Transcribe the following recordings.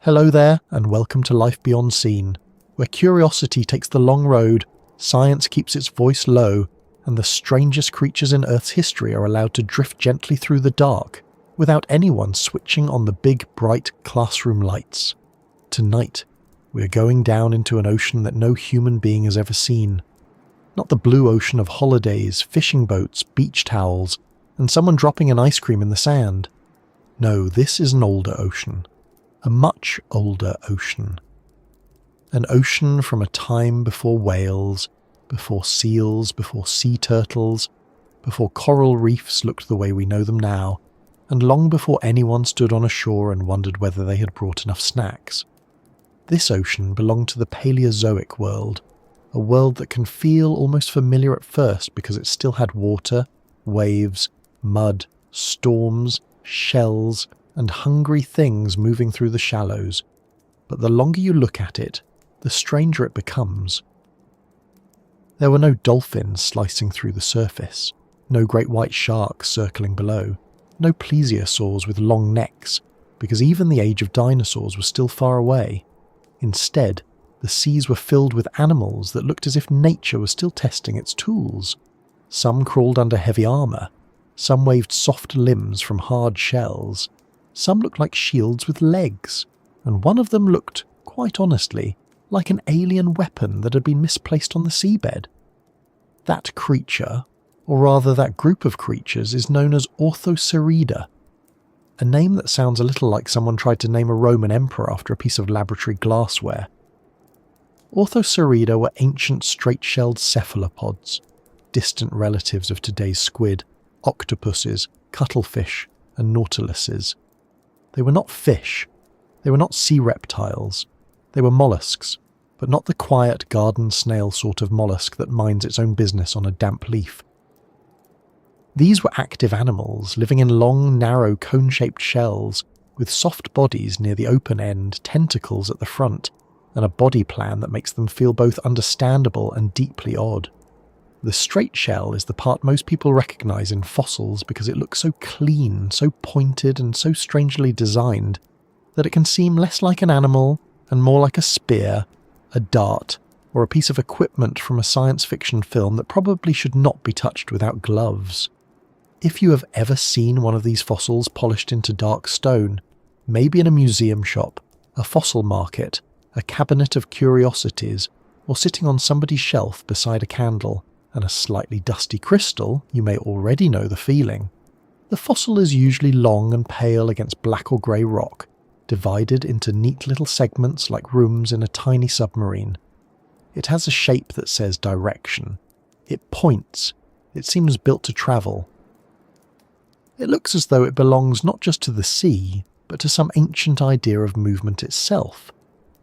Hello there, and welcome to Life Beyond Seen, where curiosity takes the long road, science keeps its voice low, and the strangest creatures in Earth's history are allowed to drift gently through the dark, without anyone switching on the big, bright classroom lights. Tonight, we're going down into an ocean that no human being has ever seen. Not the blue ocean of holidays, fishing boats, beach towels, and someone dropping an ice cream in the sand. No, this is an older ocean. A much older ocean. An ocean from a time before whales, before seals, before sea turtles, before coral reefs looked the way we know them now, and long before anyone stood on a shore and wondered whether they had brought enough snacks. This ocean belonged to the Paleozoic world, a world that can feel almost familiar at first because it still had water, waves, mud, storms, shells, and hungry things moving through the shallows, but the longer you look at it, the stranger it becomes. There were no dolphins slicing through the surface, no great white sharks circling below, no plesiosaurs with long necks, because even the age of dinosaurs was still far away. Instead, the seas were filled with animals that looked as if nature was still testing its tools. Some crawled under heavy armour, some waved soft limbs from hard shells, some looked like shields with legs, and one of them looked, quite honestly, like an alien weapon that had been misplaced on the seabed. That creature, or rather that group of creatures, is known as Orthocerida, a name that sounds a little like someone tried to name a Roman emperor after a piece of laboratory glassware. Orthocerida were ancient straight-shelled cephalopods, distant relatives of today's squid, octopuses, cuttlefish, and nautiluses. They were not fish, they were not sea reptiles, they were mollusks, but not the quiet garden snail sort of mollusk that minds its own business on a damp leaf. These were active animals living in long, narrow, cone-shaped shells, with soft bodies near the open end, tentacles at the front, and a body plan that makes them feel both understandable and deeply odd. The straight shell is the part most people recognise in fossils because it looks so clean, so pointed and so strangely designed that it can seem less like an animal and more like a spear, a dart, or a piece of equipment from a science fiction film that probably should not be touched without gloves. If you have ever seen one of these fossils polished into dark stone, maybe in a museum shop, a fossil market, a cabinet of curiosities, or sitting on somebody's shelf beside a candle, and a slightly dusty crystal, you may already know the feeling. The fossil is usually long and pale against black or grey rock, divided into neat little segments like rooms in a tiny submarine. It has a shape that says direction. It points. It seems built to travel. It looks as though it belongs not just to the sea, but to some ancient idea of movement itself.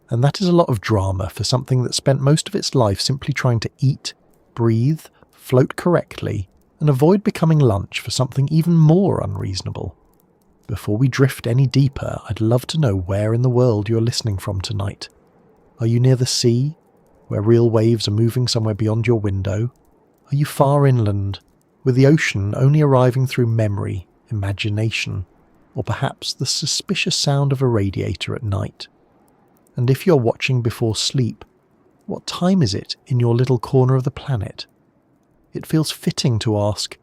And that is a lot of drama for something that spent most of its life simply trying to eat, breathe, float correctly, and avoid becoming lunch for something even more unreasonable. Before we drift any deeper, I'd love to know where in the world you're listening from tonight. Are you near the sea, where real waves are moving somewhere beyond your window? Are you far inland, with the ocean only arriving through memory, imagination, or perhaps the suspicious sound of a radiator at night? And if you're watching before sleep, what time is it in your little corner of the planet? It feels fitting to ask,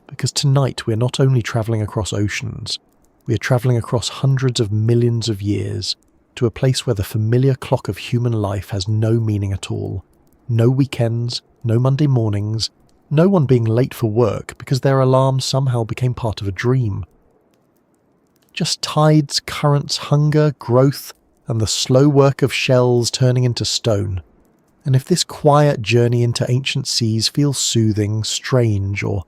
because tonight we're not only travelling across oceans, we are travelling across hundreds of millions of years to a place where the familiar clock of human life has no meaning at all. No weekends, no Monday mornings, no one being late for work because their alarm somehow became part of a dream. Just tides, currents, hunger, growth, and the slow work of shells turning into stone. And if this quiet journey into ancient seas feels soothing, strange, or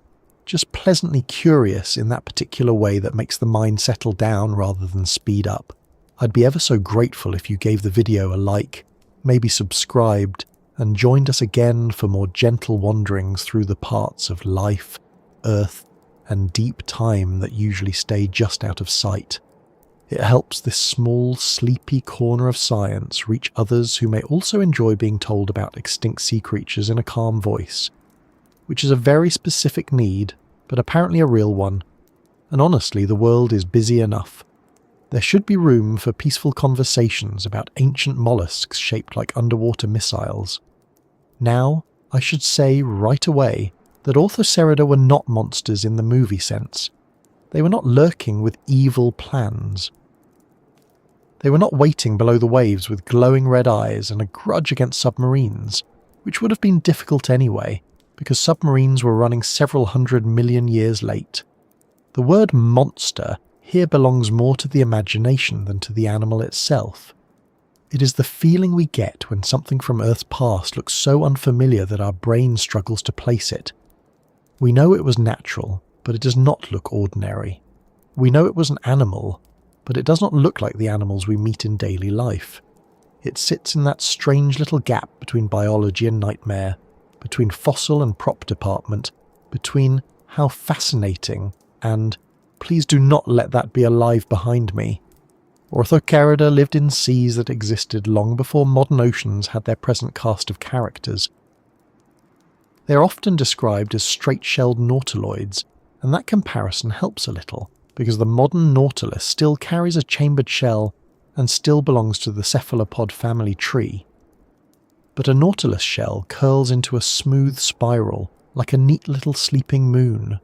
just pleasantly curious in that particular way that makes the mind settle down rather than speed up, I'd be ever so grateful if you gave the video a like, maybe subscribed, and joined us again for more gentle wanderings through the parts of life, earth, and deep time that usually stay just out of sight. It helps this small, sleepy corner of science reach others who may also enjoy being told about extinct sea creatures in a calm voice, which is a very specific need, but apparently a real one. And honestly, the world is busy enough. There should be room for peaceful conversations about ancient mollusks shaped like underwater missiles. Now, I should say right away that Orthocerida were not monsters in the movie sense. They were not lurking with evil plans. They were not waiting below the waves with glowing red eyes and a grudge against submarines, which would have been difficult anyway, because submarines were running several 100 million years late. The word monster here belongs more to the imagination than to the animal itself. It is the feeling we get when something from Earth's past looks so unfamiliar that our brain struggles to place it. We know it was natural, but it does not look ordinary. We know it was an animal, but it does not look like the animals we meet in daily life. It sits in that strange little gap between biology and nightmare, between fossil and prop department, between how fascinating and please do not let that be alive behind me. Orthocerida lived in seas that existed long before modern oceans had their present cast of characters. They are often described as straight-shelled nautiloids, and that comparison helps a little, because the modern nautilus still carries a chambered shell and still belongs to the cephalopod family tree. But a nautilus shell curls into a smooth spiral, like a neat little sleeping moon.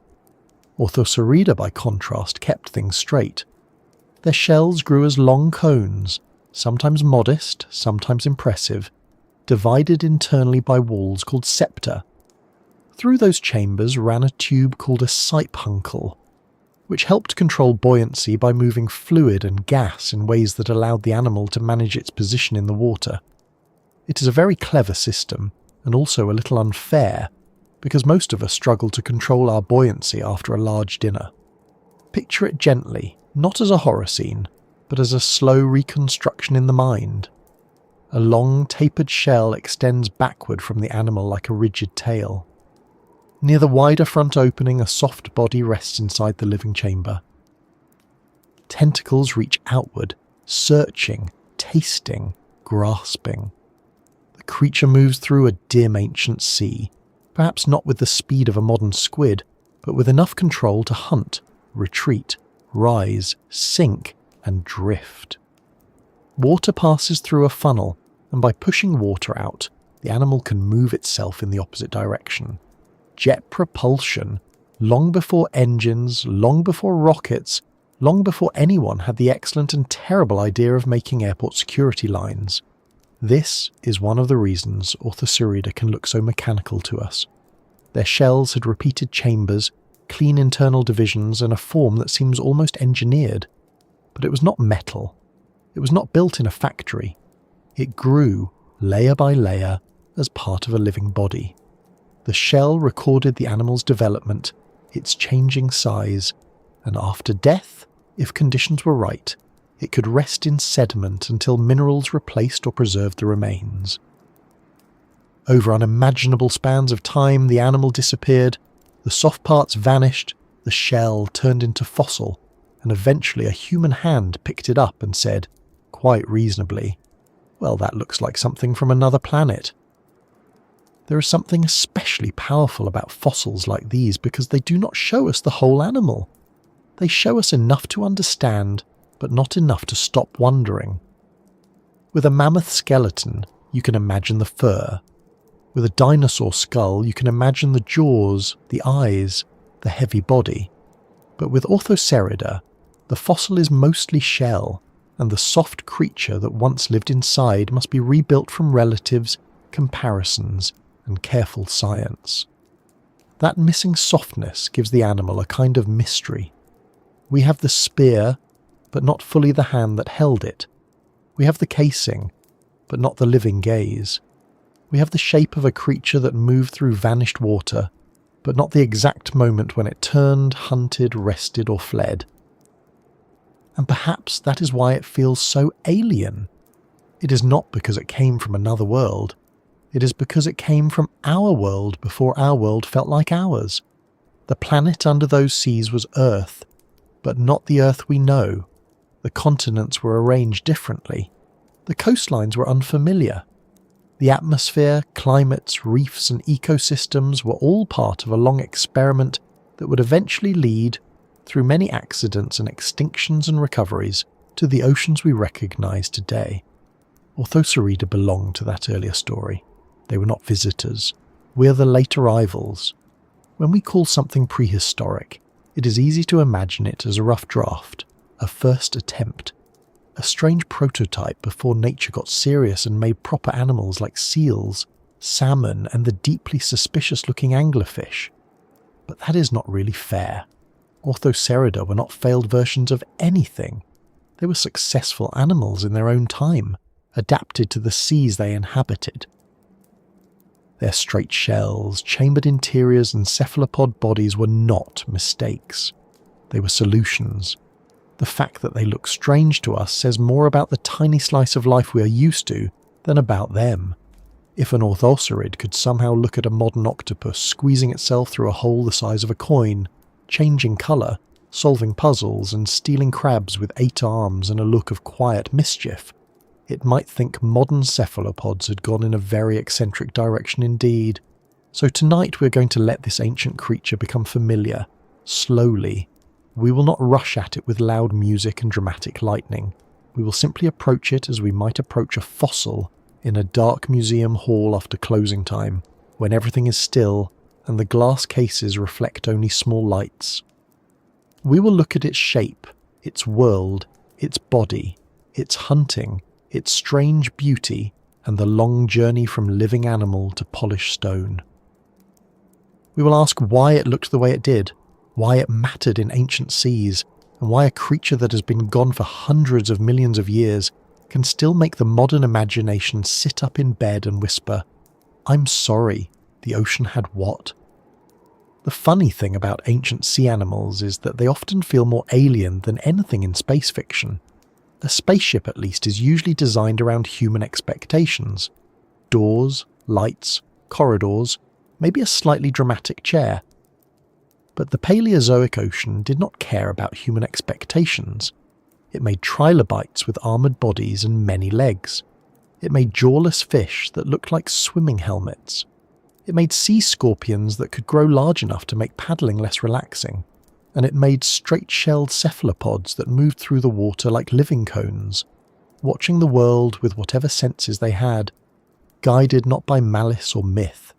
Orthocerida, by contrast, kept things straight. Their shells grew as long cones, sometimes modest, sometimes impressive, divided internally by walls called septa. Through those chambers ran a tube called a siphuncle, which helped control buoyancy by moving fluid and gas in ways that allowed the animal to manage its position in the water. It is a very clever system, and also a little unfair, because most of us struggle to control our buoyancy after a large dinner. Picture it gently, not as a horror scene, but as a slow reconstruction in the mind. A long, tapered shell extends backward from the animal like a rigid tail. Near the wider front opening, a soft body rests inside the living chamber. Tentacles reach outward, searching, tasting, grasping. The creature moves through a dim ancient sea, perhaps not with the speed of a modern squid, but with enough control to hunt, retreat, rise, sink, and drift. Water passes through a funnel, and by pushing water out, the animal can move itself in the opposite direction. Jet propulsion, long before engines, long before rockets, long before anyone had the excellent and terrible idea of making airport security lines. This is one of the reasons Orthocerida can look so mechanical to us. Their shells had repeated chambers, clean internal divisions, and a form that seems almost engineered. But it was not metal. It was not built in a factory. It grew, layer by layer, as part of a living body. The shell recorded the animal's development, its changing size, and after death, if conditions were right, it could rest in sediment until minerals replaced or preserved the remains. Over unimaginable spans of time, the animal disappeared, the soft parts vanished, the shell turned into fossil, and eventually a human hand picked it up and said, quite reasonably, "Well, that looks like something from another planet." There is something especially powerful about fossils like these because they do not show us the whole animal. They show us enough to understand, but not enough to stop wondering. With a mammoth skeleton, you can imagine the fur. With a dinosaur skull, you can imagine the jaws, the eyes, the heavy body. But with Orthocerida, the fossil is mostly shell, and the soft creature that once lived inside must be rebuilt from relatives, comparisons, and careful science. That missing softness gives the animal a kind of mystery. We have the spear, but not fully the hand that held it. We have the casing, but not the living gaze. We have the shape of a creature that moved through vanished water, but not the exact moment when it turned, hunted, rested, or fled. And perhaps that is why it feels so alien. It is not because it came from another world. It is because it came from our world before our world felt like ours. The planet under those seas was Earth, but not the Earth we know. The continents were arranged differently. The coastlines were unfamiliar. The atmosphere, climates, reefs and ecosystems were all part of a long experiment that would eventually lead, through many accidents and extinctions and recoveries, to the oceans we recognise today. Orthocerida belonged to that earlier story. They were not visitors. We're the late arrivals. When we call something prehistoric, it is easy to imagine it as a rough draft, a first attempt, a strange prototype before nature got serious and made proper animals like seals, salmon, and the deeply suspicious-looking anglerfish. But that is not really fair. Orthocerida were not failed versions of anything. They were successful animals in their own time, adapted to the seas they inhabited. Their straight shells, chambered interiors, and cephalopod bodies were not mistakes. They were solutions. The fact that they look strange to us says more about the tiny slice of life we are used to than about them. If an orthocerid could somehow look at a modern octopus squeezing itself through a hole the size of a coin, changing colour, solving puzzles, and stealing crabs with 8 arms and a look of quiet mischief, it might think modern cephalopods had gone in a very eccentric direction indeed. So tonight we're going to let this ancient creature become familiar, slowly. We will not rush at it with loud music and dramatic lightning. We will simply approach it as we might approach a fossil in a dark museum hall after closing time, when everything is still and the glass cases reflect only small lights. We will look at its shape, its world, its body, its hunting, its strange beauty, and the long journey from living animal to polished stone. We will ask why it looked the way it did, why it mattered in ancient seas, and why a creature that has been gone for hundreds of millions of years can still make the modern imagination sit up in bed and whisper, "I'm sorry, the ocean had what?" The funny thing about ancient sea animals is that they often feel more alien than anything in space fiction. A spaceship, at least, is usually designed around human expectations. Doors, lights, corridors, maybe a slightly dramatic chair. But the Paleozoic ocean did not care about human expectations. It made trilobites with armoured bodies and many legs. It made jawless fish that looked like swimming helmets. It made sea scorpions that could grow large enough to make paddling less relaxing. And it made straight-shelled cephalopods that moved through the water like living cones, watching the world with whatever senses they had, guided not by malice or myth,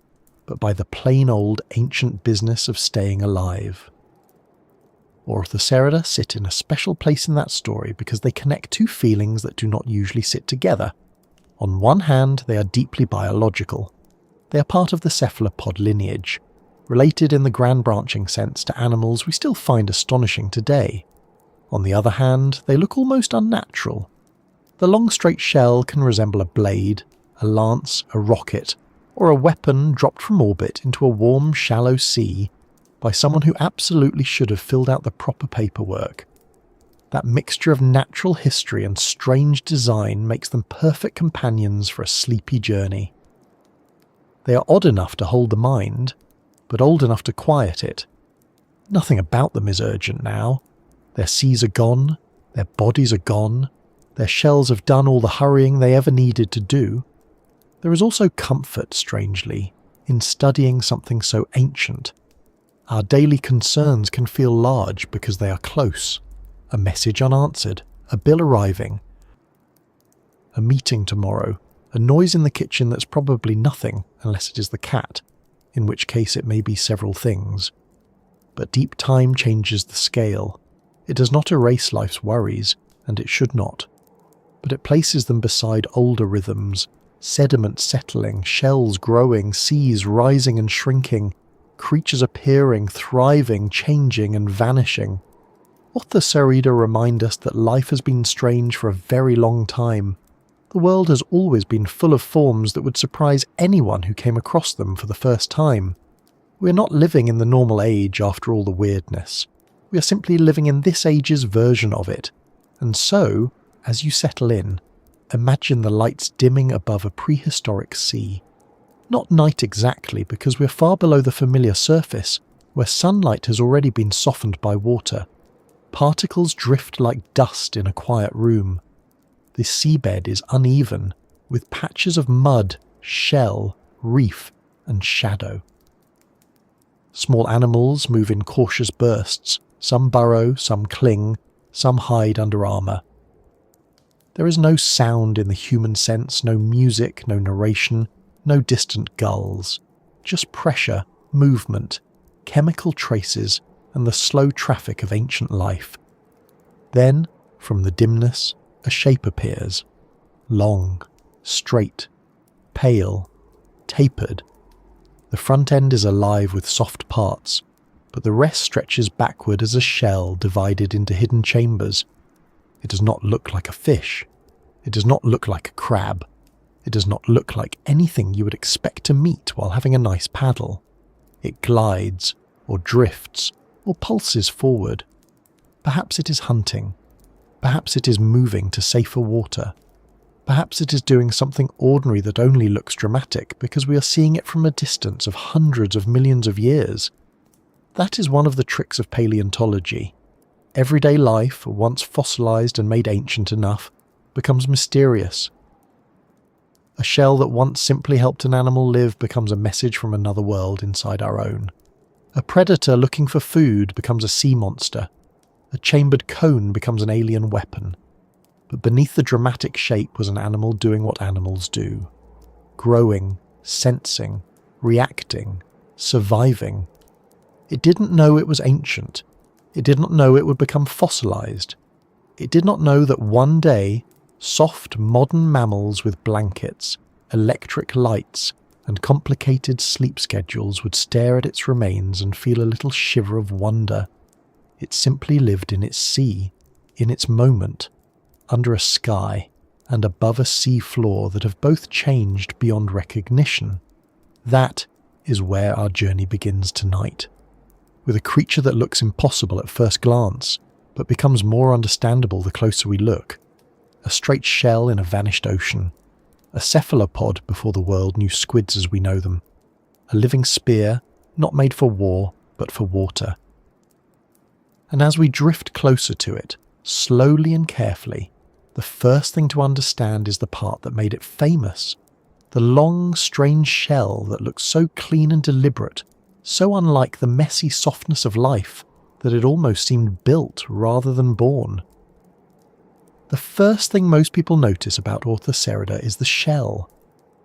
but by the plain old ancient business of staying alive. Orthocerida sit in a special place in that story because they connect two feelings that do not usually sit together. On one hand, they are deeply biological. They are part of the cephalopod lineage, related in the grand branching sense to animals we still find astonishing today. On the other hand, they look almost unnatural. The long straight shell can resemble a blade, a lance, a rocket, or a weapon dropped from orbit into a warm, shallow sea by someone who absolutely should have filled out the proper paperwork. That mixture of natural history and strange design makes them perfect companions for a sleepy journey. They are odd enough to hold the mind, but old enough to quiet it. Nothing about them is urgent now. Their seas are gone, their bodies are gone, their shells have done all the hurrying they ever needed to do. There is also comfort, strangely, in studying something so ancient. Our daily concerns can feel large because they are close. A message unanswered, a bill arriving, a meeting tomorrow, a noise in the kitchen that's probably nothing unless it is the cat, in which case it may be several things. But deep time changes the scale. It does not erase life's worries, and it should not. But it places them beside older rhythms, sediment settling, shells growing, seas rising and shrinking, creatures appearing, thriving, changing and vanishing. Orthocerida remind us that life has been strange for a very long time. The world has always been full of forms that would surprise anyone who came across them for the first time. We are not living in the normal age after all the weirdness. We are simply living in this age's version of it. And so, as you settle in, imagine the lights dimming above a prehistoric sea. Not night exactly, because we're far below the familiar surface, where sunlight has already been softened by water. Particles drift like dust in a quiet room. The seabed is uneven, with patches of mud, shell, reef, and shadow. Small animals move in cautious bursts. Some burrow, some cling, some hide under armour. There is no sound in the human sense, no music, no narration, no distant gulls. Just pressure, movement, chemical traces, and the slow traffic of ancient life. Then, from the dimness, a shape appears. Long, straight, pale, tapered. The front end is alive with soft parts, but the rest stretches backward as a shell divided into hidden chambers. It does not look like a fish. It does not look like a crab. It does not look like anything you would expect to meet while having a nice paddle. It glides, or drifts, or pulses forward. Perhaps it is hunting. Perhaps it is moving to safer water. Perhaps it is doing something ordinary that only looks dramatic because we are seeing it from a distance of hundreds of millions of years. That is one of the tricks of paleontology. Everyday life, once fossilized and made ancient enough, becomes mysterious. A shell that once simply helped an animal live becomes a message from another world inside our own. A predator looking for food becomes a sea monster. A chambered cone becomes an alien weapon. But beneath the dramatic shape was an animal doing what animals do. Growing, sensing, reacting, surviving. It didn't know it was ancient. It did not know it would become fossilized. It did not know that one day, soft modern mammals with blankets, electric lights, and complicated sleep schedules would stare at its remains and feel a little shiver of wonder. It simply lived in its sea, in its moment, under a sky and above a sea floor that have both changed beyond recognition. That is where our journey begins tonight. With a creature that looks impossible at first glance, but becomes more understandable the closer we look. A straight shell in a vanished ocean. A cephalopod before the world knew squids as we know them. A living spear, not made for war, but for water. And as we drift closer to it, slowly and carefully, the first thing to understand is the part that made it famous. The long, strange shell that looks so clean and deliberate, so unlike the messy softness of life that it almost seemed built rather than born. The first thing most people notice about Orthocerida is the shell.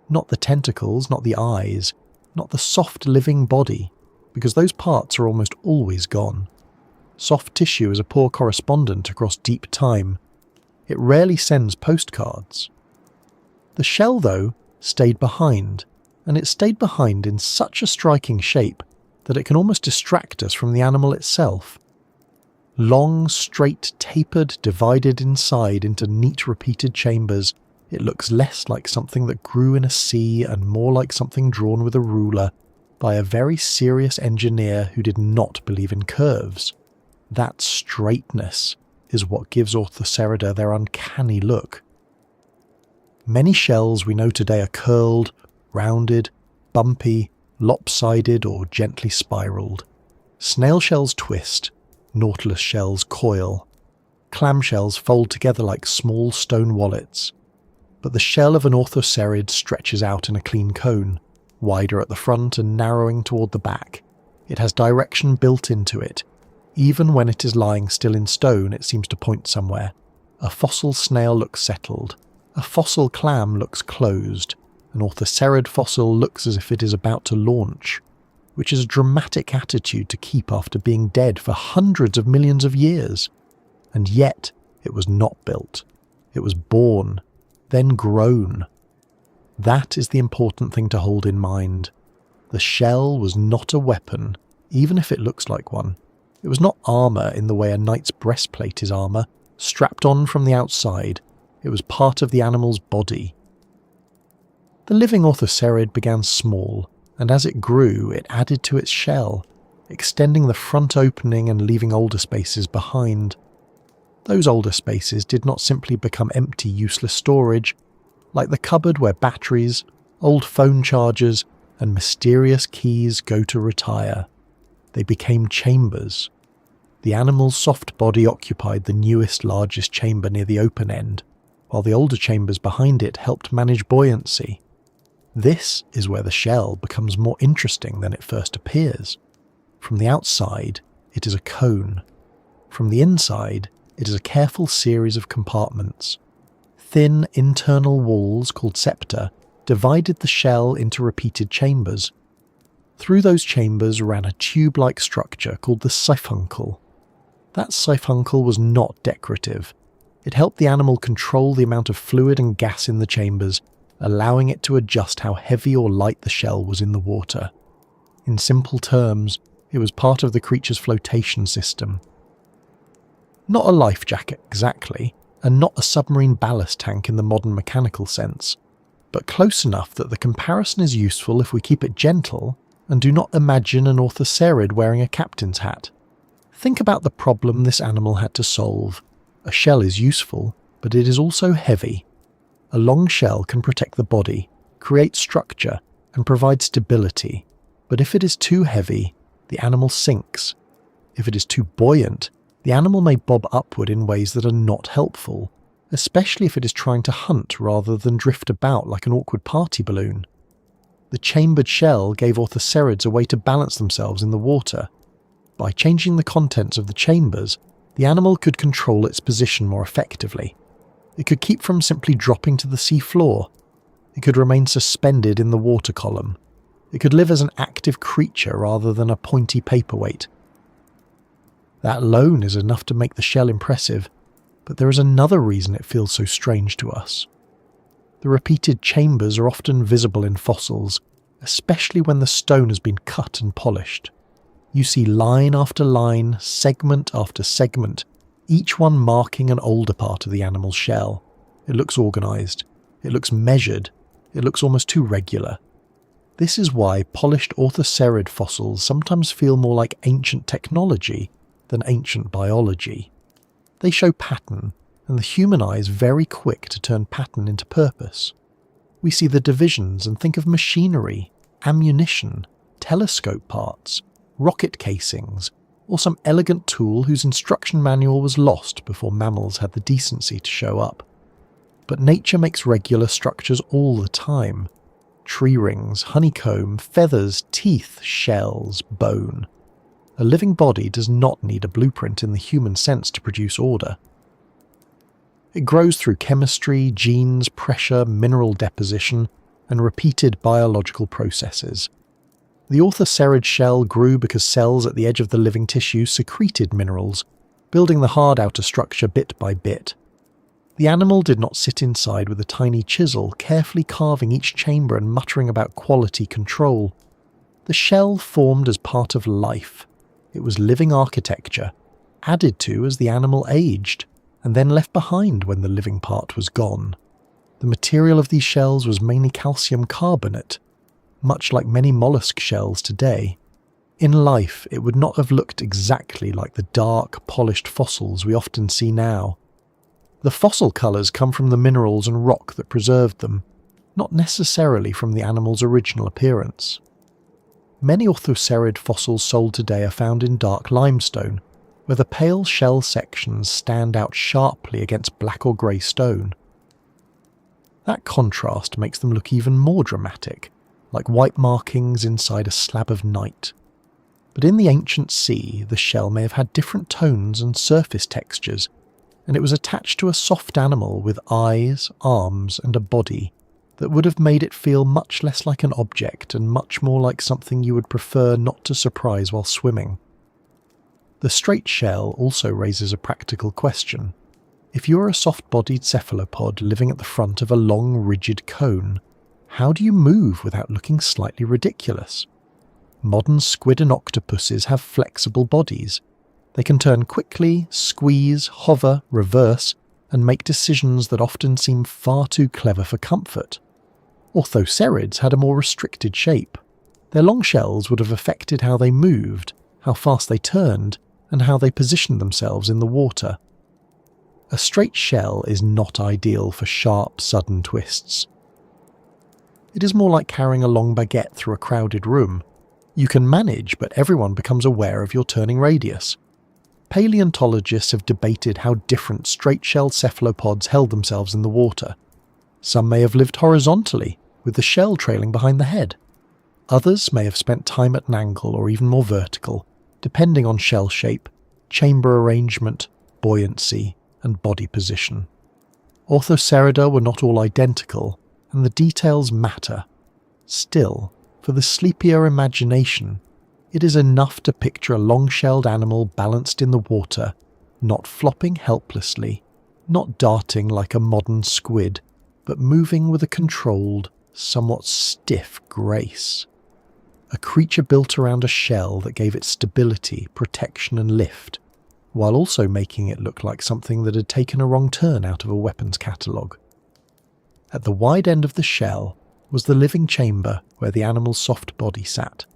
Not the tentacles, not the eyes, not the soft living body, because those parts are almost always gone. Soft tissue is a poor correspondent across deep time. It rarely sends postcards. The shell, though, stayed behind, and it stayed behind in such a striking shape that it can almost distract us from the animal itself. Long, straight, tapered, divided inside into neat repeated chambers, it looks less like something that grew in a sea and more like something drawn with a ruler by a very serious engineer who did not believe in curves. That straightness is what gives Orthocerida their uncanny look. Many shells we know today are curled, rounded, bumpy, lopsided or gently spiraled. Snail shells twist, nautilus shells coil, clamshells fold together like small stone wallets. But the shell of an orthocerid stretches out in a clean cone, wider at the front and narrowing toward the back. It has direction built into it. Even when it is lying still in stone, it seems to point somewhere. A fossil snail looks settled. A fossil clam looks closed. An orthocerid fossil looks as if it is about to launch, which is a dramatic attitude to keep after being dead for hundreds of millions of years. And yet, it was not built. It was born, then grown. That is the important thing to hold in mind. The shell was not a weapon, even if it looks like one. It was not armour in the way a knight's breastplate is armour, strapped on from the outside. It was part of the animal's body. The living orthocerid began small, and as it grew, it added to its shell, extending the front opening and leaving older spaces behind. Those older spaces did not simply become empty, useless storage, like the cupboard where batteries, old phone chargers, and mysterious keys go to retire. They became chambers. The animal's soft body occupied the newest, largest chamber near the open end, while the older chambers behind it helped manage buoyancy. This is where the shell becomes more interesting than it first appears. From the outside, it is a cone. From the inside, it is a careful series of compartments. thin internal walls called septa divided the shell into repeated chambers. Through those chambers ran a tube-like structure called the siphuncle. That siphuncle was not decorative. It helped the animal control the amount of fluid and gas in the chambers, allowing it to adjust how heavy or light the shell was in the water. In simple terms, it was part of the creature's flotation system. Not a life jacket exactly, and not a submarine ballast tank in the modern mechanical sense, but close enough that the comparison is useful if we keep it gentle and do not imagine an orthocerid wearing a captain's hat. Think about the problem this animal had to solve. A shell is useful, but it is also heavy. A long shell can protect the body, create structure, and provide stability, but if it is too heavy, the animal sinks. If it is too buoyant, the animal may bob upward in ways that are not helpful, especially if it is trying to hunt rather than drift about like an awkward party balloon. The chambered shell gave orthocerids a way to balance themselves in the water. By changing the contents of the chambers, the animal could control its position more effectively. It could keep from simply dropping to the sea floor. It could remain suspended in the water column. It could live as an active creature rather than a pointy paperweight. That alone is enough to make the shell impressive, but there is another reason it feels so strange to us. The repeated chambers are often visible in fossils, especially when the stone has been cut and polished. You see line after line, segment after segment, each one marking an older part of the animal's shell. It looks organised. It looks measured. It looks almost too regular. This is why polished orthocerid fossils sometimes feel more like ancient technology than ancient biology. They show pattern, and the human eye is very quick to turn pattern into purpose. We see the divisions and think of machinery, ammunition, telescope parts, rocket casings, or some elegant tool whose instruction manual was lost before mammals had the decency to show up. But nature makes regular structures all the time. Tree rings, honeycomb, feathers, teeth, shells, bone. A living body does not need a blueprint in the human sense to produce order. It grows through chemistry, genes, pressure, mineral deposition, and repeated biological processes. The orthocerid shell grew because cells at the edge of the living tissue secreted minerals, building the hard outer structure bit by bit. The animal did not sit inside with a tiny chisel, carefully carving each chamber and muttering about quality control. The shell formed as part of life. It was living architecture, added to as the animal aged, and then left behind when the living part was gone. The material of these shells was mainly calcium carbonate, much like many mollusk shells today. In life, it would not have looked exactly like the dark, polished fossils we often see now. The fossil colours come from the minerals and rock that preserved them, not necessarily from the animal's original appearance. Many orthocerid fossils sold today are found in dark limestone, where the pale shell sections stand out sharply against black or grey stone. That contrast makes them look even more dramatic, like white markings inside a slab of night. But in the ancient sea, the shell may have had different tones and surface textures, and it was attached to a soft animal with eyes, arms, and a body that would have made it feel much less like an object and much more like something you would prefer not to surprise while swimming. The straight shell also raises a practical question. If you are a soft-bodied cephalopod living at the front of a long, rigid cone, how do you move without looking slightly ridiculous? Modern squid and octopuses have flexible bodies. They can turn quickly, squeeze, hover, reverse, and make decisions that often seem far too clever for comfort. Orthocerids had a more restricted shape. Their long shells would have affected how they moved, how fast they turned, and how they positioned themselves in the water. A straight shell is not ideal for sharp, sudden twists. It is more like carrying a long baguette through a crowded room. You can manage, but everyone becomes aware of your turning radius. Paleontologists have debated how different straight-shelled cephalopods held themselves in the water. Some may have lived horizontally, with the shell trailing behind the head. Others may have spent time at an angle or even more vertical, depending on shell shape, chamber arrangement, buoyancy, and body position. Orthocerida were not all identical, and the details matter. Still, for the sleepier imagination, it is enough to picture a long-shelled animal balanced in the water, not flopping helplessly, not darting like a modern squid, but moving with a controlled, somewhat stiff grace. A creature built around a shell that gave it stability, protection and lift, while also making it look like something that had taken a wrong turn out of a weapons catalogue. At the wide end of the shell was the living chamber where the animal's soft body sat.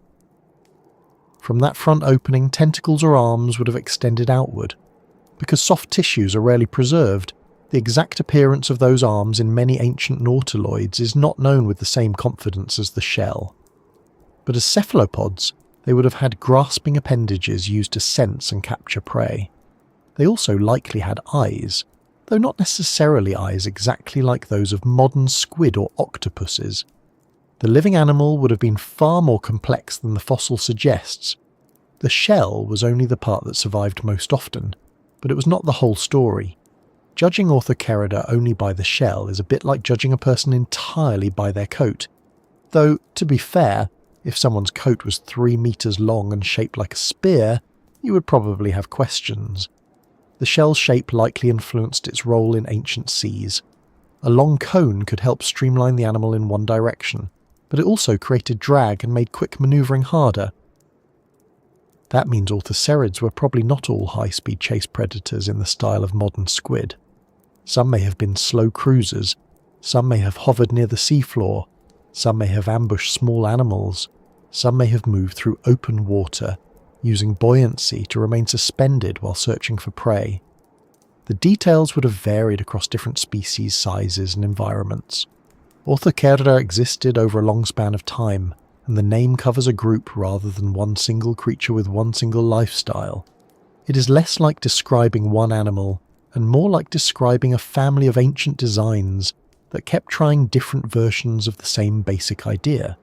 From that front opening, tentacles or arms would have extended outward. Because soft tissues are rarely preserved, the exact appearance of those arms in many ancient nautiloids is not known with the same confidence as the shell. But as cephalopods, they would have had grasping appendages used to sense and capture prey. They also likely had eyes, though not necessarily eyes exactly like those of modern squid or octopuses. The living animal would have been far more complex than the fossil suggests. The shell was only the part that survived most often, but it was not the whole story. Judging Orthocerida only by the shell is a bit like judging a person entirely by their coat. Though, to be fair, if someone's coat was 3 meters long and shaped like a spear, you would probably have questions. The shell's shape likely influenced its role in ancient seas. A long cone could help streamline the animal in one direction, but it also created drag and made quick manoeuvring harder. That means Orthocerids were probably not all high-speed chase predators in the style of modern squid. Some may have been slow cruisers, some may have hovered near the seafloor, some may have ambushed small animals, some may have moved through open water, using buoyancy to remain suspended while searching for prey. The details would have varied across different species, sizes and environments. Orthocerida existed over a long span of time, and the name covers a group rather than one single creature with one single lifestyle. It is less like describing one animal, and more like describing a family of ancient designs that kept trying different versions of the same basic idea.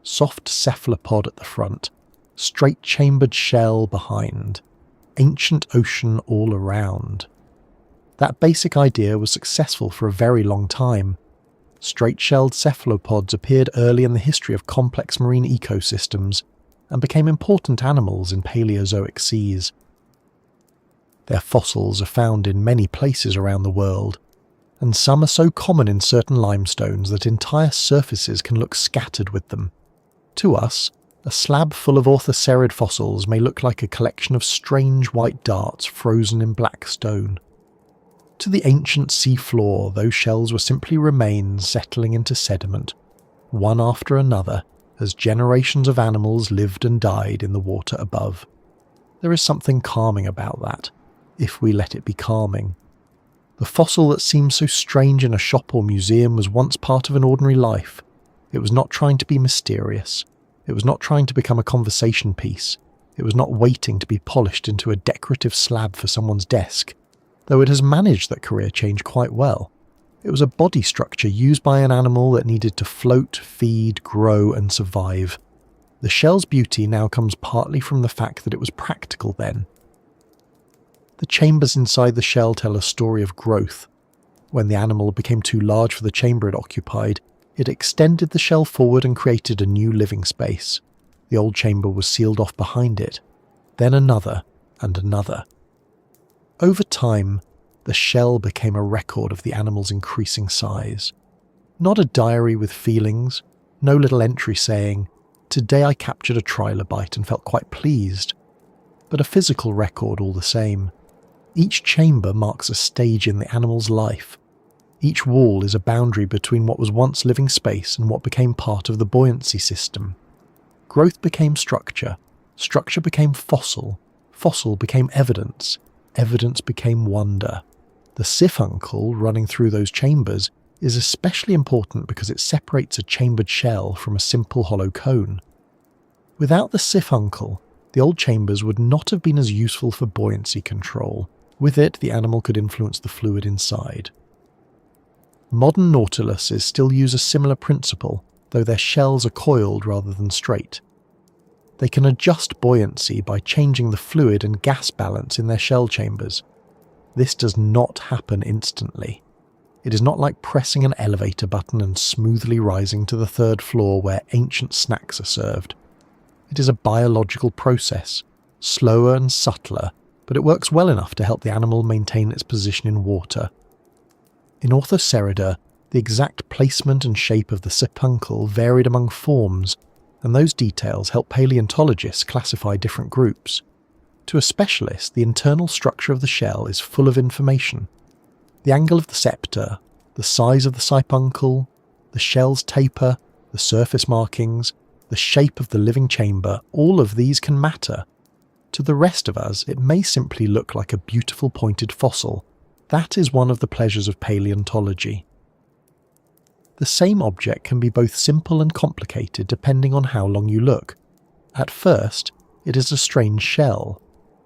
Soft cephalopod at the front, straight-chambered shell behind, ancient ocean all around. That basic idea was successful for a very long time. Straight-shelled cephalopods appeared early in the history of complex marine ecosystems and became important animals in Paleozoic seas. Their fossils are found in many places around the world, and some are so common in certain limestones that entire surfaces can look scattered with them. To us, a slab full of orthocerid fossils may look like a collection of strange white darts frozen in black stone. To the ancient sea floor, those shells were simply remains settling into sediment, one after another, as generations of animals lived and died in the water above. There is something calming about that, if we let it be calming. The fossil that seems so strange in a shop or museum was once part of an ordinary life. It was not trying to be mysterious. It was not trying to become a conversation piece. It was not waiting to be polished into a decorative slab for someone's desk, though it has managed that career change quite well. It was a body structure used by an animal that needed to float, feed, grow and survive. The shell's beauty now comes partly from the fact that it was practical then. The chambers inside the shell tell a story of growth. When the animal became too large for the chamber it occupied, it extended the shell forward and created a new living space. The old chamber was sealed off behind it, then another and another. Over time, the shell became a record of the animal's increasing size. Not a diary with feelings, no little entry saying, "Today I captured a trilobite and felt quite pleased," but a physical record all the same. Each chamber marks a stage in the animal's life. Each wall is a boundary between what was once living space and what became part of the buoyancy system. Growth became structure, structure became fossil, fossil became evidence, evidence became wonder. The siphuncle running through those chambers is especially important because it separates a chambered shell from a simple hollow cone. Without the siphuncle, the old chambers would not have been as useful for buoyancy control. With it, the animal could influence the fluid inside. Modern nautiluses still use a similar principle, though their shells are coiled rather than straight. They can adjust buoyancy by changing the fluid and gas balance in their shell chambers. This does not happen instantly. It is not like pressing an elevator button and smoothly rising to the third floor where ancient snacks are served. It is a biological process, slower and subtler, but it works well enough to help the animal maintain its position in water. In Orthocerida, the exact placement and shape of the sipuncle varied among forms, and those details help paleontologists classify different groups. To a specialist, the internal structure of the shell is full of information. The angle of the septa, the size of the sipuncle, the shell's taper, the surface markings, the shape of the living chamber, all of these can matter. To the rest of us, it may simply look like a beautiful pointed fossil. That is one of the pleasures of paleontology. The same object can be both simple and complicated depending on how long you look. At first, it is a strange shell.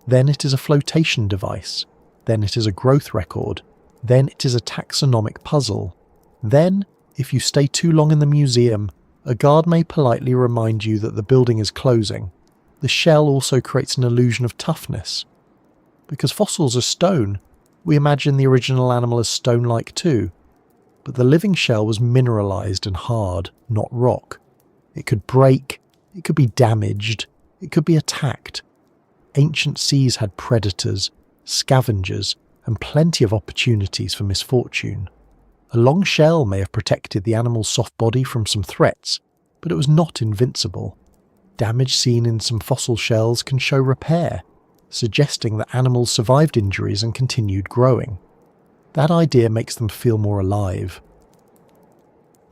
Then it is a flotation device. Then it is a growth record. Then it is a taxonomic puzzle. Then, if you stay too long in the museum, a guard may politely remind you that the building is closing. The shell also creates an illusion of toughness. Because fossils are stone, we imagine the original animal as stone-like too. But the living shell was mineralized and hard, not rock. It could break, it could be damaged, it could be attacked. Ancient seas had predators, scavengers, and plenty of opportunities for misfortune. A long shell may have protected the animal's soft body from some threats, but it was not invincible. Damage seen in some fossil shells can show repair, suggesting that animals survived injuries and continued growing. That idea makes them feel more alive.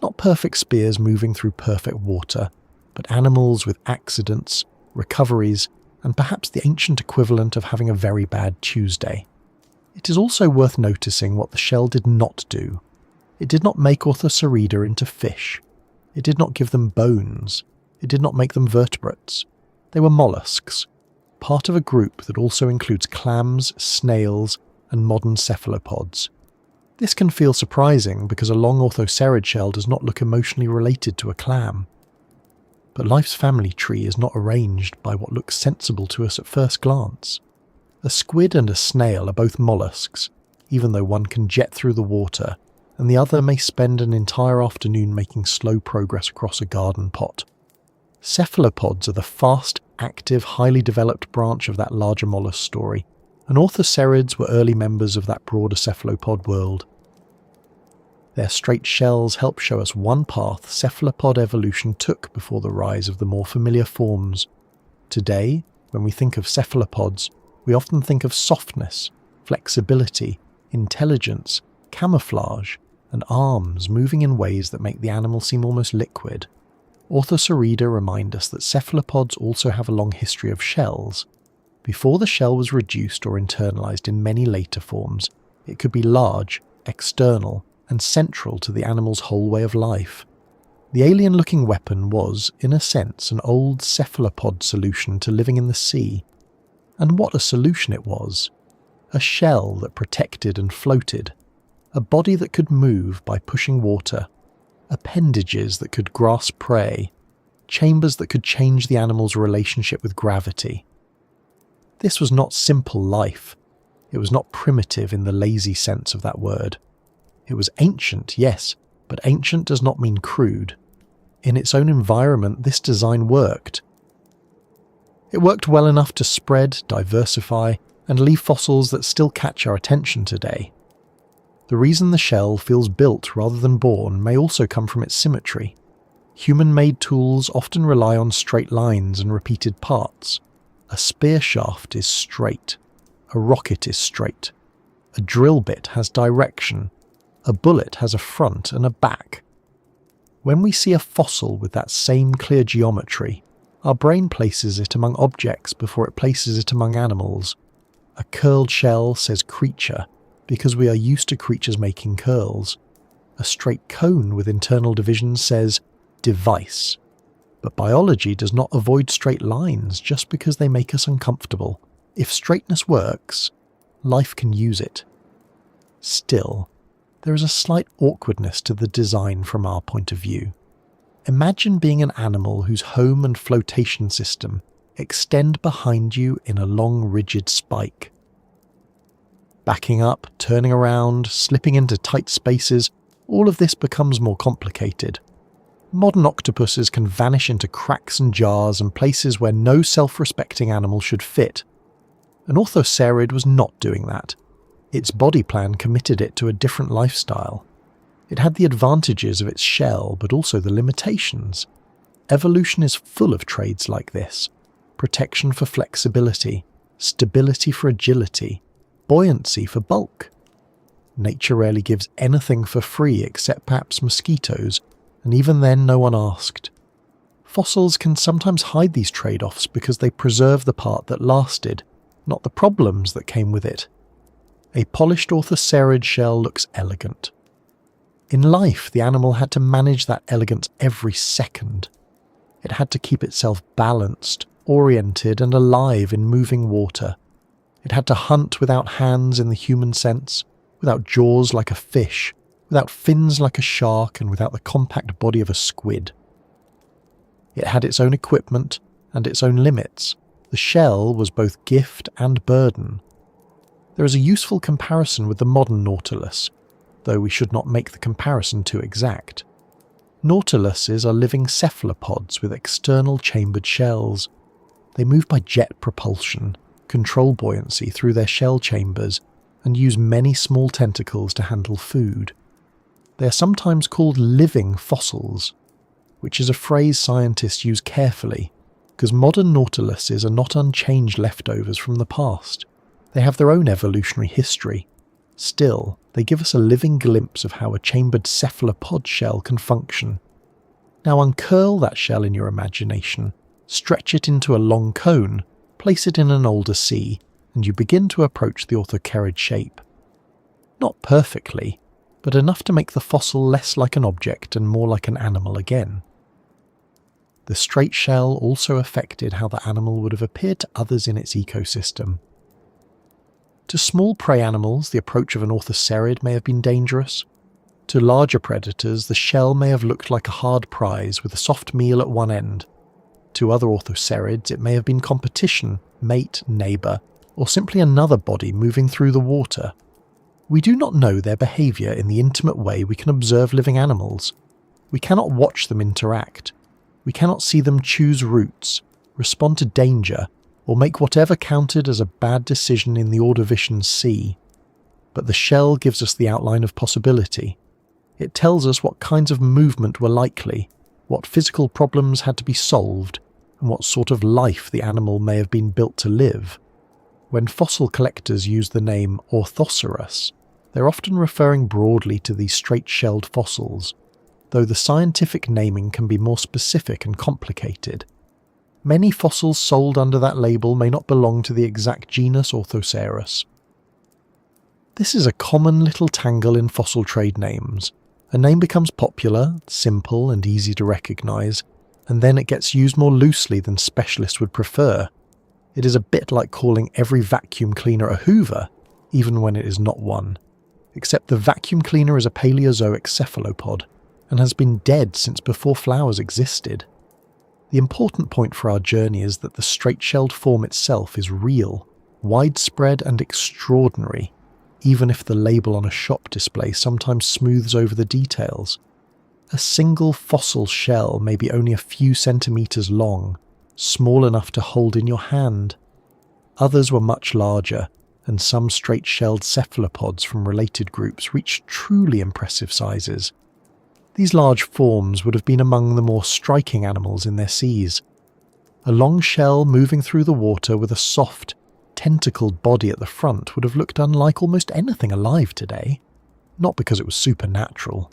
Not perfect spears moving through perfect water, but animals with accidents, recoveries, and perhaps the ancient equivalent of having a very bad Tuesday. It is also worth noticing what the shell did not do. It did not make Orthocerida into fish. It did not give them bones. It did not make them vertebrates. They were mollusks, part of a group that also includes clams, snails, and modern cephalopods. This can feel surprising because a long orthocerid shell does not look emotionally related to a clam. But life's family tree is not arranged by what looks sensible to us at first glance. A squid and a snail are both mollusks, even though one can jet through the water, and the other may spend an entire afternoon making slow progress across a garden pot. Cephalopods are the fast, active, highly developed branch of that larger mollusk story, and orthocerids were early members of that broader cephalopod world. Their straight shells help show us one path cephalopod evolution took before the rise of the more familiar forms. Today, when we think of cephalopods, we often think of softness, flexibility, intelligence, camouflage, and arms moving in ways that make the animal seem almost liquid. Orthocerida remind us that cephalopods also have a long history of shells. Before the shell was reduced or internalized in many later forms, it could be large, external, and central to the animal's whole way of life. The alien-looking weapon was, in a sense, an old cephalopod solution to living in the sea. And what a solution it was! A shell that protected and floated, a body that could move by pushing water, appendages that could grasp prey, chambers that could change the animal's relationship with gravity. This was not simple life. It was not primitive in the lazy sense of that word. It was ancient, yes, but ancient does not mean crude. In its own environment, this design worked. It worked well enough to spread, diversify, and leave fossils that still catch our attention today. The reason the shell feels built rather than born may also come from its symmetry. Human-made tools often rely on straight lines and repeated parts. A spear shaft is straight. A rocket is straight. A drill bit has direction. A bullet has a front and a back. When we see a fossil with that same clear geometry, our brain places it among objects before it places it among animals. A curled shell says creature, because we are used to creatures making curls. A straight cone with internal divisions says device. But biology does not avoid straight lines just because they make us uncomfortable. If straightness works, life can use it. Still, there is a slight awkwardness to the design from our point of view. Imagine being an animal whose home and flotation system extend behind you in a long rigid spike. Backing up, turning around, slipping into tight spaces, all of this becomes more complicated. Modern octopuses can vanish into cracks and jars and places where no self-respecting animal should fit. An orthocerid was not doing that. Its body plan committed it to a different lifestyle. It had the advantages of its shell, but also the limitations. Evolution is full of traits like this: protection for flexibility, stability for agility, buoyancy for bulk. Nature rarely gives anything for free except perhaps mosquitoes, and even then no one asked. Fossils can sometimes hide these trade-offs because they preserve the part that lasted, not the problems that came with it. A polished orthocerid shell looks elegant. In life, the animal had to manage that elegance every second. It had to keep itself balanced, oriented and alive in moving water. It had to hunt without hands in the human sense, without jaws like a fish, without fins like a shark, and without the compact body of a squid. It had its own equipment and its own limits. The shell was both gift and burden. There is a useful comparison with the modern nautilus, though we should not make the comparison too exact. Nautiluses are living cephalopods with external chambered shells. They move by jet propulsion, control buoyancy through their shell chambers, and use many small tentacles to handle food. They are sometimes called living fossils, which is a phrase scientists use carefully, because modern nautiluses are not unchanged leftovers from the past. They have their own evolutionary history. Still, they give us a living glimpse of how a chambered cephalopod shell can function. Now uncurl that shell in your imagination, stretch it into a long cone, place it in an older sea, and you begin to approach the orthocerid shape. Not perfectly, but enough to make the fossil less like an object and more like an animal again. The straight shell also affected how the animal would have appeared to others in its ecosystem. To small prey animals, the approach of an orthocerid may have been dangerous. To larger predators, the shell may have looked like a hard prize with a soft meal at one end. To other orthocerids, it may have been competition, mate, neighbour, or simply another body moving through the water. We do not know their behaviour in the intimate way we can observe living animals. We cannot watch them interact. We cannot see them choose routes, respond to danger, or make whatever counted as a bad decision in the Ordovician Sea. But the shell gives us the outline of possibility. It tells us what kinds of movement were likely, what physical problems had to be solved, and what sort of life the animal may have been built to live. When fossil collectors use the name Orthoceras, they're often referring broadly to these straight-shelled fossils, though the scientific naming can be more specific and complicated. Many fossils sold under that label may not belong to the exact genus Orthoceras. This is a common little tangle in fossil trade names. A name becomes popular, simple and easy to recognise, and then it gets used more loosely than specialists would prefer. It is a bit like calling every vacuum cleaner a Hoover, even when it is not one. Except the vacuum cleaner is a Paleozoic cephalopod, and has been dead since before flowers existed. The important point for our journey is that the straight-shelled form itself is real, widespread and extraordinary, even if the label on a shop display sometimes smooths over the details. A single fossil shell may be only a few centimetres long, small enough to hold in your hand. Others were much larger, and some straight-shelled cephalopods from related groups reached truly impressive sizes. These large forms would have been among the more striking animals in their seas. A long shell moving through the water with a soft, tentacled body at the front would have looked unlike almost anything alive today, not because it was supernatural.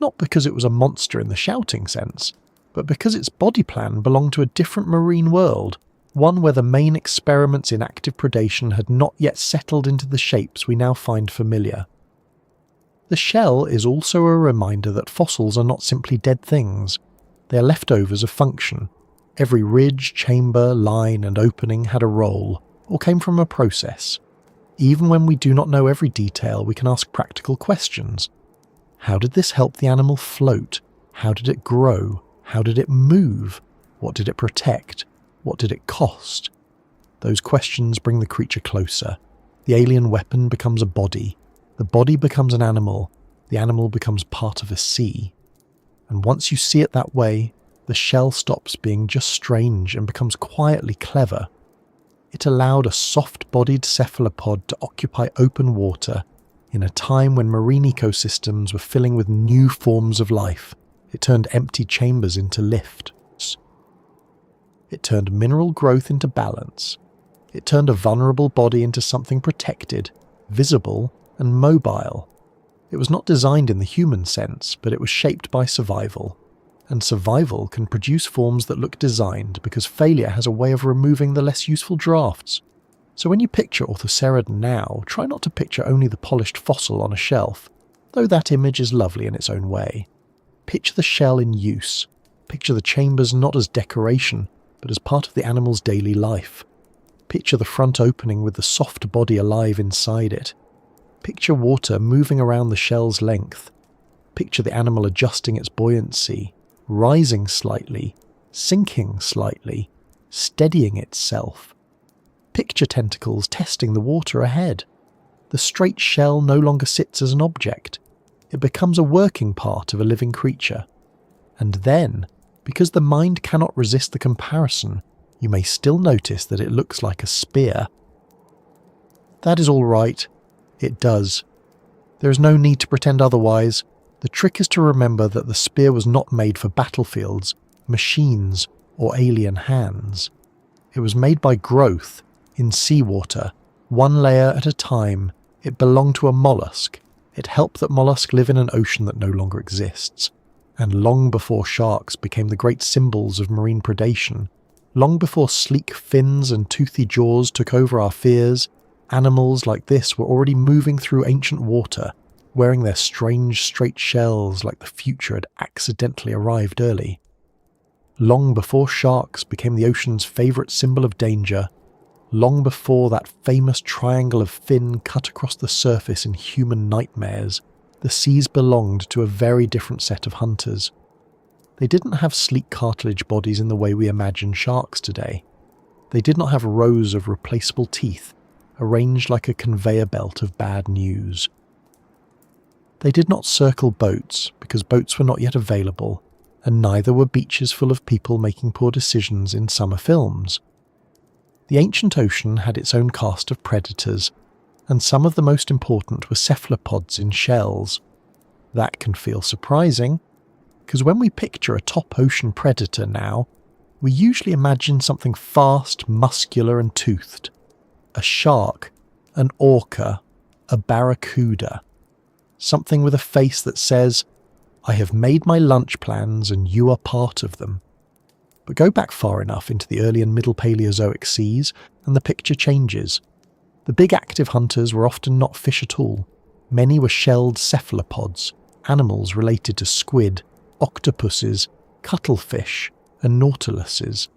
Not because it was a monster in the shouting sense, but because its body plan belonged to a different marine world, one where the main experiments in active predation had not yet settled into the shapes we now find familiar. The shell is also a reminder that fossils are not simply dead things. They are leftovers of function. Every ridge, chamber, line and opening had a role, or came from a process. Even when we do not know every detail, we can ask practical questions. How did this help the animal float? How did it grow? How did it move? What did it protect? What did it cost? Those questions bring the creature closer. The alien weapon becomes a body. The body becomes an animal. The animal becomes part of a sea. And once you see it that way, the shell stops being just strange and becomes quietly clever. It allowed a soft-bodied cephalopod to occupy open water in a time when marine ecosystems were filling with new forms of life. It turned empty chambers into lifts. It turned mineral growth into balance. It turned a vulnerable body into something protected, visible, and mobile. It was not designed in the human sense, but it was shaped by survival. And survival can produce forms that look designed because failure has a way of removing the less useful drafts. So when you picture Orthocerida now, try not to picture only the polished fossil on a shelf, though that image is lovely in its own way. Picture the shell in use. Picture the chambers not as decoration, but as part of the animal's daily life. Picture the front opening with the soft body alive inside it. Picture water moving around the shell's length. Picture the animal adjusting its buoyancy, rising slightly, sinking slightly, steadying itself. Picture tentacles testing the water ahead. The straight shell no longer sits as an object. It becomes a working part of a living creature. And then, because the mind cannot resist the comparison, you may still notice that it looks like a spear. That is all right. It does. There is no need to pretend otherwise. The trick is to remember that the spear was not made for battlefields, machines, or alien hands. It was made by growth, in seawater, one layer at a time. It belonged to a mollusk. It helped that mollusk live in an ocean that no longer exists. And long before sharks became the great symbols of marine predation, long before sleek fins and toothy jaws took over our fears, animals like this were already moving through ancient water, wearing their strange straight shells like the future had accidentally arrived early. Long before sharks became the ocean's favourite symbol of danger, long before that famous triangle of fin cut across the surface in human nightmares, the seas belonged to a very different set of hunters. They didn't have sleek cartilage bodies in the way we imagine sharks today. They did not have rows of replaceable teeth, arranged like a conveyor belt of bad news. They did not circle boats, because boats were not yet available, and neither were beaches full of people making poor decisions in summer films. The ancient ocean had its own cast of predators, and some of the most important were cephalopods in shells. That can feel surprising, because when we picture a top ocean predator now, we usually imagine something fast, muscular and toothed. A shark, an orca, a barracuda. Something with a face that says, "I have made my lunch plans and you are part of them." But go back far enough into the early and middle Paleozoic seas and the picture changes. The big active hunters were often not fish at all. Many were shelled cephalopods, animals related to squid, octopuses, cuttlefish, and nautiluses,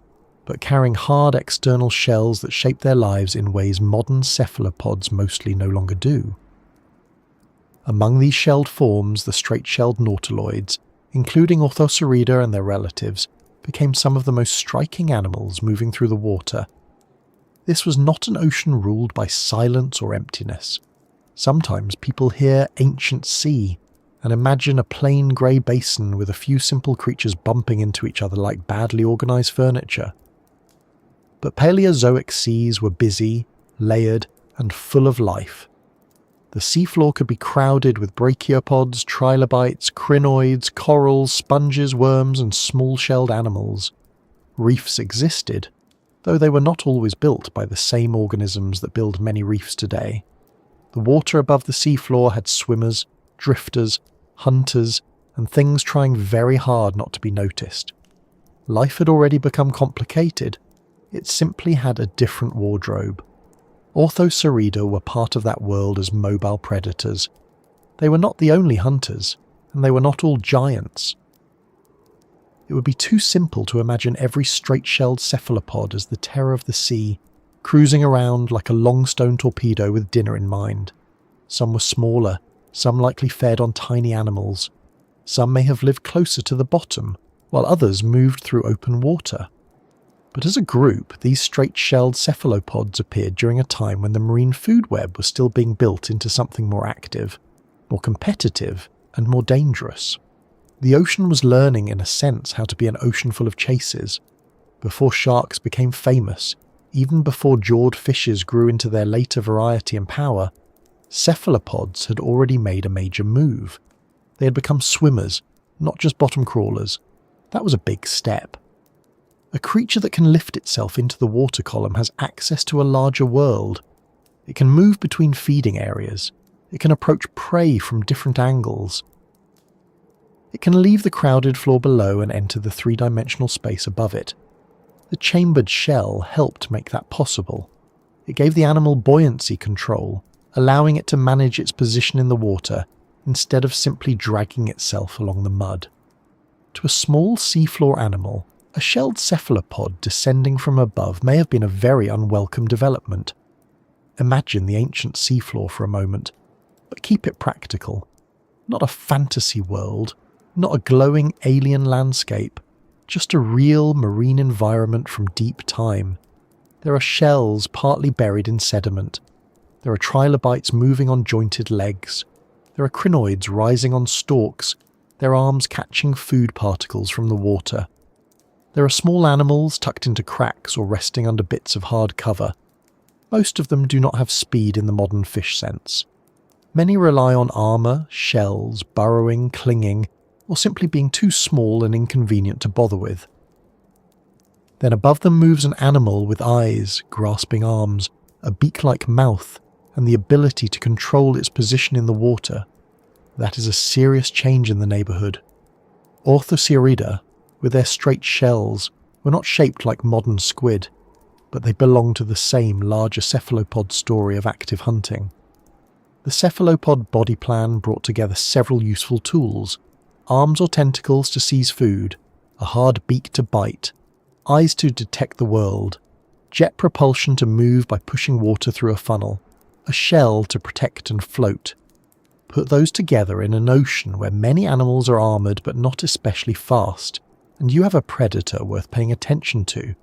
but carrying hard external shells that shape their lives in ways modern cephalopods mostly no longer do. Among these shelled forms, the straight-shelled nautiloids, including Orthocerida and their relatives, became some of the most striking animals moving through the water. This was not an ocean ruled by silence or emptiness. Sometimes people hear ancient sea and imagine a plain grey basin with a few simple creatures bumping into each other like badly organised furniture. But Paleozoic seas were busy, layered, and full of life. The seafloor could be crowded with brachiopods, trilobites, crinoids, corals, sponges, worms, and small-shelled animals. Reefs existed, though they were not always built by the same organisms that build many reefs today. The water above the seafloor had swimmers, drifters, hunters, and things trying very hard not to be noticed. Life had already become complicated. It simply had a different wardrobe. Orthocerida were part of that world as mobile predators. They were not the only hunters, and they were not all giants. It would be too simple to imagine every straight-shelled cephalopod as the terror of the sea, cruising around like a long stone torpedo with dinner in mind. Some were smaller, some likely fed on tiny animals. Some may have lived closer to the bottom, while others moved through open water. But as a group, these straight-shelled cephalopods appeared during a time when the marine food web was still being built into something more active, more competitive, and more dangerous. The ocean was learning, in a sense, how to be an ocean full of chases. Before sharks became famous, even before jawed fishes grew into their later variety and power, cephalopods had already made a major move. They had become swimmers, not just bottom crawlers. That was a big step. A creature that can lift itself into the water column has access to a larger world. It can move between feeding areas. It can approach prey from different angles. It can leave the crowded floor below and enter the three-dimensional space above it. The chambered shell helped make that possible. It gave the animal buoyancy control, allowing it to manage its position in the water instead of simply dragging itself along the mud. To a small seafloor animal, a shelled cephalopod descending from above may have been a very unwelcome development. Imagine the ancient seafloor for a moment, but keep it practical. Not a fantasy world, not a glowing alien landscape, just a real marine environment from deep time. There are shells partly buried in sediment. There are trilobites moving on jointed legs. There are crinoids rising on stalks, their arms catching food particles from the water. There are small animals tucked into cracks or resting under bits of hard cover. Most of them do not have speed in the modern fish sense. Many rely on armour, shells, burrowing, clinging, or simply being too small and inconvenient to bother with. Then above them moves an animal with eyes, grasping arms, a beak-like mouth, and the ability to control its position in the water. That is a serious change in the neighbourhood. Orthocerida, with their straight shells, were not shaped like modern squid, but they belong to the same larger cephalopod story of active hunting. The cephalopod body plan brought together several useful tools: arms or tentacles to seize food, a hard beak to bite, eyes to detect the world, jet propulsion to move by pushing water through a funnel, a shell to protect and float. Put those together in an ocean where many animals are armoured but not especially fast, and you have a predator worth paying attention to,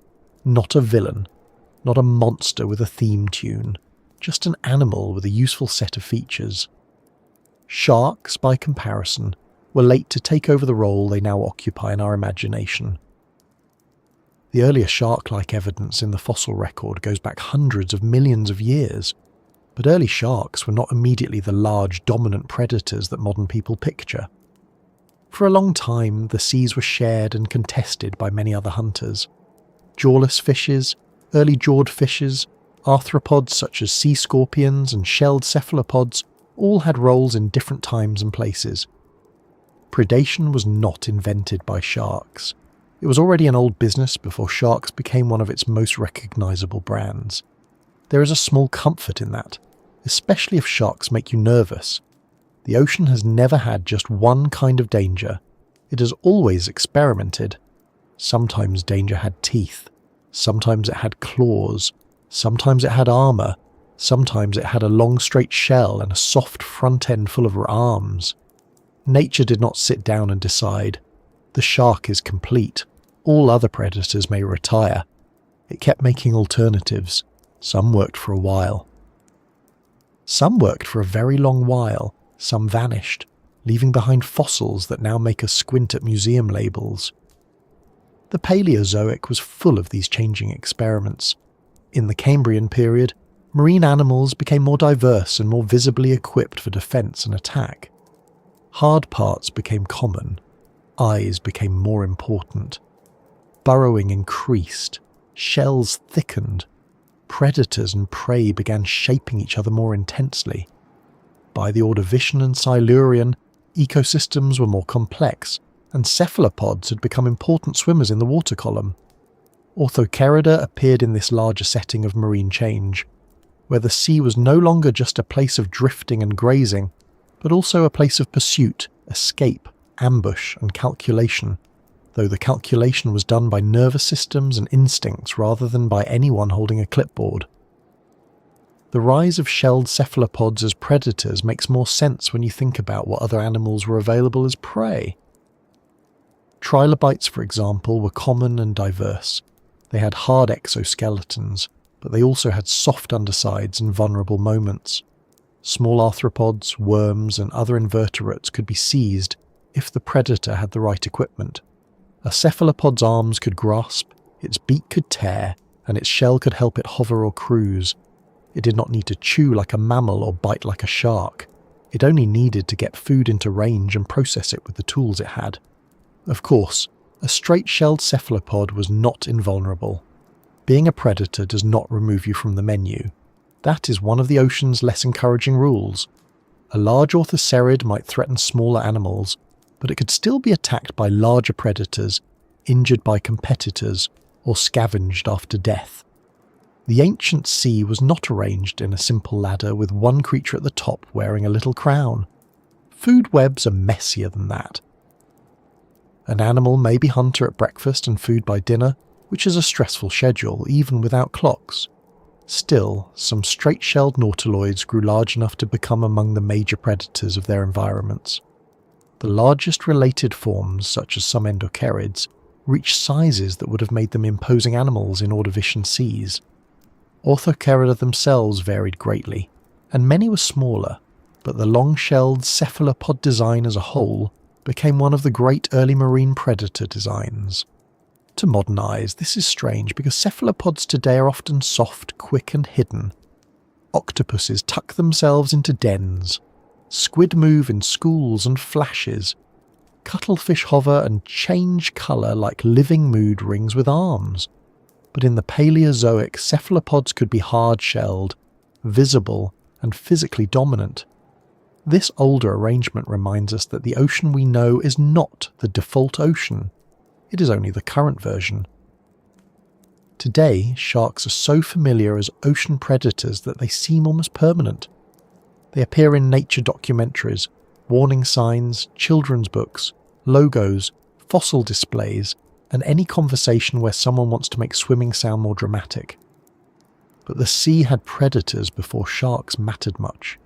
not a villain, not a monster with a theme tune, just an animal with a useful set of features. Sharks, by comparison, were late to take over the role they now occupy in our imagination. The earlier shark-like evidence in the fossil record goes back hundreds of millions of years, but early sharks were not immediately the large, dominant predators that modern people picture. For a long time, the seas were shared and contested by many other hunters. Jawless fishes, early jawed fishes, arthropods such as sea scorpions and shelled cephalopods all had roles in different times and places. Predation was not invented by sharks. It was already an old business before sharks became one of its most recognisable brands. There is a small comfort in that, especially if sharks make you nervous. The ocean has never had just one kind of danger. It has always experimented. Sometimes danger had teeth. Sometimes it had claws. Sometimes it had armour. Sometimes it had a long straight shell and a soft front end full of arms. Nature did not sit down and decide, the shark is complete, all other predators may retire. It kept making alternatives. Some worked for a while. Some worked for a very long while. Some vanished, leaving behind fossils that now make us squint at museum labels. The Paleozoic was full of these changing experiments. In the Cambrian period, marine animals became more diverse and more visibly equipped for defence and attack. Hard parts became common. Eyes became more important. Burrowing increased. Shells thickened. Predators and prey began shaping each other more intensely. By the Ordovician and Silurian, ecosystems were more complex, and cephalopods had become important swimmers in the water column. Orthocerida appeared in this larger setting of marine change, where the sea was no longer just a place of drifting and grazing, but also a place of pursuit, escape, ambush, and calculation, though the calculation was done by nervous systems and instincts rather than by anyone holding a clipboard. The rise of shelled cephalopods as predators makes more sense when you think about what other animals were available as prey. Trilobites, for example, were common and diverse. They had hard exoskeletons, but they also had soft undersides and vulnerable moments. Small arthropods, worms, and other invertebrates could be seized if the predator had the right equipment. A cephalopod's arms could grasp, its beak could tear, and its shell could help it hover or cruise. It did not need to chew like a mammal or bite like a shark. It only needed to get food into range and process it with the tools it had. Of course, a straight-shelled cephalopod was not invulnerable. Being a predator does not remove you from the menu. That is one of the ocean's less encouraging rules. A large orthocerid might threaten smaller animals, but it could still be attacked by larger predators, injured by competitors, or scavenged after death. The ancient sea was not arranged in a simple ladder with one creature at the top wearing a little crown. Food webs are messier than that. An animal may be hunter at breakfast and food by dinner, which is a stressful schedule even without clocks. Still, some straight-shelled nautiloids grew large enough to become among the major predators of their environments. The largest related forms, such as some endocerids, reached sizes that would have made them imposing animals in Ordovician seas. Orthocerida themselves varied greatly, and many were smaller, but the long-shelled cephalopod design as a whole became one of the great early marine predator designs. To modern eyes, this is strange because cephalopods today are often soft, quick and hidden. Octopuses tuck themselves into dens. Squid move in schools and flashes. Cuttlefish hover and change colour like living mood rings with arms. But in the Paleozoic, cephalopods could be hard-shelled, visible and physically dominant. This older arrangement reminds us that the ocean we know is not the default ocean. It is only the current version. Today, sharks are so familiar as ocean predators that they seem almost permanent. They appear in nature documentaries, warning signs, children's books, logos, fossil displays, and any conversation where someone wants to make swimming sound more dramatic. But the sea had predators before sharks mattered much.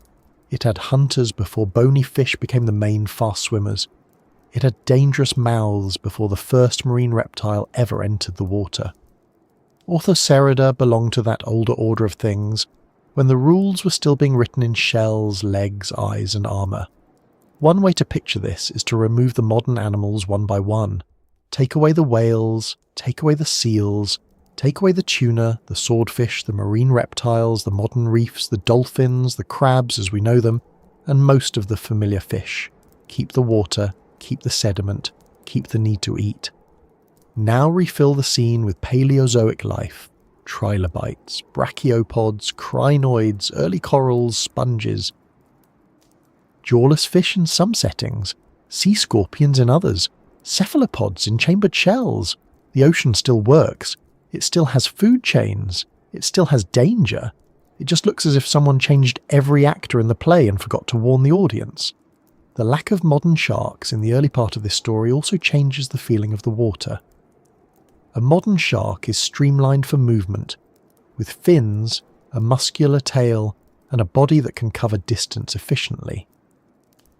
It had hunters before bony fish became the main fast swimmers. It had dangerous mouths before the first marine reptile ever entered the water. Orthocerida belonged to that older order of things, when the rules were still being written in shells, legs, eyes and armour. One way to picture this is to remove the modern animals one by one. Take away the whales, take away the seals, take away the tuna, the swordfish, the marine reptiles, the modern reefs, the dolphins, the crabs as we know them, and most of the familiar fish. Keep the water, keep the sediment, keep the need to eat. Now refill the scene with Paleozoic life, trilobites, brachiopods, crinoids, early corals, sponges. Jawless fish in some settings, sea scorpions in others, cephalopods in chambered shells. The ocean still works. It still has food chains. It still has danger. It just looks as if someone changed every actor in the play and forgot to warn the audience. The lack of modern sharks in the early part of this story also changes the feeling of the water. A modern shark is streamlined for movement, with fins, a muscular tail, and a body that can cover distance efficiently.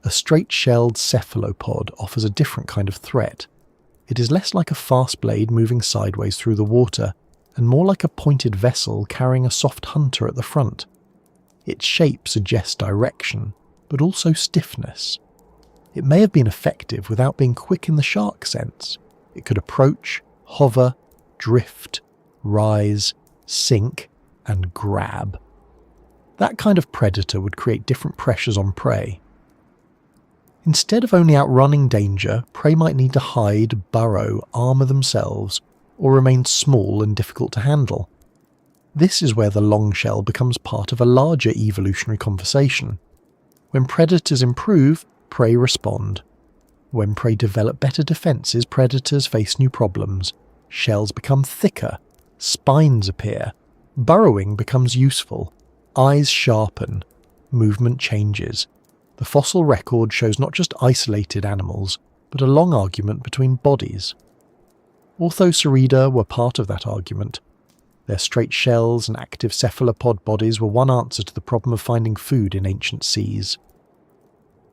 A straight-shelled cephalopod offers a different kind of threat. It is less like a fast blade moving sideways through the water, and more like a pointed vessel carrying a soft hunter at the front. Its shape suggests direction, but also stiffness. It may have been effective without being quick in the shark sense. It could approach, hover, drift, rise, sink, and grab. That kind of predator would create different pressures on prey. Instead of only outrunning danger, prey might need to hide, burrow, armour themselves, or remain small and difficult to handle. This is where the long shell becomes part of a larger evolutionary conversation. When predators improve, prey respond. When prey develop better defences, predators face new problems. Shells become thicker, spines appear, burrowing becomes useful, eyes sharpen, movement changes. The fossil record shows not just isolated animals, but a long argument between bodies. Orthocerida were part of that argument. Their straight shells and active cephalopod bodies were one answer to the problem of finding food in ancient seas.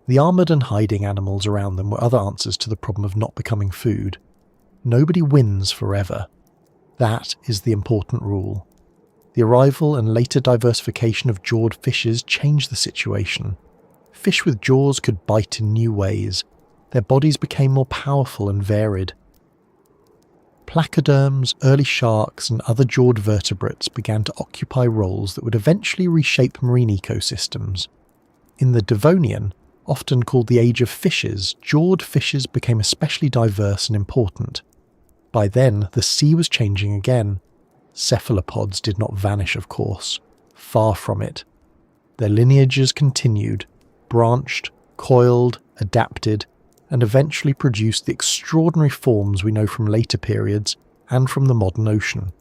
The armoured and hiding animals around them were other answers to the problem of not becoming food. Nobody wins forever. That is the important rule. The arrival and later diversification of jawed fishes changed the situation. Fish with jaws could bite in new ways. Their bodies became more powerful and varied. Placoderms, early sharks, and other jawed vertebrates began to occupy roles that would eventually reshape marine ecosystems. In the Devonian, often called the Age of Fishes, jawed fishes became especially diverse and important. By then, the sea was changing again. Cephalopods did not vanish, of course. Far from it. Their lineages continued, branched, coiled, adapted, and eventually produced the extraordinary forms we know from later periods and from the modern ocean.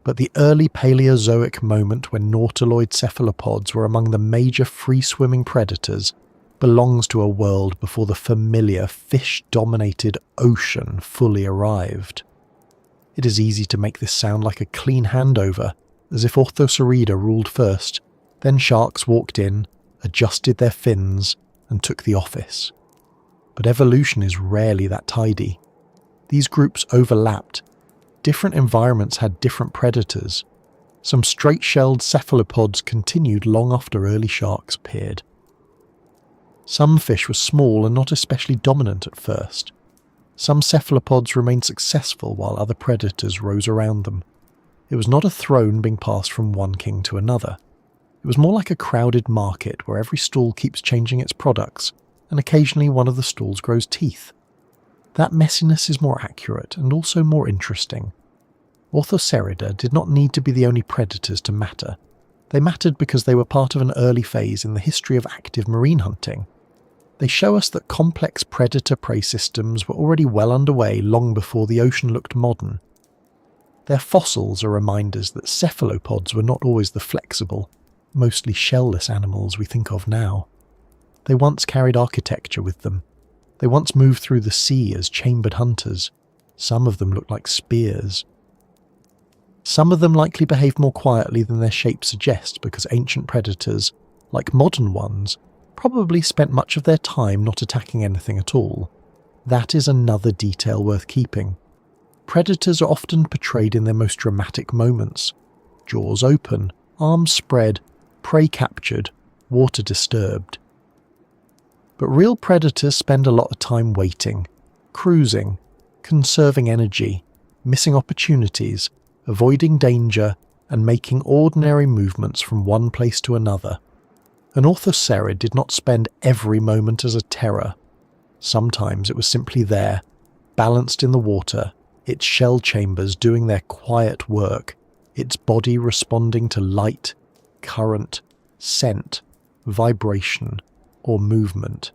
But the early Paleozoic moment when nautiloid cephalopods were among the major free-swimming predators belongs to a world before the familiar fish-dominated ocean fully arrived. It is easy to make this sound like a clean handover, as if Orthocerida ruled first, then sharks walked in, adjusted their fins, and took the office. But evolution is rarely that tidy. These groups overlapped. Different environments had different predators. Some straight-shelled cephalopods continued long after early sharks appeared. Some fish were small and not especially dominant at first. Some cephalopods remained successful while other predators rose around them. It was not a throne being passed from one king to another. It was more like a crowded market where every stall keeps changing its products, and occasionally one of the stalls grows teeth. That messiness is more accurate and also more interesting. Orthocerida did not need to be the only predators to matter. They mattered because they were part of an early phase in the history of active marine hunting. They show us that complex predator-prey systems were already well underway long before the ocean looked modern. Their fossils are reminders that cephalopods were not always the flexible, mostly shell-less animals we think of now. They once carried architecture with them. They once moved through the sea as chambered hunters. Some of them looked like spears. Some of them likely behaved more quietly than their shape suggests because ancient predators, like modern ones, probably spent much of their time not attacking anything at all. That is another detail worth keeping. Predators are often portrayed in their most dramatic moments. Jaws open, arms spread, prey captured, water disturbed. But real predators spend a lot of time waiting, cruising, conserving energy, missing opportunities, avoiding danger, and making ordinary movements from one place to another. An Orthocerid did not spend every moment as a terror. Sometimes it was simply there, balanced in the water, its shell chambers doing their quiet work, its body responding to light, current, scent, vibration, or movement.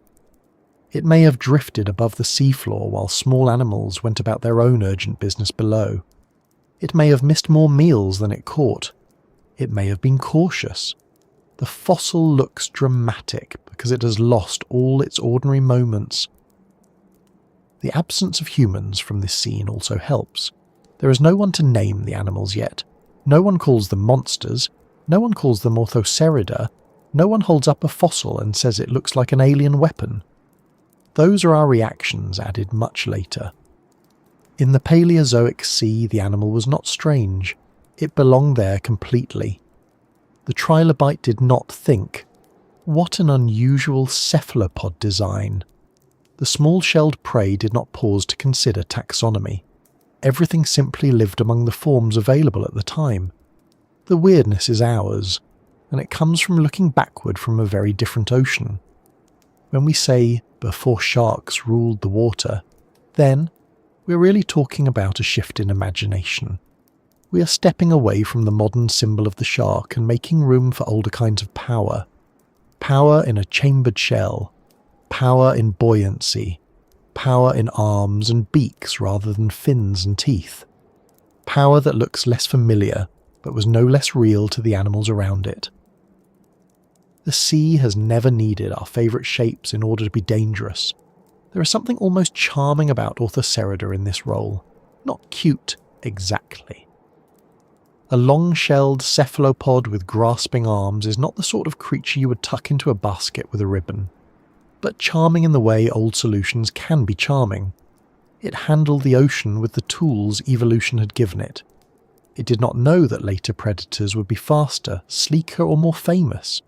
It may have drifted above the seafloor while small animals went about their own urgent business below. It may have missed more meals than it caught. It may have been cautious. The fossil looks dramatic because it has lost all its ordinary moments. The absence of humans from this scene also helps. There is no one to name the animals yet. No one calls them monsters. No one calls them Orthocerida. No one holds up a fossil and says it looks like an alien weapon. Those are our reactions added much later. In the Paleozoic sea, the animal was not strange. It belonged there completely. The trilobite did not think, "What an unusual cephalopod design." The small-shelled prey did not pause to consider taxonomy. Everything simply lived among the forms available at the time. The weirdness is ours, and it comes from looking backward from a very different ocean. When we say, before sharks ruled the water, then we're really talking about a shift in imagination. We are stepping away from the modern symbol of the shark and making room for older kinds of power. Power in a chambered shell, power in buoyancy, power in arms and beaks rather than fins and teeth. Power that looks less familiar, but was no less real to the animals around it. The sea has never needed our favourite shapes in order to be dangerous. There is something almost charming about Orthocerida in this role. Not cute, exactly. A long-shelled cephalopod with grasping arms is not the sort of creature you would tuck into a basket with a ribbon, but charming in the way old solutions can be charming. It handled the ocean with the tools evolution had given it. It did not know that later predators would be faster, sleeker, or more famous.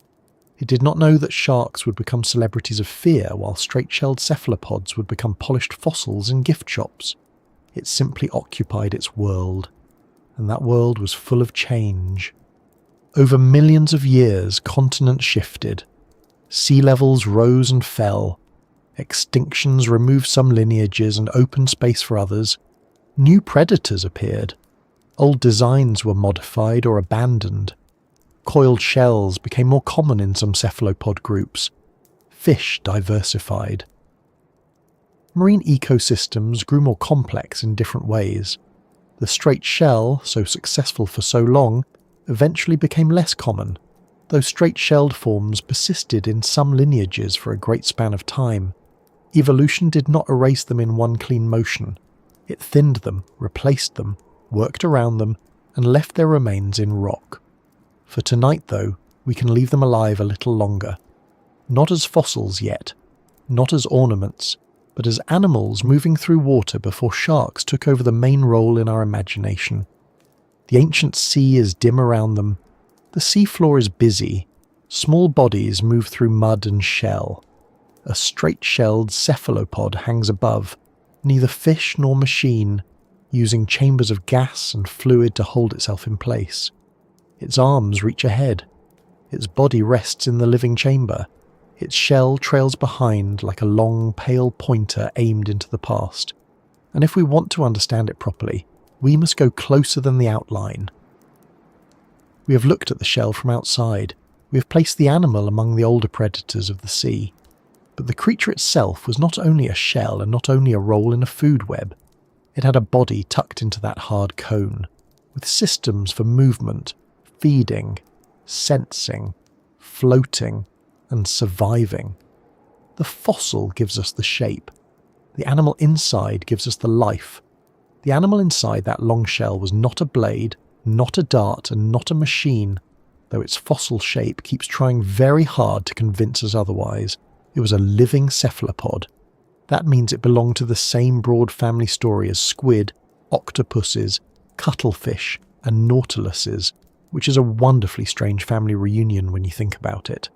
It did not know that sharks would become celebrities of fear while straight-shelled cephalopods would become polished fossils in gift shops. It simply occupied its world, and that world was full of change. Over millions of years, continents shifted. Sea levels rose and fell. Extinctions removed some lineages and opened space for others. New predators appeared. Old designs were modified or abandoned. Coiled shells became more common in some cephalopod groups. Fish diversified. Marine ecosystems grew more complex in different ways. The straight shell, so successful for so long, eventually became less common, though straight-shelled forms persisted in some lineages for a great span of time. Evolution did not erase them in one clean motion. It thinned them, replaced them, worked around them, and left their remains in rock. For tonight, though, we can leave them alive a little longer. Not as fossils yet, not as ornaments, but as animals moving through water before sharks took over the main role in our imagination. The ancient sea is dim around them. The seafloor is busy. Small bodies move through mud and shell. A straight-shelled cephalopod hangs above, neither fish nor machine, using chambers of gas and fluid to hold itself in place. Its arms reach ahead. Its body rests in the living chamber. Its shell trails behind like a long, pale pointer aimed into the past. And if we want to understand it properly, we must go closer than the outline. We have looked at the shell from outside. We have placed the animal among the older predators of the sea. But the creature itself was not only a shell and not only a roll in a food web. It had a body tucked into that hard cone, with systems for movement, feeding, sensing, floating, and surviving. The fossil gives us the shape. The animal inside gives us the life. The animal inside that long shell was not a blade, not a dart, and not a machine, though its fossil shape keeps trying very hard to convince us otherwise. It was a living cephalopod. That means it belonged to the same broad family story as squid, octopuses, cuttlefish, and nautiluses, which is a wonderfully strange family reunion when you think about it.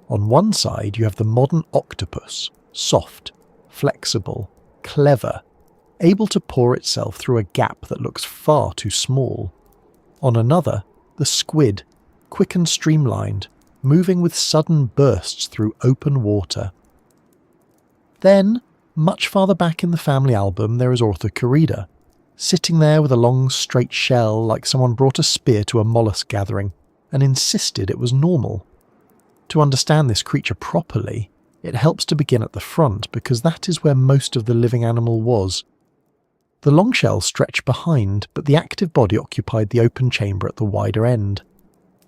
On one side you have the modern octopus, soft, flexible, clever, able to pour itself through a gap that looks far too small. On another, the squid, quick and streamlined, moving with sudden bursts through open water. Then, much farther back in the family album, there is Orthocerida, sitting there with a long straight shell like someone brought a spear to a mollusk gathering and insisted it was normal. To understand this creature properly, it helps to begin at the front because that is where most of the living animal was. The long shell stretched behind, but the active body occupied the open chamber at the wider end.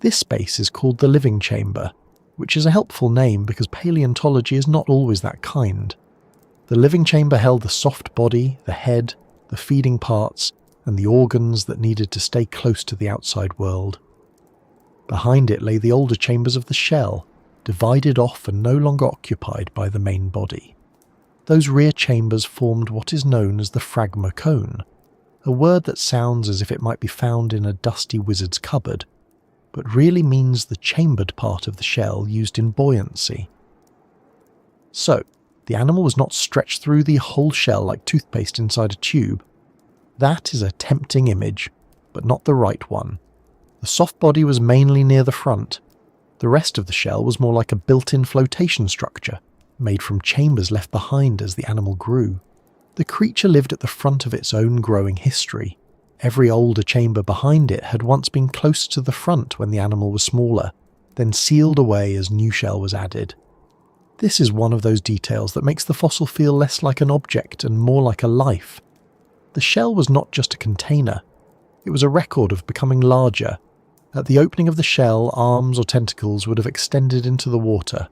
This space is called the living chamber, which is a helpful name because paleontology is not always that kind. The living chamber held the soft body, the head, the feeding parts, and the organs that needed to stay close to the outside world. Behind it lay the older chambers of the shell, divided off and no longer occupied by the main body. Those rear chambers formed what is known as the phragma cone, a word that sounds as if it might be found in a dusty wizard's cupboard, but really means the chambered part of the shell used in buoyancy. So, the animal was not stretched through the whole shell like toothpaste inside a tube. That is a tempting image, but not the right one. The soft body was mainly near the front. The rest of the shell was more like a built-in flotation structure, made from chambers left behind as the animal grew. The creature lived at the front of its own growing history. Every older chamber behind it had once been closer to the front when the animal was smaller, then sealed away as new shell was added. This is one of those details that makes the fossil feel less like an object and more like a life. The shell was not just a container. It was a record of becoming larger. At the opening of the shell, arms or tentacles would have extended into the water.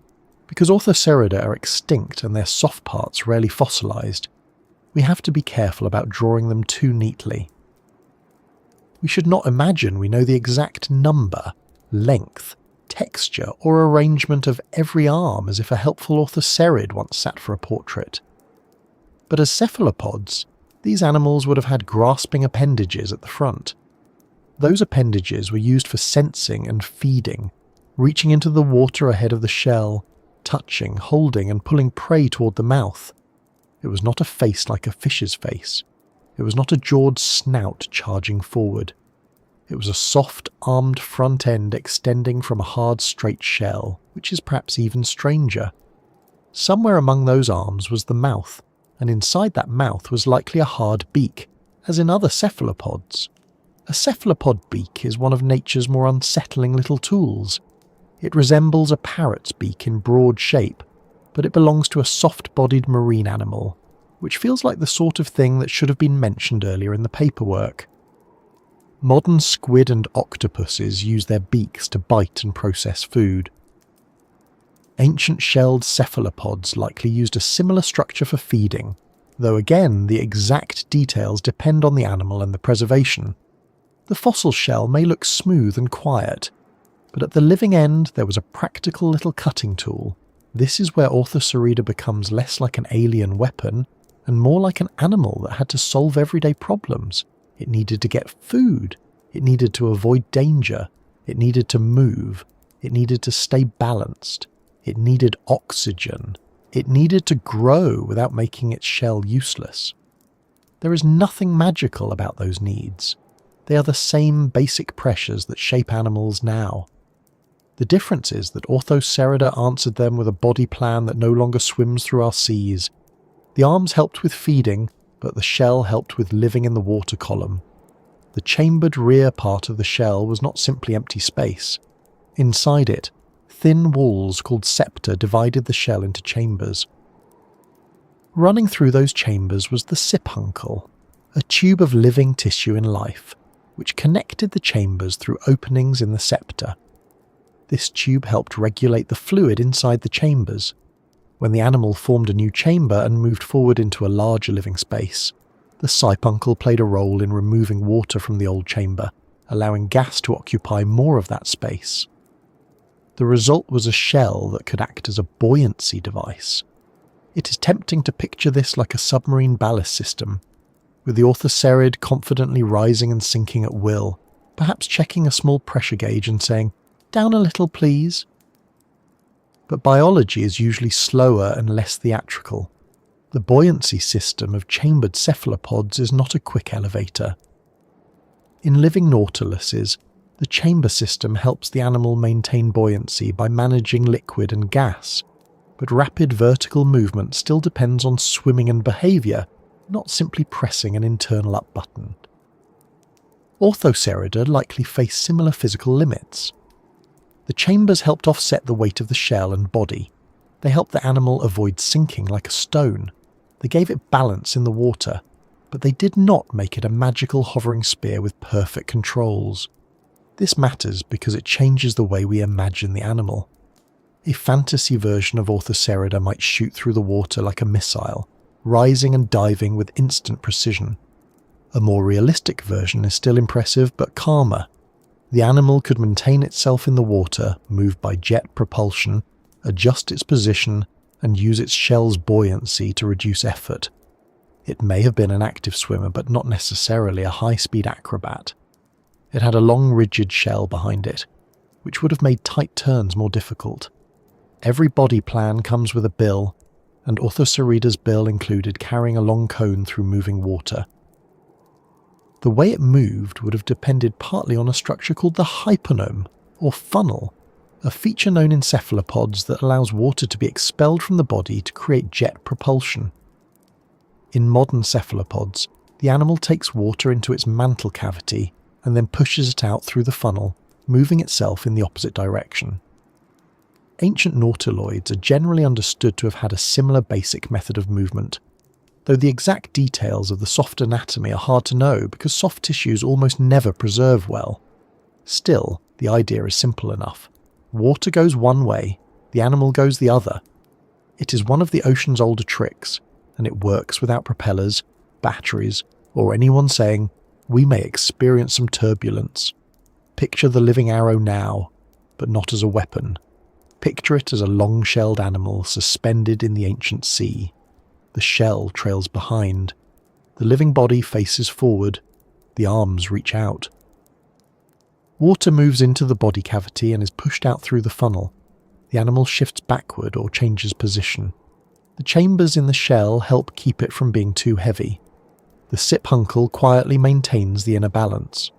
Because Orthocerida are extinct and their soft parts rarely fossilized, we have to be careful about drawing them too neatly. We should not imagine we know the exact number, length, texture, or arrangement of every arm as if a helpful orthocerid once sat for a portrait. But as cephalopods, these animals would have had grasping appendages at the front. Those appendages were used for sensing and feeding, reaching into the water ahead of the shell, touching, holding, and pulling prey toward the mouth. It was not a face like a fish's face. It was not a jawed snout charging forward. It was a soft, armed front end extending from a hard, straight shell, which is perhaps even stranger. Somewhere among those arms was the mouth, and inside that mouth was likely a hard beak, as in other cephalopods. A cephalopod beak is one of nature's more unsettling little tools. It resembles a parrot's beak in broad shape, but it belongs to a soft-bodied marine animal, which feels like the sort of thing that should have been mentioned earlier in the paperwork. Modern squid and octopuses use their beaks to bite and process food. Ancient shelled cephalopods likely used a similar structure for feeding, though again the exact details depend on the animal and the preservation. The fossil shell may look smooth and quiet, but at the living end there was a practical little cutting tool. This is where Orthocerida becomes less like an alien weapon and more like an animal that had to solve everyday problems. It needed to get food. It needed to avoid danger. It needed to move. It needed to stay balanced. It needed oxygen. It needed to grow without making its shell useless. There is nothing magical about those needs. They are the same basic pressures that shape animals now. The difference is that Orthocerida answered them with a body plan that no longer swims through our seas. The arms helped with feeding, but the shell helped with living in the water column. The chambered rear part of the shell was not simply empty space. Inside it, thin walls called septa divided the shell into chambers. Running through those chambers was the siphuncle, a tube of living tissue in life, which connected the chambers through openings in the septa. This tube helped regulate the fluid inside the chambers. When the animal formed a new chamber and moved forward into a larger living space, the siphuncle played a role in removing water from the old chamber, allowing gas to occupy more of that space. The result was a shell that could act as a buoyancy device. It is tempting to picture this like a submarine ballast system, with the orthocerid confidently rising and sinking at will, perhaps checking a small pressure gauge and saying, "Down a little, please." But biology is usually slower and less theatrical. The buoyancy system of chambered cephalopods is not a quick elevator. In living nautiluses, the chamber system helps the animal maintain buoyancy by managing liquid and gas, but rapid vertical movement still depends on swimming and behaviour, not simply pressing an internal up button. Orthocerida likely face similar physical limits. The chambers helped offset the weight of the shell and body. They helped the animal avoid sinking like a stone. They gave it balance in the water, but they did not make it a magical hovering spear with perfect controls. This matters because it changes the way we imagine the animal. A fantasy version of Orthocerida might shoot through the water like a missile, rising and diving with instant precision. A more realistic version is still impressive but calmer. The animal could maintain itself in the water, move by jet propulsion, adjust its position, and use its shell's buoyancy to reduce effort. It may have been an active swimmer, but not necessarily a high-speed acrobat. It had a long, rigid shell behind it, which would have made tight turns more difficult. Every body plan comes with a bill, and Orthocerida's bill included carrying a long cone through moving water. The way it moved would have depended partly on a structure called the hypernome, or funnel, a feature known in cephalopods that allows water to be expelled from the body to create jet propulsion. In modern cephalopods, the animal takes water into its mantle cavity and then pushes it out through the funnel, moving itself in the opposite direction. Ancient nautiloids are generally understood to have had a similar basic method of movement, though the exact details of the soft anatomy are hard to know because soft tissues almost never preserve well. Still, the idea is simple enough. Water goes one way, the animal goes the other. It is one of the ocean's older tricks, and it works without propellers, batteries, or anyone saying, "We may experience some turbulence." Picture the living arrow now, but not as a weapon. Picture it as a long-shelled animal suspended in the ancient sea. The shell trails behind. The living body faces forward. The arms reach out. Water moves into the body cavity and is pushed out through the funnel. The animal shifts backward or changes position. The chambers in the shell help keep it from being too heavy. The siphuncle quietly maintains the inner balance.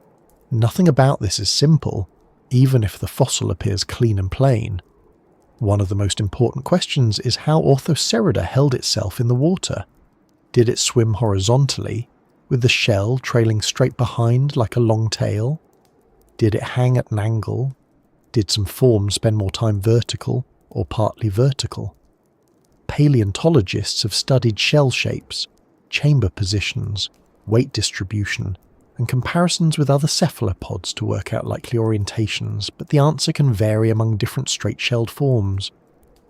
Nothing about this is simple, even if the fossil appears clean and plain. One of the most important questions is how Orthocerida held itself in the water. Did it swim horizontally, with the shell trailing straight behind like a long tail? Did it hang at an angle? Did some forms spend more time vertical or partly vertical? Paleontologists have studied shell shapes, chamber positions, weight distribution, and comparisons with other cephalopods to work out likely orientations, but the answer can vary among different straight-shelled forms.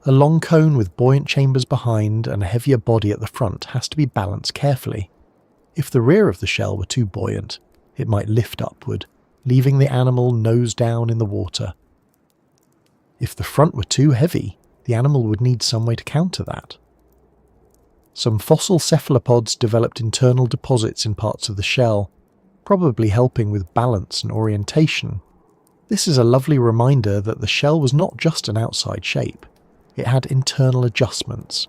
A long cone with buoyant chambers behind and a heavier body at the front has to be balanced carefully. If the rear of the shell were too buoyant, it might lift upward, leaving the animal nose down in the water. If the front were too heavy, the animal would need some way to counter that. Some fossil cephalopods developed internal deposits in parts of the shell, probably helping with balance and orientation. This is a lovely reminder that the shell was not just an outside shape. It had internal adjustments.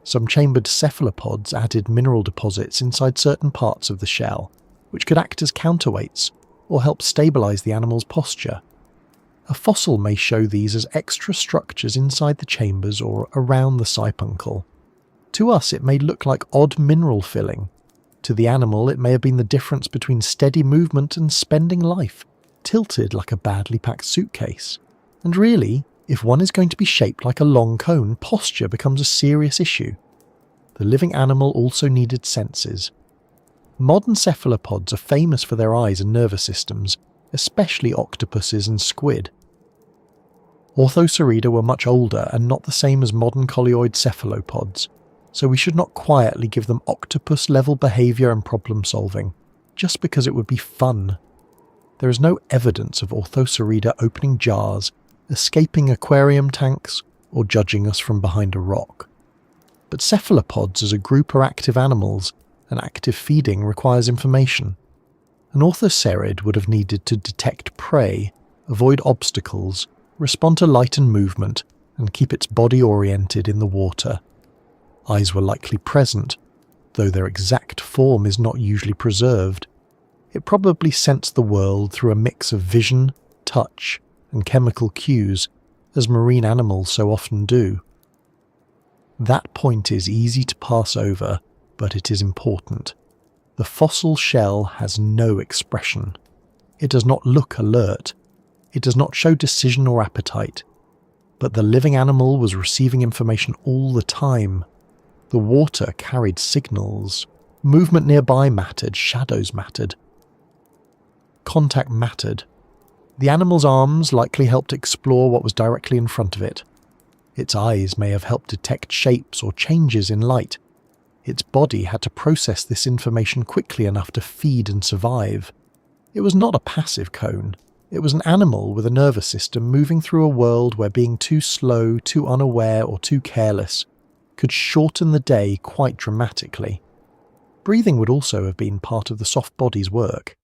Some chambered cephalopods added mineral deposits inside certain parts of the shell, which could act as counterweights or help stabilize the animal's posture. A fossil may show these as extra structures inside the chambers or around the siphuncle. To us, it may look like odd mineral filling. To the animal, it may have been the difference between steady movement and spending life, tilted like a badly packed suitcase. And really, if one is going to be shaped like a long cone, posture becomes a serious issue. The living animal also needed senses. Modern cephalopods are famous for their eyes and nervous systems, especially octopuses and squid. Orthocerida were much older and not the same as modern colloid cephalopods, so we should not quietly give them octopus-level behaviour and problem-solving, just because it would be fun. There is no evidence of Orthocerida opening jars, escaping aquarium tanks, or judging us from behind a rock. But cephalopods as a group are active animals, and active feeding requires information. An orthocerid would have needed to detect prey, avoid obstacles, respond to light and movement, and keep its body oriented in the water. Eyes were likely present, though their exact form is not usually preserved. It probably sensed the world through a mix of vision, touch, and chemical cues, as marine animals so often do. That point is easy to pass over, but it is important. The fossil shell has no expression. It does not look alert. It does not show decision or appetite. But the living animal was receiving information all the time. The water carried signals. Movement nearby mattered, shadows mattered. Contact mattered. The animal's arms likely helped explore what was directly in front of it. Its eyes may have helped detect shapes or changes in light. Its body had to process this information quickly enough to feed and survive. It was not a passive cone. It was an animal with a nervous system moving through a world where being too slow, too unaware, or too careless could shorten the day quite dramatically. Breathing would also have been part of the soft body's work.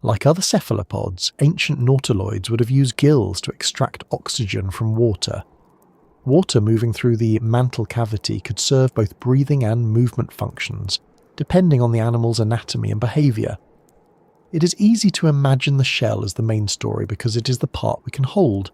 Like other cephalopods, ancient nautiloids would have used gills to extract oxygen from water. Water moving through the mantle cavity could serve both breathing and movement functions, depending on the animal's anatomy and behaviour. It is easy to imagine the shell as the main story because it is the part we can hold,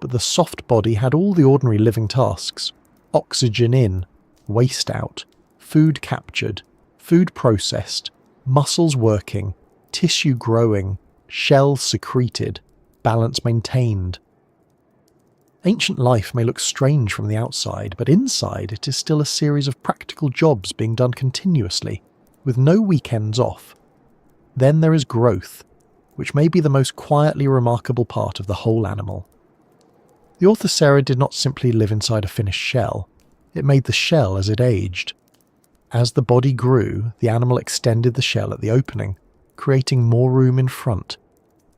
but the soft body had all the ordinary living tasks: oxygen in, waste out, food captured, food processed, muscles working, tissue growing, shell secreted, balance maintained. Ancient life may look strange from the outside, but inside it is still a series of practical jobs being done continuously, with no weekends off. Then there is growth, which may be the most quietly remarkable part of the whole animal. The Orthocerida did not simply live inside a finished shell, it made the shell as it aged. As the body grew, the animal extended the shell at the opening, creating more room in front.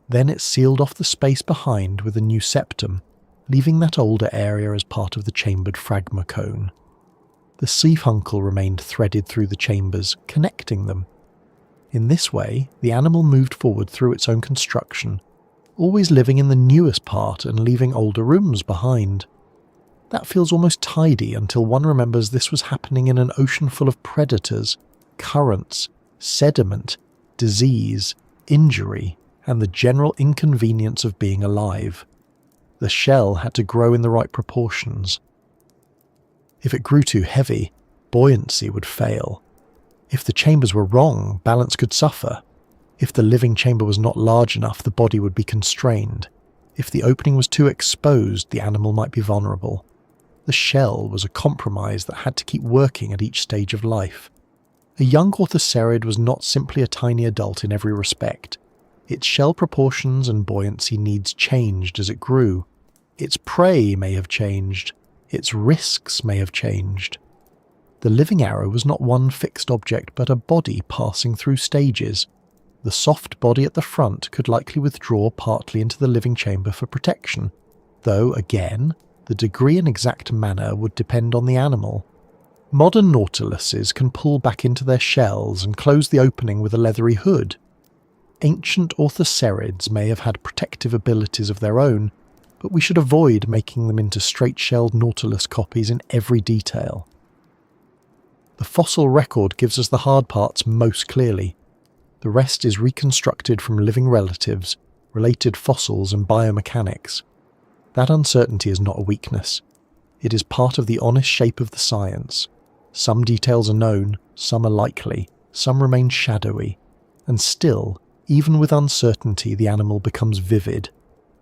Then it sealed off the space behind with a new septum, leaving that older area as part of the chambered phragma cone. The siphuncle remained threaded through the chambers, connecting them. In this way, the animal moved forward through its own construction, always living in the newest part and leaving older rooms behind. That feels almost tidy until one remembers this was happening in an ocean full of predators, currents, sediment, disease, injury, and the general inconvenience of being alive. The shell had to grow in the right proportions. If it grew too heavy, buoyancy would fail. If the chambers were wrong, balance could suffer. If the living chamber was not large enough, the body would be constrained. If the opening was too exposed, the animal might be vulnerable. The shell was a compromise that had to keep working at each stage of life. A young orthocerid was not simply a tiny adult in every respect. Its shell proportions and buoyancy needs changed as it grew. Its prey may have changed. Its risks may have changed. The living arrow was not one fixed object but a body passing through stages. The soft body at the front could likely withdraw partly into the living chamber for protection, though, again, the degree and exact manner would depend on the animal. Modern nautiluses can pull back into their shells and close the opening with a leathery hood. Ancient orthocerids may have had protective abilities of their own, but we should avoid making them into straight-shelled nautilus copies in every detail. The fossil record gives us the hard parts most clearly. The rest is reconstructed from living relatives, related fossils and biomechanics. That uncertainty is not a weakness. It is part of the honest shape of the science. Some details are known, some are likely, some remain shadowy, and still, even with uncertainty, the animal becomes vivid.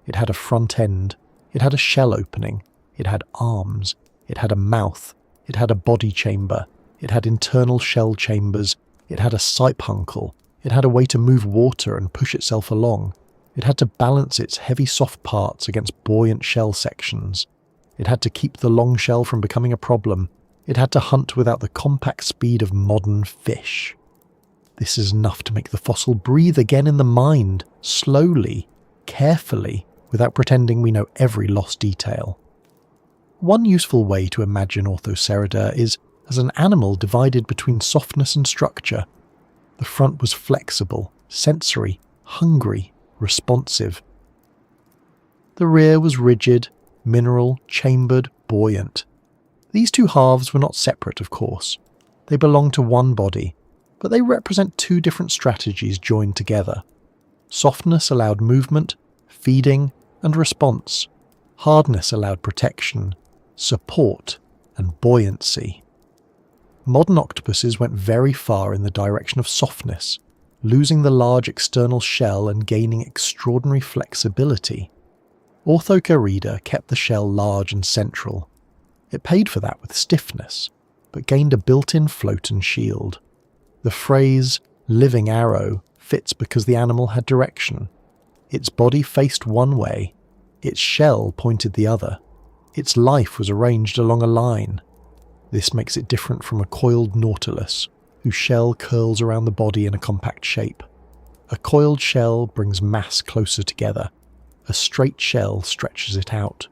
It had a front end, it had a shell opening, it had arms, it had a mouth, it had a body chamber, it had internal shell chambers, it had a siphuncle, it had a way to move water and push itself along, it had to balance its heavy soft parts against buoyant shell sections, it had to keep the long shell from becoming a problem, it had to hunt without the compact speed of modern fish. This is enough to make the fossil breathe again in the mind, slowly, carefully, without pretending we know every lost detail. One useful way to imagine Orthocerida is as an animal divided between softness and structure. The front was flexible, sensory, hungry, responsive. The rear was rigid, mineral, chambered, buoyant. These two halves were not separate, of course. They belong to one body, but they represent two different strategies joined together. Softness allowed movement, feeding, and response. Hardness allowed protection, support, and buoyancy. Modern octopuses went very far in the direction of softness, losing the large external shell and gaining extraordinary flexibility. Orthocerida kept the shell large and central. It paid for that with stiffness, but gained a built-in float and shield. The phrase, living arrow, fits because the animal had direction. Its body faced one way, its shell pointed the other. Its life was arranged along a line. This makes it different from a coiled nautilus, whose shell curls around the body in a compact shape. A coiled shell brings mass closer together. A straight shell stretches it out.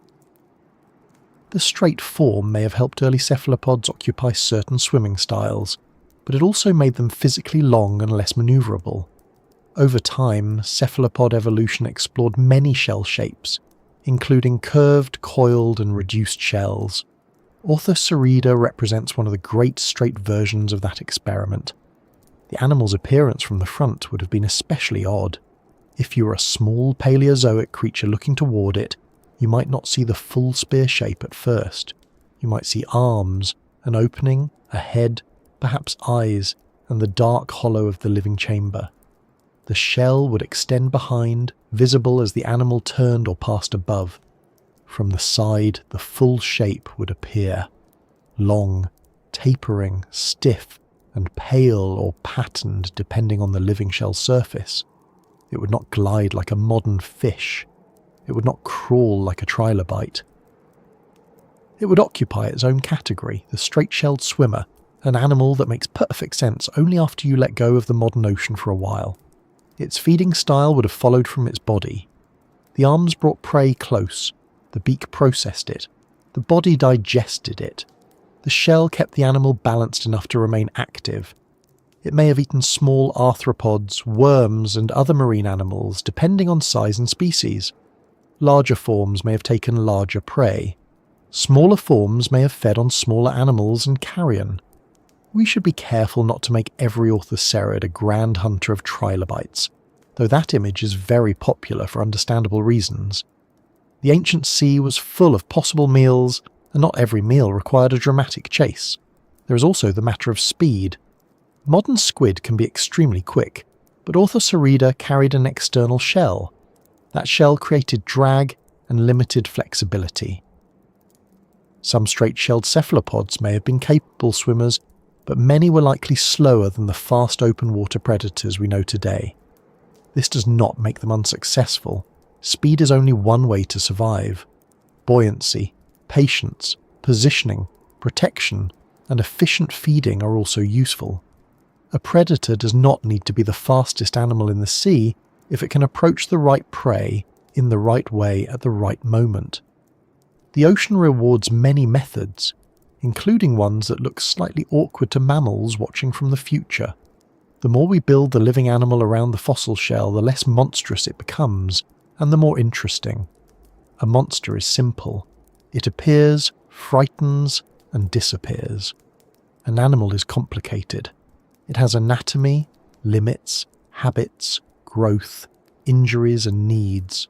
The straight form may have helped early cephalopods occupy certain swimming styles, but it also made them physically long and less maneuverable. Over time, cephalopod evolution explored many shell shapes, including curved, coiled, and reduced shells. Orthocerida represents one of the great straight versions of that experiment. The animal's appearance from the front would have been especially odd. If you were a small Paleozoic creature looking toward it, you might not see the full spear shape at first. You might see arms, an opening, a head, perhaps eyes, and the dark hollow of the living chamber. The shell would extend behind, visible as the animal turned or passed above. From the side, the full shape would appear. Long, tapering, stiff, and pale or patterned depending on the living shell surface. It would not glide like a modern fish. It would not crawl like a trilobite. It would occupy its own category, the straight-shelled swimmer, an animal that makes perfect sense only after you let go of the modern ocean for a while. Its feeding style would have followed from its body. The arms brought prey close, the beak processed it, the body digested it. The shell kept the animal balanced enough to remain active. It may have eaten small arthropods, worms, and other marine animals, depending on size and species. Larger forms may have taken larger prey. Smaller forms may have fed on smaller animals and carrion. We should be careful not to make every Orthocerid a grand hunter of trilobites, though that image is very popular for understandable reasons. The ancient sea was full of possible meals, and not every meal required a dramatic chase. There is also the matter of speed. Modern squid can be extremely quick, but Orthocerida carried an external shell. That shell created drag and limited flexibility. Some straight-shelled cephalopods may have been capable swimmers, but many were likely slower than the fast open-water predators we know today. This does not make them unsuccessful. Speed is only one way to survive. Buoyancy, patience, positioning, protection, and efficient feeding are also useful. A predator does not need to be the fastest animal in the sea if it can approach the right prey in the right way at the right moment. The ocean rewards many methods, including ones that look slightly awkward to mammals watching from the future. The more we build the living animal around the fossil shell, the less monstrous it becomes, and the more interesting. A monster is simple. It appears, frightens, and disappears. An animal is complicated. It has anatomy, limits, habits, growth, injuries, and needs.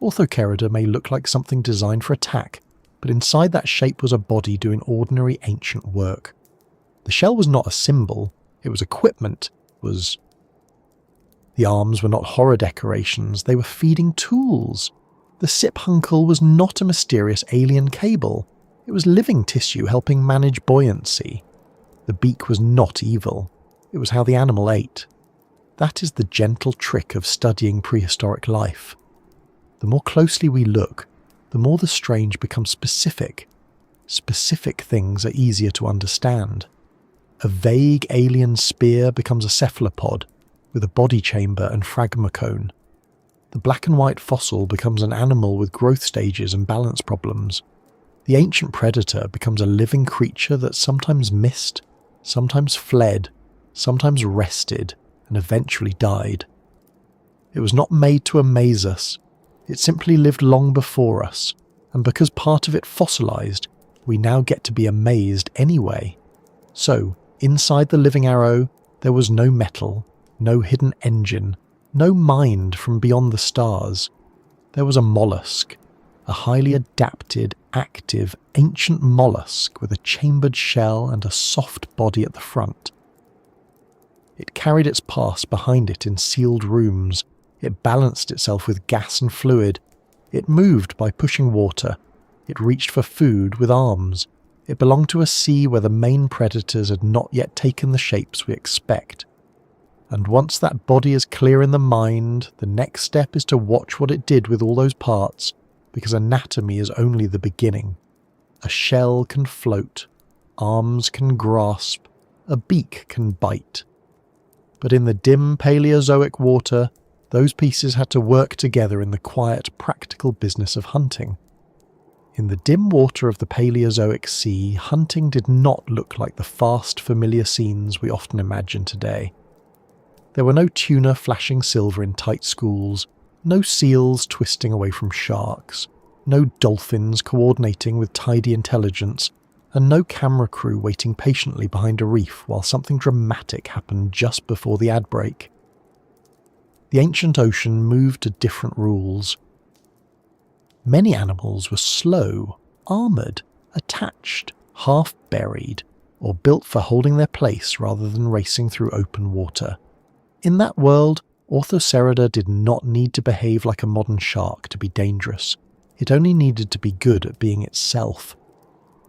Orthocerida may look like something designed for attack, but inside that shape was a body doing ordinary ancient work. The shell was not a symbol, it was equipment, The arms were not horror decorations, they were feeding tools. The siphuncle was not a mysterious alien cable, it was living tissue helping manage buoyancy. The beak was not evil, it was how the animal ate. That is the gentle trick of studying prehistoric life. The more closely we look, the more the strange becomes specific. Specific things are easier to understand. A vague alien spear becomes a cephalopod, with a body chamber and phragmocone. The black and white fossil becomes an animal with growth stages and balance problems. The ancient predator becomes a living creature that sometimes missed, sometimes fled, sometimes rested, and eventually died. It was not made to amaze us, it simply lived long before us, and because part of it fossilized, we now get to be amazed anyway. So, inside the living arrow, there was no metal, no hidden engine, no mind from beyond the stars. There was a mollusk, a highly adapted, active, ancient mollusk with a chambered shell and a soft body at the front. It carried its past behind it in sealed rooms. It balanced itself with gas and fluid. It moved by pushing water. It reached for food with arms. It belonged to a sea where the main predators had not yet taken the shapes we expect. And once that body is clear in the mind, the next step is to watch what it did with all those parts, because anatomy is only the beginning. A shell can float. Arms can grasp. A beak can bite. But in the dim Paleozoic water, those pieces had to work together in the quiet, practical business of hunting. In the dim water of the Paleozoic Sea, hunting did not look like the fast, familiar scenes we often imagine today. There were no tuna flashing silver in tight schools, no seals twisting away from sharks, no dolphins coordinating with tidy intelligence, and no camera crew waiting patiently behind a reef while something dramatic happened just before the ad break. The ancient ocean moved to different rules. Many animals were slow, armoured, attached, half-buried, or built for holding their place rather than racing through open water. In that world, Orthocerida did not need to behave like a modern shark to be dangerous. It only needed to be good at being itself.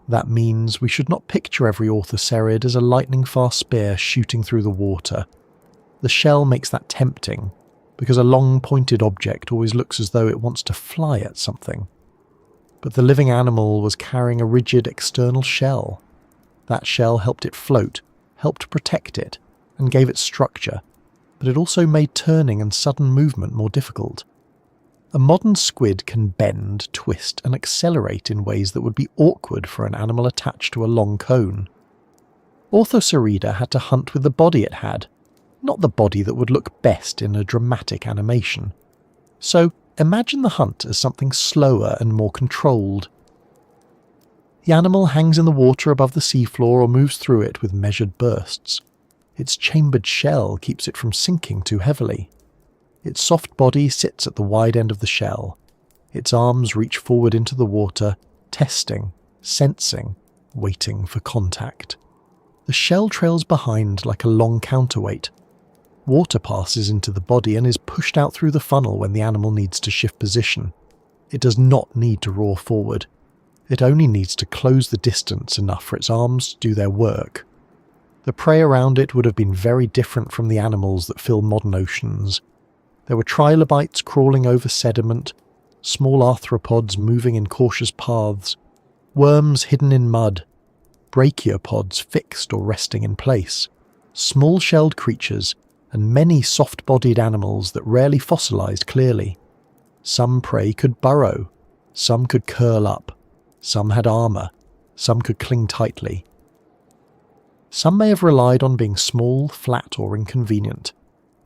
That means we should not picture every Orthocerid as a lightning-fast spear shooting through the water. The shell makes that tempting, because a long pointed object always looks as though it wants to fly at something. But the living animal was carrying a rigid external shell. That shell helped it float, helped protect it, and gave it structure, but it also made turning and sudden movement more difficult. A modern squid can bend, twist, and accelerate in ways that would be awkward for an animal attached to a long cone. Orthocerida had to hunt with the body it had, not the body that would look best in a dramatic animation. So imagine the hunt as something slower and more controlled. The animal hangs in the water above the seafloor or moves through it with measured bursts. Its chambered shell keeps it from sinking too heavily. Its soft body sits at the wide end of the shell. Its arms reach forward into the water, testing, sensing, waiting for contact. The shell trails behind like a long counterweight. Water passes into the body and is pushed out through the funnel when the animal needs to shift position. It does not need to roar forward. It only needs to close the distance enough for its arms to do their work. The prey around it would have been very different from the animals that fill modern oceans. There were trilobites crawling over sediment, small arthropods moving in cautious paths, worms hidden in mud, brachiopods fixed or resting in place, small-shelled creatures, and many soft-bodied animals that rarely fossilized clearly. Some prey could burrow, some could curl up, some had armor, some could cling tightly. Some may have relied on being small, flat, or inconvenient.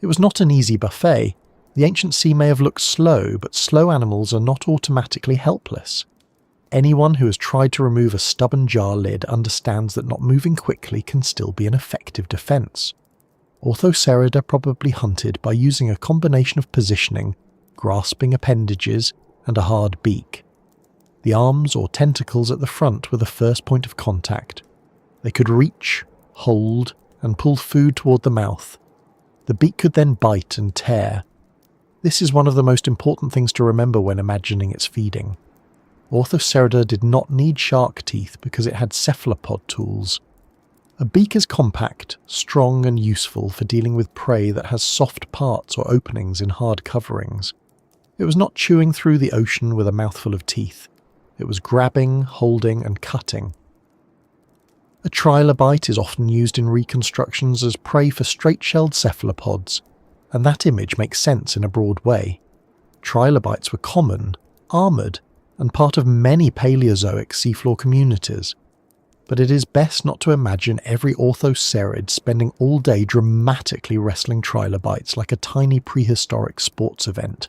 It was not an easy buffet. The ancient sea may have looked slow, but slow animals are not automatically helpless. Anyone who has tried to remove a stubborn jar lid understands that not moving quickly can still be an effective defense. Orthocerida probably hunted by using a combination of positioning, grasping appendages, and a hard beak. The arms or tentacles at the front were the first point of contact. They could reach, hold, and pull food toward the mouth. The beak could then bite and tear. This is one of the most important things to remember when imagining its feeding. Orthocerida did not need shark teeth because it had cephalopod tools. A beak is compact, strong, and useful for dealing with prey that has soft parts or openings in hard coverings. It was not chewing through the ocean with a mouthful of teeth. It was grabbing, holding, and cutting. A trilobite is often used in reconstructions as prey for straight-shelled cephalopods, and that image makes sense in a broad way. Trilobites were common, armoured, and part of many Paleozoic seafloor communities. But it is best not to imagine every orthocerid spending all day dramatically wrestling trilobites like a tiny prehistoric sports event.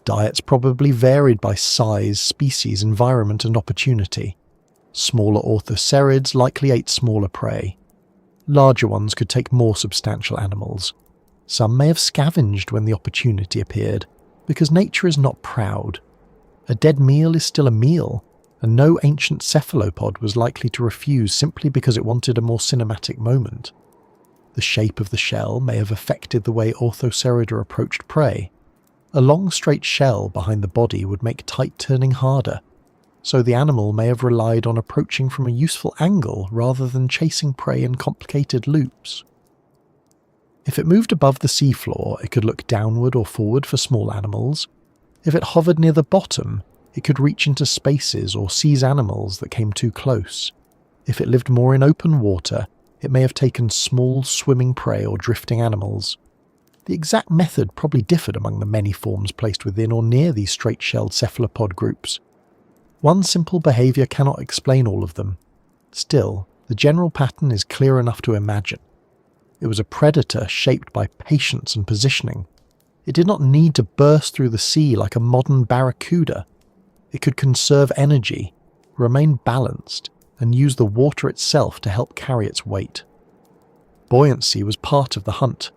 Diets probably varied by size, species, environment, and opportunity. Smaller orthocerids likely ate smaller prey. Larger ones could take more substantial animals. Some may have scavenged when the opportunity appeared, because nature is not proud. A dead meal is still a meal, and no ancient cephalopod was likely to refuse simply because it wanted a more cinematic moment. The shape of the shell may have affected the way Orthocerida approached prey. A long straight shell behind the body would make tight turning harder, so the animal may have relied on approaching from a useful angle rather than chasing prey in complicated loops. If it moved above the seafloor, it could look downward or forward for small animals. If it hovered near the bottom, it could reach into spaces or seize animals that came too close. If it lived more in open water, it may have taken small swimming prey or drifting animals. The exact method probably differed among the many forms placed within or near these straight-shelled cephalopod groups. One simple behaviour cannot explain all of them. Still, the general pattern is clear enough to imagine. It was a predator shaped by patience and positioning. It did not need to burst through the sea like a modern barracuda. It could conserve energy, remain balanced, and use the water itself to help carry its weight. Buoyancy was part of the hunt.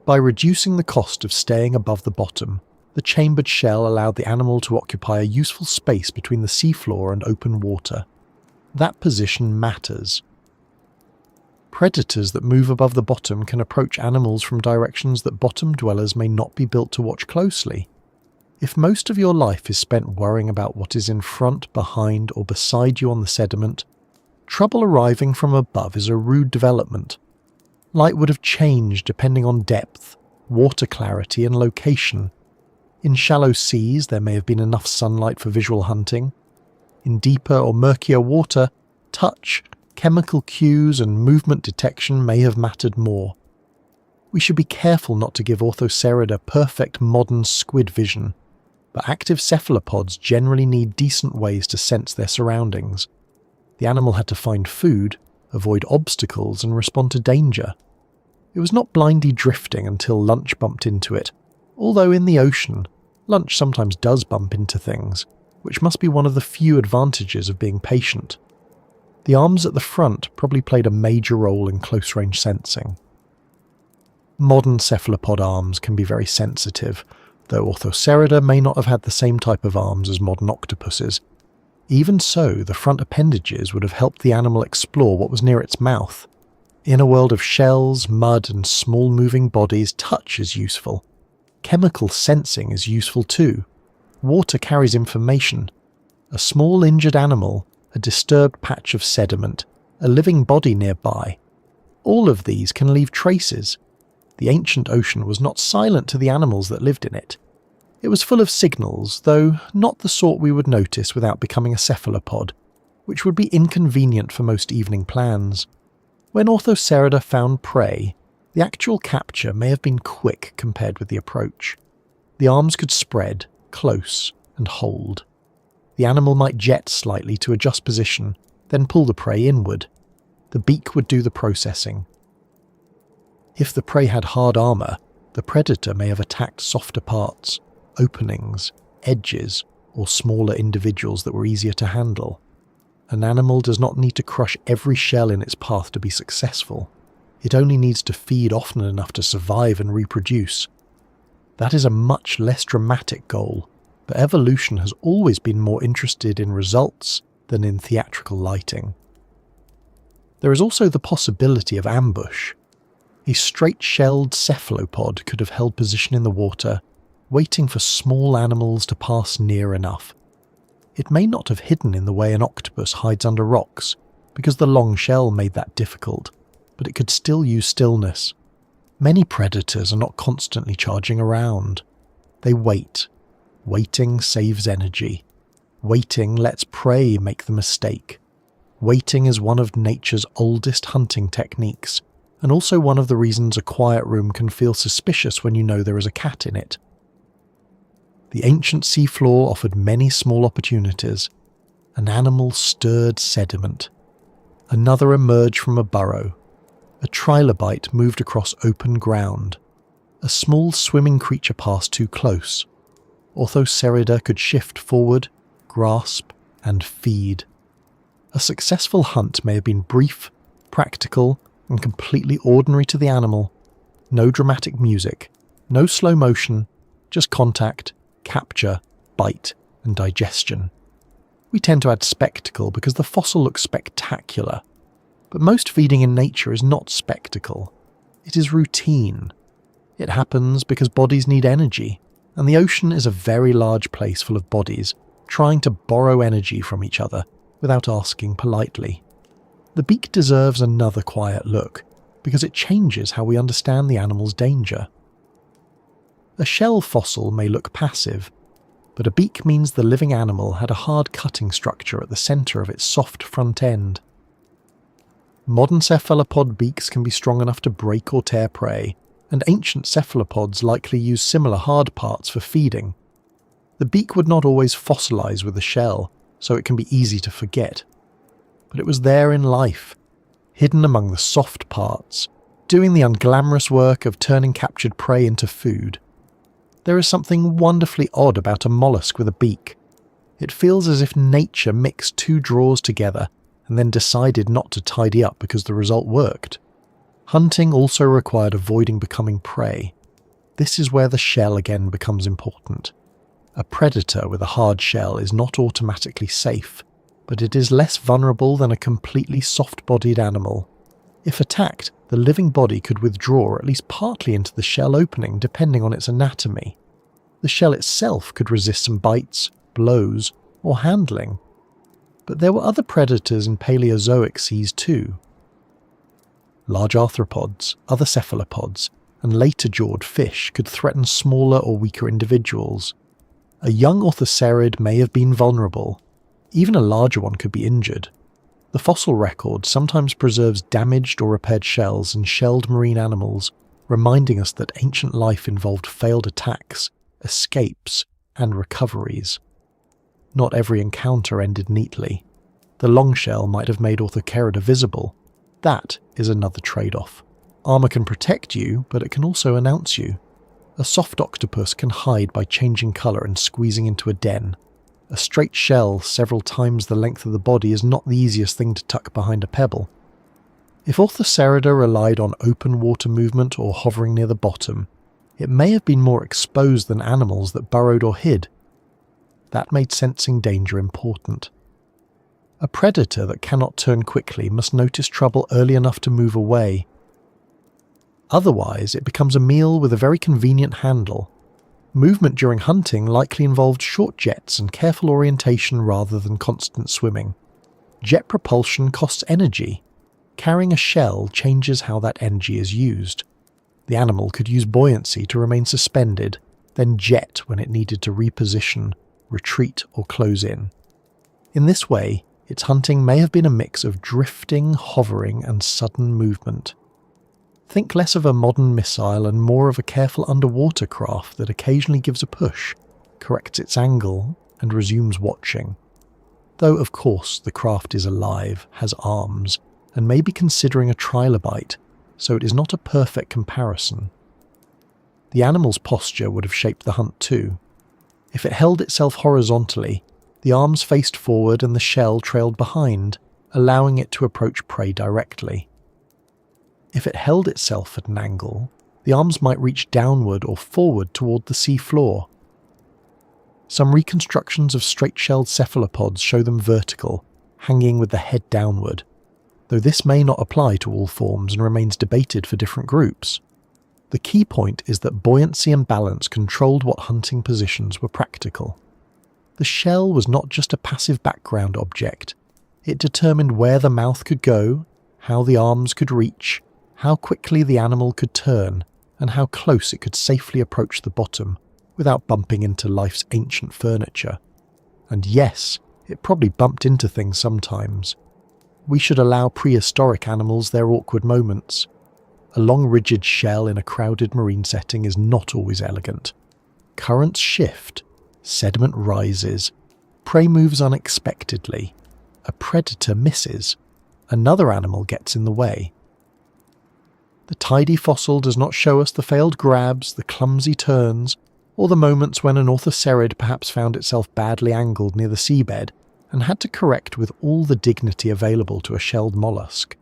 By reducing the cost of staying above the bottom, the chambered shell allowed the animal to occupy a useful space between the seafloor and open water. That position matters. Predators that move above the bottom can approach animals from directions that bottom dwellers may not be built to watch closely. If most of your life is spent worrying about what is in front, behind, or beside you on the sediment, trouble arriving from above is a rude development. Light would have changed depending on depth, water clarity, and location. In shallow seas, there may have been enough sunlight for visual hunting. In deeper or murkier water, touch, chemical cues, and movement detection may have mattered more. We should be careful not to give Orthocerida perfect modern squid vision. but active cephalopods generally need decent ways to sense their surroundings. The animal had to find food, avoid obstacles, and respond to danger. It was not blindly drifting until lunch bumped into it, although in the ocean, lunch sometimes does bump into things, which must be one of the few advantages of being patient. The arms at the front probably played a major role in close-range sensing. Modern cephalopod arms can be very sensitive, though Orthocerida may not have had the same type of arms as modern octopuses. Even so, the front appendages would have helped the animal explore what was near its mouth. In a world of shells, mud, and small moving bodies, touch is useful. Chemical sensing is useful too. Water carries information. A small injured animal, a disturbed patch of sediment, a living body nearby. All of these can leave traces. The ancient ocean was not silent to the animals that lived in it. It was full of signals, though not the sort we would notice without becoming a cephalopod, which would be inconvenient for most evening plans. When Orthocerida found prey, the actual capture may have been quick compared with the approach. The arms could spread, close, and hold. The animal might jet slightly to adjust position, then pull the prey inward. The beak would do the processing. If the prey had hard armour, the predator may have attacked softer parts, openings, edges, or smaller individuals that were easier to handle. An animal does not need to crush every shell in its path to be successful. It only needs to feed often enough to survive and reproduce. That is a much less dramatic goal, but evolution has always been more interested in results than in theatrical lighting. There is also the possibility of ambush. A straight-shelled cephalopod could have held position in the water, waiting for small animals to pass near enough. It may not have hidden in the way an octopus hides under rocks, because the long shell made that difficult, but it could still use stillness. Many predators are not constantly charging around. They wait. Waiting saves energy. Waiting lets prey make the mistake. Waiting is one of nature's oldest hunting techniques, and also one of the reasons a quiet room can feel suspicious when you know there is a cat in it. The ancient seafloor offered many small opportunities. An animal stirred sediment. Another emerged from a burrow. A trilobite moved across open ground. A small swimming creature passed too close. Orthocerida could shift forward, grasp, and feed. A successful hunt may have been brief, practical, and completely ordinary to the animal. No dramatic music, no slow motion, just contact, capture, bite, and digestion. We tend to add spectacle because the fossil looks spectacular, but most feeding in nature is not spectacle. It is routine. It happens because bodies need energy, and the ocean is a very large place full of bodies trying to borrow energy from each other without asking politely. The beak deserves another quiet look, because it changes how we understand the animal's danger. A shell fossil may look passive, but a beak means the living animal had a hard cutting structure at the centre of its soft front end. Modern cephalopod beaks can be strong enough to break or tear prey, and ancient cephalopods likely use similar hard parts for feeding. The beak would not always fossilise with the shell, so it can be easy to forget. But it was there in life, hidden among the soft parts, doing the unglamorous work of turning captured prey into food. There is something wonderfully odd about a mollusk with a beak. It feels as if nature mixed two drawers together and then decided not to tidy up because the result worked. Hunting also required avoiding becoming prey. This is where the shell again becomes important. A predator with a hard shell is not automatically safe, but it is less vulnerable than a completely soft-bodied animal. If attacked, the living body could withdraw at least partly into the shell opening depending on its anatomy. The shell itself could resist some bites, blows, or handling. But there were other predators in Paleozoic seas too. Large arthropods, other cephalopods, and later jawed fish could threaten smaller or weaker individuals. A young orthocerid may have been vulnerable. Even a larger one could be injured. The fossil record sometimes preserves damaged or repaired shells and shelled marine animals, reminding us that ancient life involved failed attacks, escapes, and recoveries. Not every encounter ended neatly. The long shell might have made Orthocerida visible. That is another trade-off. Armor can protect you, but it can also announce you. A soft octopus can hide by changing colour and squeezing into a den. A straight shell several times the length of the body is not the easiest thing to tuck behind a pebble. If Orthocerida relied on open water movement or hovering near the bottom, it may have been more exposed than animals that burrowed or hid. That made sensing danger important. A predator that cannot turn quickly must notice trouble early enough to move away. Otherwise, it becomes a meal with a very convenient handle. Movement during hunting likely involved short jets and careful orientation rather than constant swimming. Jet propulsion costs energy. Carrying a shell changes how that energy is used. The animal could use buoyancy to remain suspended, then jet when it needed to reposition, retreat or close in. In this way, its hunting may have been a mix of drifting, hovering and sudden movement. Think less of a modern missile and more of a careful underwater craft that occasionally gives a push, corrects its angle, and resumes watching. Though, of course, the craft is alive, has arms, and may be considering a trilobite, so it is not a perfect comparison. The animal's posture would have shaped the hunt too. If it held itself horizontally, the arms faced forward and the shell trailed behind, allowing it to approach prey directly. If it held itself at an angle, the arms might reach downward or forward toward the sea floor. Some reconstructions of straight-shelled cephalopods show them vertical, hanging with the head downward, though this may not apply to all forms and remains debated for different groups. The key point is that buoyancy and balance controlled what hunting positions were practical. The shell was not just a passive background object. It determined where the mouth could go, how the arms could reach, how quickly the animal could turn, and how close it could safely approach the bottom without bumping into life's ancient furniture. And yes, it probably bumped into things sometimes. We should allow prehistoric animals their awkward moments. A long rigid shell in a crowded marine setting is not always elegant. Currents shift, sediment rises, prey moves unexpectedly, a predator misses, another animal gets in the way. The tidy fossil does not show us the failed grabs, the clumsy turns, or the moments when an orthocerid perhaps found itself badly angled near the seabed and had to correct with all the dignity available to a shelled mollusk.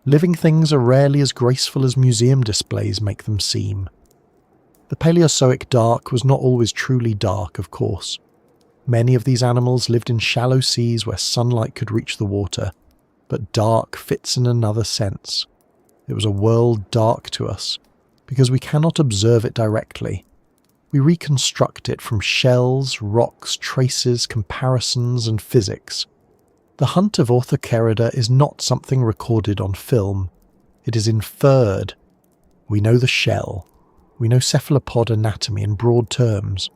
Living things are rarely as graceful as museum displays make them seem. The Paleozoic dark was not always truly dark, of course. Many of these animals lived in shallow seas where sunlight could reach the water, but dark fits in another sense. It was a world dark to us, because we cannot observe it directly. We reconstruct it from shells, rocks, traces, comparisons, and physics. The hunt of Orthocerida is not something recorded on film. It is inferred. We know the shell. We know cephalopod anatomy in broad terms.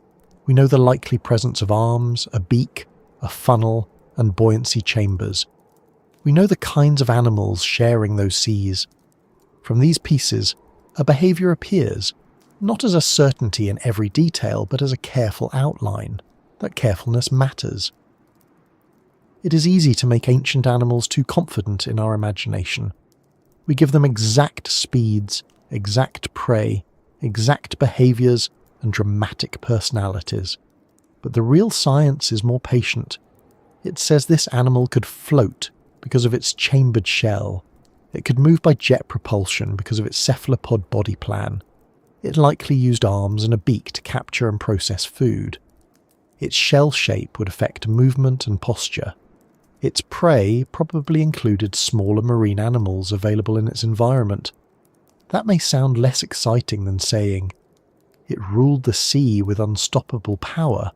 We know the likely presence of arms, a beak, a funnel, and buoyancy chambers. We know the kinds of animals sharing those seas. From these pieces, a behaviour appears, not as a certainty in every detail, but as a careful outline. That carefulness matters. It is easy to make ancient animals too confident in our imagination. We give them exact speeds, exact prey, exact behaviours, and dramatic personalities. But the real science is more patient. It says this animal could float because of its chambered shell. It could move by jet propulsion because of its cephalopod body plan. It likely used arms and a beak to capture and process food. Its shell shape would affect movement and posture. Its prey probably included smaller marine animals available in its environment. That may sound less exciting than saying, it ruled the sea with unstoppable power,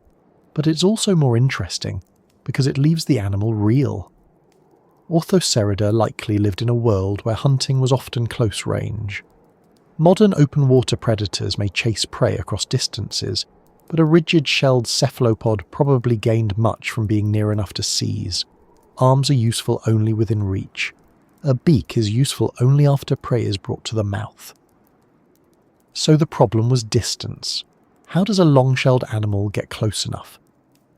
but it's also more interesting because it leaves the animal real. Orthocerida likely lived in a world where hunting was often close range. Modern open water predators may chase prey across distances, but a rigid-shelled cephalopod probably gained much from being near enough to seize. Arms are useful only within reach. A beak is useful only after prey is brought to the mouth. So the problem was distance. How does a long-shelled animal get close enough?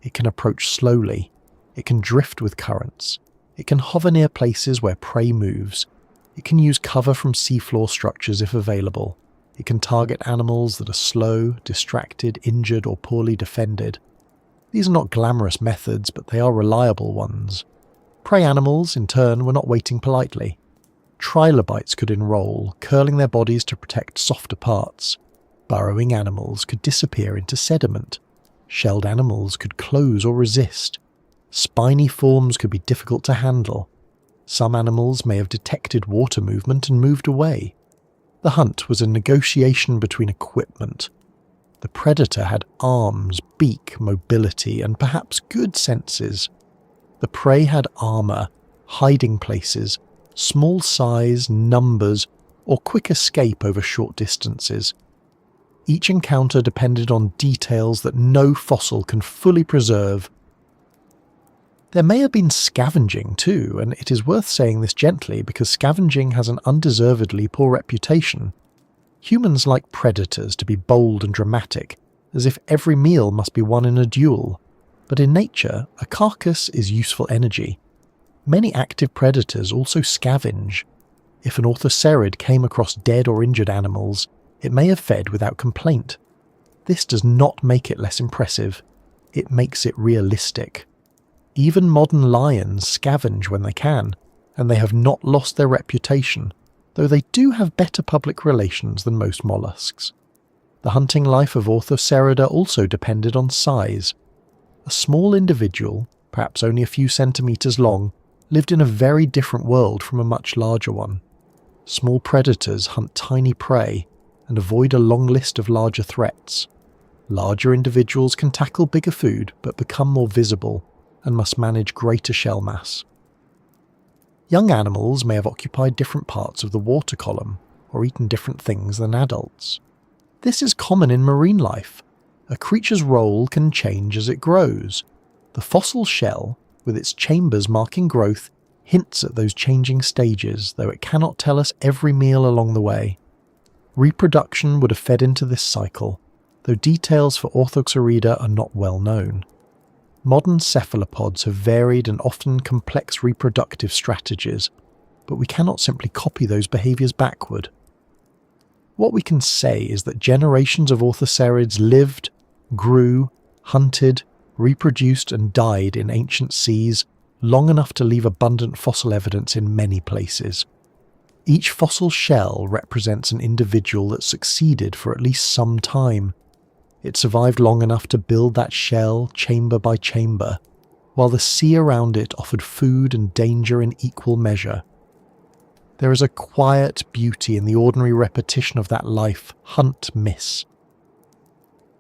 It can approach slowly. It can drift with currents. It can hover near places where prey moves. It can use cover from seafloor structures if available. It can target animals that are slow, distracted, injured, or poorly defended. These are not glamorous methods, but they are reliable ones. Prey animals, in turn, were not waiting politely. Trilobites could enroll, curling their bodies to protect softer parts. Burrowing animals could disappear into sediment. Shelled animals could close or resist. Spiny forms could be difficult to handle. Some animals may have detected water movement and moved away. The hunt was a negotiation between equipment. The predator had arms, beak, mobility, and perhaps good senses. The prey had armour, hiding places, small size, numbers, or quick escape over short distances. Each encounter depended on details that no fossil can fully preserve. There may have been scavenging too, and it is worth saying this gently because scavenging has an undeservedly poor reputation. Humans like predators to be bold and dramatic, as if every meal must be won in a duel. But in nature, a carcass is useful energy. Many active predators also scavenge. If an orthocerid came across dead or injured animals, it may have fed without complaint. This does not make it less impressive. It makes it realistic. Even modern lions scavenge when they can, and they have not lost their reputation, though they do have better public relations than most mollusks. The hunting life of Orthocerida also depended on size. A small individual, perhaps only a few centimetres long, lived in a very different world from a much larger one. Small predators hunt tiny prey and avoid a long list of larger threats. Larger individuals can tackle bigger food but become more visible and must manage greater shell mass. Young animals may have occupied different parts of the water column or eaten different things than adults. This is common in marine life. A creature's role can change as it grows. The fossil shell, with its chambers marking growth, hints at those changing stages, though it cannot tell us every meal along the way. Reproduction would have fed into this cycle, though details for Orthocerida are not well known. Modern cephalopods have varied and often complex reproductive strategies, but we cannot simply copy those behaviours backward. What we can say is that generations of orthocerids lived, grew, hunted, reproduced and died in ancient seas long enough to leave abundant fossil evidence in many places. Each fossil shell represents an individual that succeeded for at least some time. It survived long enough to build that shell chamber by chamber, while the sea around it offered food and danger in equal measure. There is a quiet beauty in the ordinary repetition of that life, hunt, miss.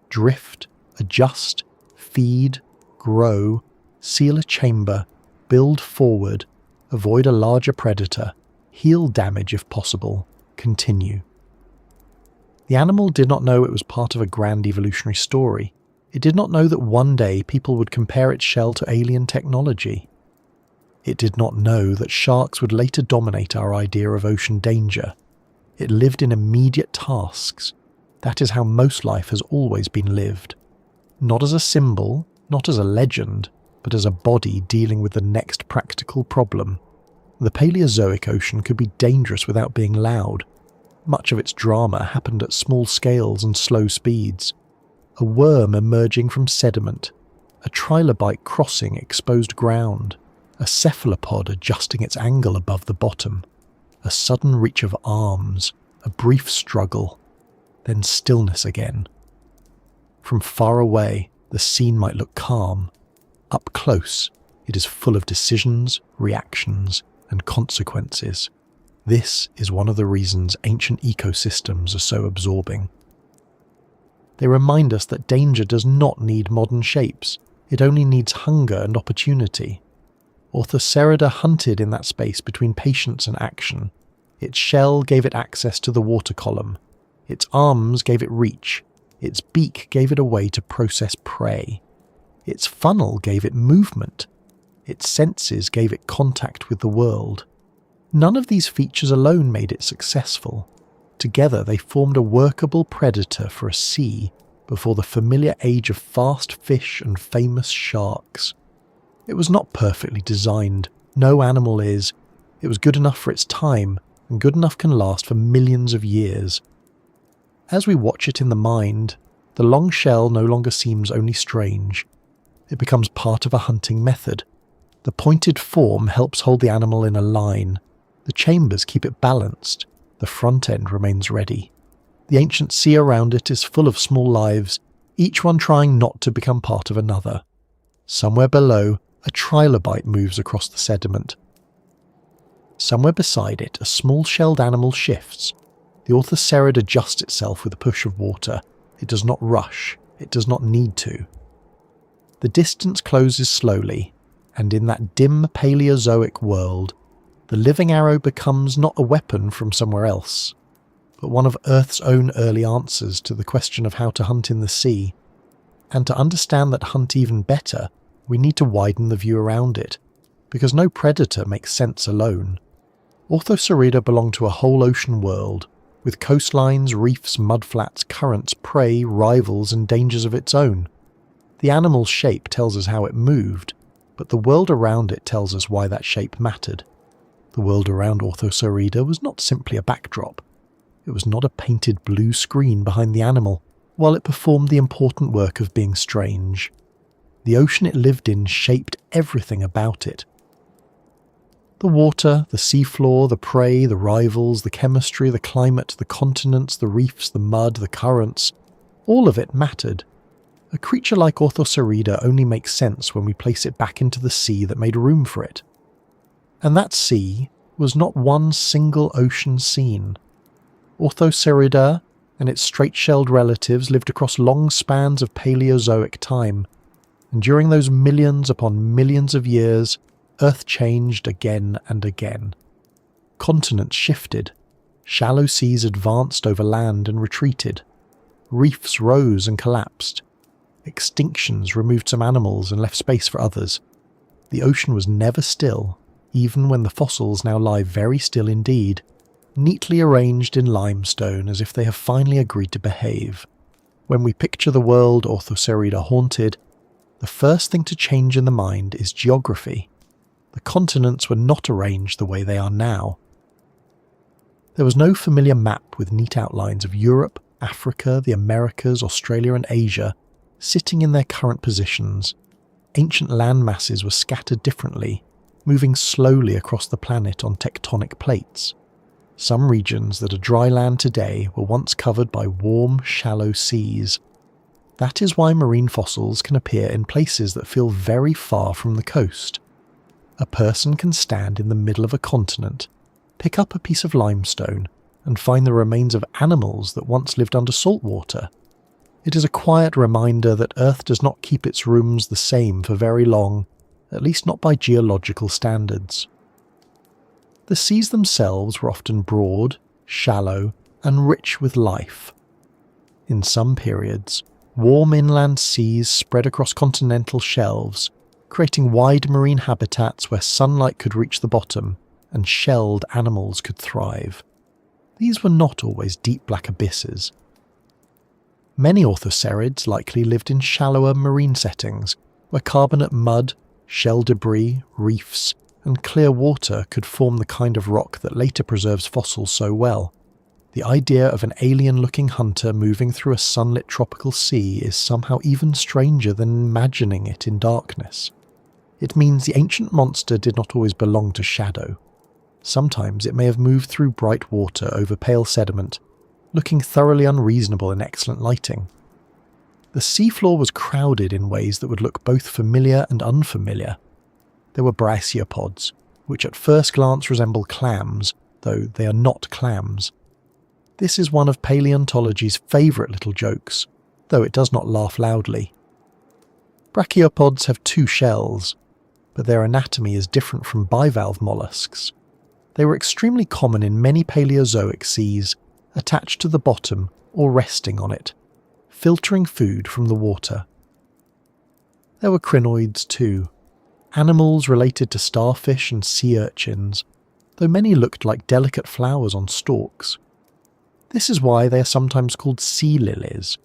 Drift, adjust, feed, grow, seal a chamber, build forward, avoid a larger predator, heal damage if possible, continue. The animal did not know it was part of a grand evolutionary story. It did not know that one day people would compare its shell to alien technology. It did not know that sharks would later dominate our idea of ocean danger. It lived in immediate tasks. That is how most life has always been lived. Not as a symbol, not as a legend, but as a body dealing with the next practical problem. The Paleozoic ocean could be dangerous without being loud. Much of its drama happened at small scales and slow speeds. A worm emerging from sediment, a trilobite crossing exposed ground, a cephalopod adjusting its angle above the bottom, a sudden reach of arms, a brief struggle, then stillness again. From far away, the scene might look calm. Up close, it is full of decisions, reactions, and consequences. This is one of the reasons ancient ecosystems are so absorbing. They remind us that danger does not need modern shapes, it only needs hunger and opportunity. Orthocerida hunted in that space between patience and action. Its shell gave it access to the water column. Its arms gave it reach. Its beak gave it a way to process prey. Its funnel gave it movement. Its senses gave it contact with the world. None of these features alone made it successful. Together they formed a workable predator for a sea, before the familiar age of fast fish and famous sharks. It was not perfectly designed, no animal is. It was good enough for its time, and good enough can last for millions of years. As we watch it in the mind, the long shell no longer seems only strange. It becomes part of a hunting method. The pointed form helps hold the animal in a line. The chambers keep it balanced. The front end remains ready. The ancient sea around it is full of small lives, each one trying not to become part of another. Somewhere below, a trilobite moves across the sediment. Somewhere beside it, a small-shelled animal shifts. The Orthocerida adjusts itself with a push of water. It does not rush. It does not need to. The distance closes slowly, and in that dim Paleozoic world, the living arrow becomes not a weapon from somewhere else, but one of Earth's own early answers to the question of how to hunt in the sea. And to understand that hunt even better, we need to widen the view around it, because no predator makes sense alone. Orthocerida belonged to a whole ocean world, with coastlines, reefs, mudflats, currents, prey, rivals, and dangers of its own. The animal's shape tells us how it moved, but the world around it tells us why that shape mattered. The world around Orthocerida was not simply a backdrop. It was not a painted blue screen behind the animal, while it performed the important work of being strange. The ocean it lived in shaped everything about it. The water, the seafloor, the prey, the rivals, the chemistry, the climate, the continents, the reefs, the mud, the currents, all of it mattered. A creature like Orthocerida only makes sense when we place it back into the sea that made room for it. And that sea was not one single ocean scene. Orthocerida and its straight-shelled relatives lived across long spans of Paleozoic time, and during those millions upon millions of years, Earth changed again and again. Continents shifted, shallow seas advanced over land and retreated, reefs rose and collapsed, extinctions removed some animals and left space for others. The ocean was never still, even when the fossils now lie very still indeed, neatly arranged in limestone as if they have finally agreed to behave. When we picture the world Orthocerida haunted, the first thing to change in the mind is geography. The continents were not arranged the way they are now. There was no familiar map with neat outlines of Europe, Africa, the Americas, Australia and Asia sitting in their current positions. Ancient land masses were scattered differently, moving slowly across the planet on tectonic plates. Some regions that are dry land today were once covered by warm, shallow seas. That is why marine fossils can appear in places that feel very far from the coast. A person can stand in the middle of a continent, pick up a piece of limestone, and find the remains of animals that once lived under salt water. It is a quiet reminder that Earth does not keep its rooms the same for very long, at least not by geological standards. The seas themselves were often broad, shallow, and rich with life. In some periods, warm inland seas spread across continental shelves, creating wide marine habitats where sunlight could reach the bottom and shelled animals could thrive. These were not always deep black abysses. Many orthocerids likely lived in shallower marine settings, where carbonate mud, shell debris, reefs, and clear water could form the kind of rock that later preserves fossils so well. The idea of an alien-looking hunter moving through a sunlit tropical sea is somehow even stranger than imagining it in darkness. It means the ancient monster did not always belong to shadow. Sometimes it may have moved through bright water over pale sediment, looking thoroughly unreasonable in excellent lighting. The seafloor was crowded in ways that would look both familiar and unfamiliar. There were brachiopods, which at first glance resemble clams, though they are not clams. This is one of paleontology's favourite little jokes, though it does not laugh loudly. Brachiopods have two shells, but their anatomy is different from bivalve mollusks. They were extremely common in many Paleozoic seas, attached to the bottom or resting on it, filtering food from the water. There were crinoids too, animals related to starfish and sea urchins, though many looked like delicate flowers on stalks. This is why they are sometimes called sea lilies,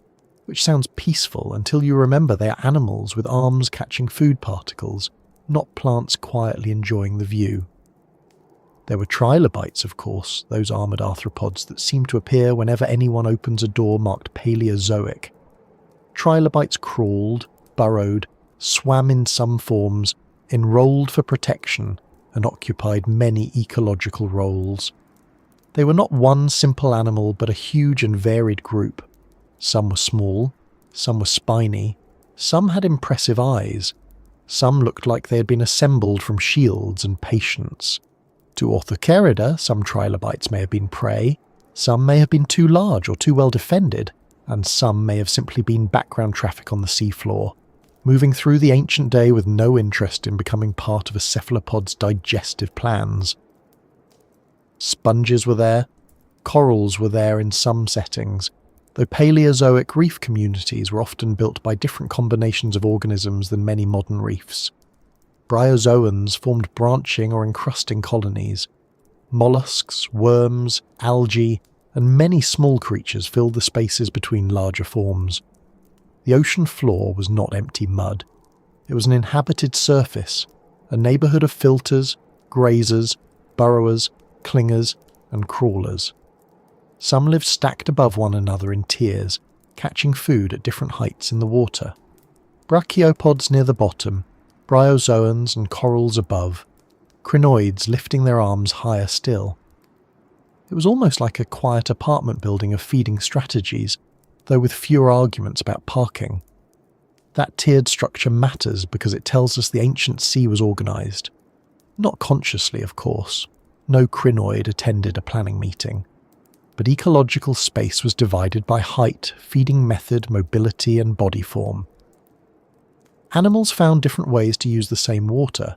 which sounds peaceful until you remember they are animals with arms catching food particles, not plants quietly enjoying the view. There were trilobites, of course, those armoured arthropods that seem to appear whenever anyone opens a door marked Paleozoic. Trilobites crawled, burrowed, swam in some forms, enrolled for protection, and occupied many ecological roles. They were not one simple animal but a huge and varied group. Some were small, some were spiny, some had impressive eyes, some looked like they had been assembled from shields and patience. To Orthocerida, some trilobites may have been prey, some may have been too large or too well defended, and some may have simply been background traffic on the seafloor, moving through the ancient day with no interest in becoming part of a cephalopod's digestive plans. Sponges were there, corals were there in some settings, though Paleozoic reef communities were often built by different combinations of organisms than many modern reefs. Bryozoans formed branching or encrusting colonies. Mollusks, worms, algae, and many small creatures filled the spaces between larger forms. The ocean floor was not empty mud. It was an inhabited surface, a neighbourhood of filters, grazers, burrowers, clingers, and crawlers. Some lived stacked above one another in tiers, catching food at different heights in the water. Brachiopods near the bottom, bryozoans and corals above, crinoids lifting their arms higher still. It was almost like a quiet apartment building of feeding strategies, though with fewer arguments about parking. That tiered structure matters because it tells us the ancient sea was organised. Not consciously, of course. No crinoid attended a planning meeting. But ecological space was divided by height, feeding method, mobility, and body form. Animals found different ways to use the same water.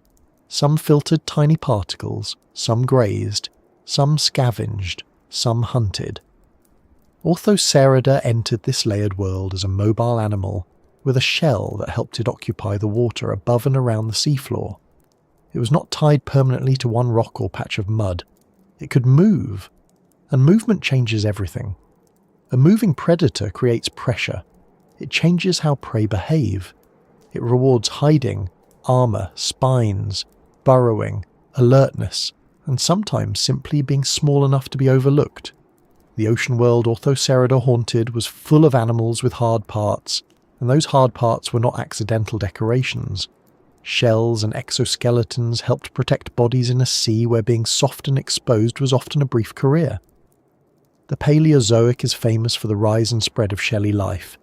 Some filtered tiny particles, some grazed, some scavenged, some hunted. Orthocerida entered this layered world as a mobile animal with a shell that helped it occupy the water above and around the seafloor. It was not tied permanently to one rock or patch of mud. It could move, and movement changes everything. A moving predator creates pressure. It changes how prey behave. It rewards hiding, armour, spines, burrowing, alertness, and sometimes simply being small enough to be overlooked. The ocean world Orthocerida haunted was full of animals with hard parts, and those hard parts were not accidental decorations. Shells and exoskeletons helped protect bodies in a sea where being soft and exposed was often a brief career. The Paleozoic is famous for the rise and spread of shelly life,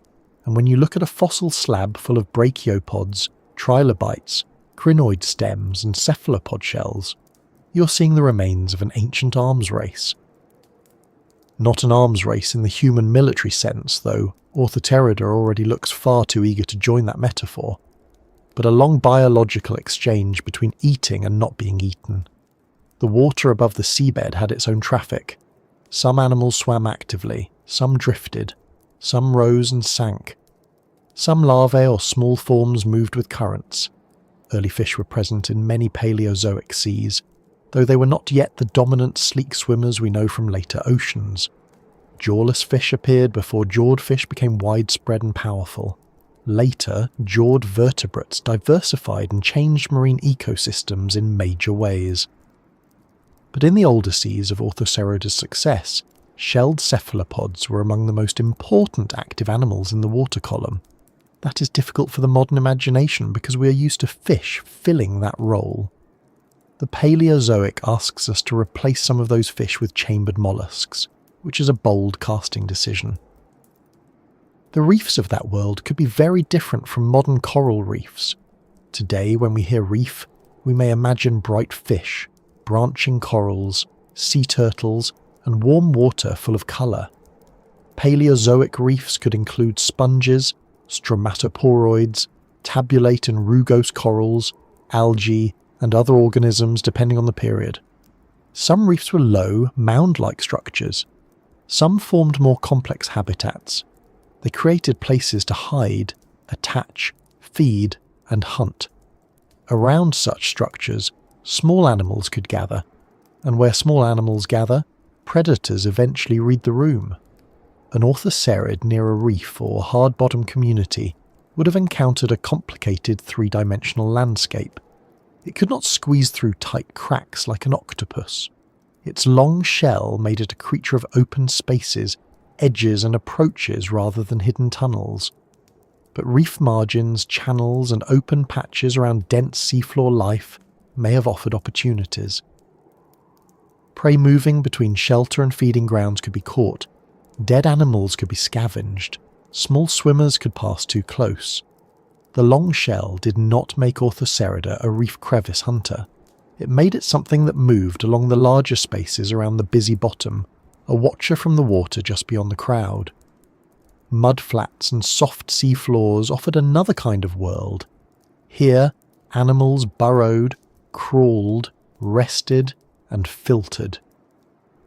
and when you look at a fossil slab full of brachiopods, trilobites, crinoid stems and cephalopod shells, you're seeing the remains of an ancient arms race. Not an arms race in the human military sense, though Orthocerida already looks far too eager to join that metaphor, but a long biological exchange between eating and not being eaten. The water above the seabed had its own traffic. Some animals swam actively, some drifted, some rose and sank. Some larvae or small forms moved with currents. Early fish were present in many Paleozoic seas, though they were not yet the dominant sleek swimmers we know from later oceans. Jawless fish appeared before jawed fish became widespread and powerful. Later, jawed vertebrates diversified and changed marine ecosystems in major ways. But in the older seas of Orthocerida's success, shelled cephalopods were among the most important active animals in the water column. That is difficult for the modern imagination because we are used to fish filling that role. The Paleozoic asks us to replace some of those fish with chambered mollusks, which is a bold casting decision. The reefs of that world could be very different from modern coral reefs. Today, when we hear reef, we may imagine bright fish, branching corals, sea turtles, and warm water full of colour. Paleozoic reefs could include sponges, stromatoporoids, tabulate and rugose corals, algae, and other organisms depending on the period. Some reefs were low, mound-like structures. Some formed more complex habitats. They created places to hide, attach, feed, and hunt. Around such structures, small animals could gather, and where small animals gather, predators eventually read the room. an orthocerid near a reef or hard-bottom community would have encountered a complicated three-dimensional landscape. It could not squeeze through tight cracks like an octopus. Its long shell made it a creature of open spaces, edges and approaches rather than hidden tunnels. But reef margins, channels and open patches around dense seafloor life may have offered opportunities. Prey moving between shelter and feeding grounds could be caught. Dead animals could be scavenged. Small swimmers could pass too close. The long shell did not make Orthocerida a reef crevice hunter. It made it something that moved along the larger spaces around the busy bottom, a watcher from the water just beyond the crowd. Mud flats and soft sea floors offered another kind of world. Here, animals burrowed, crawled, rested, and filtered.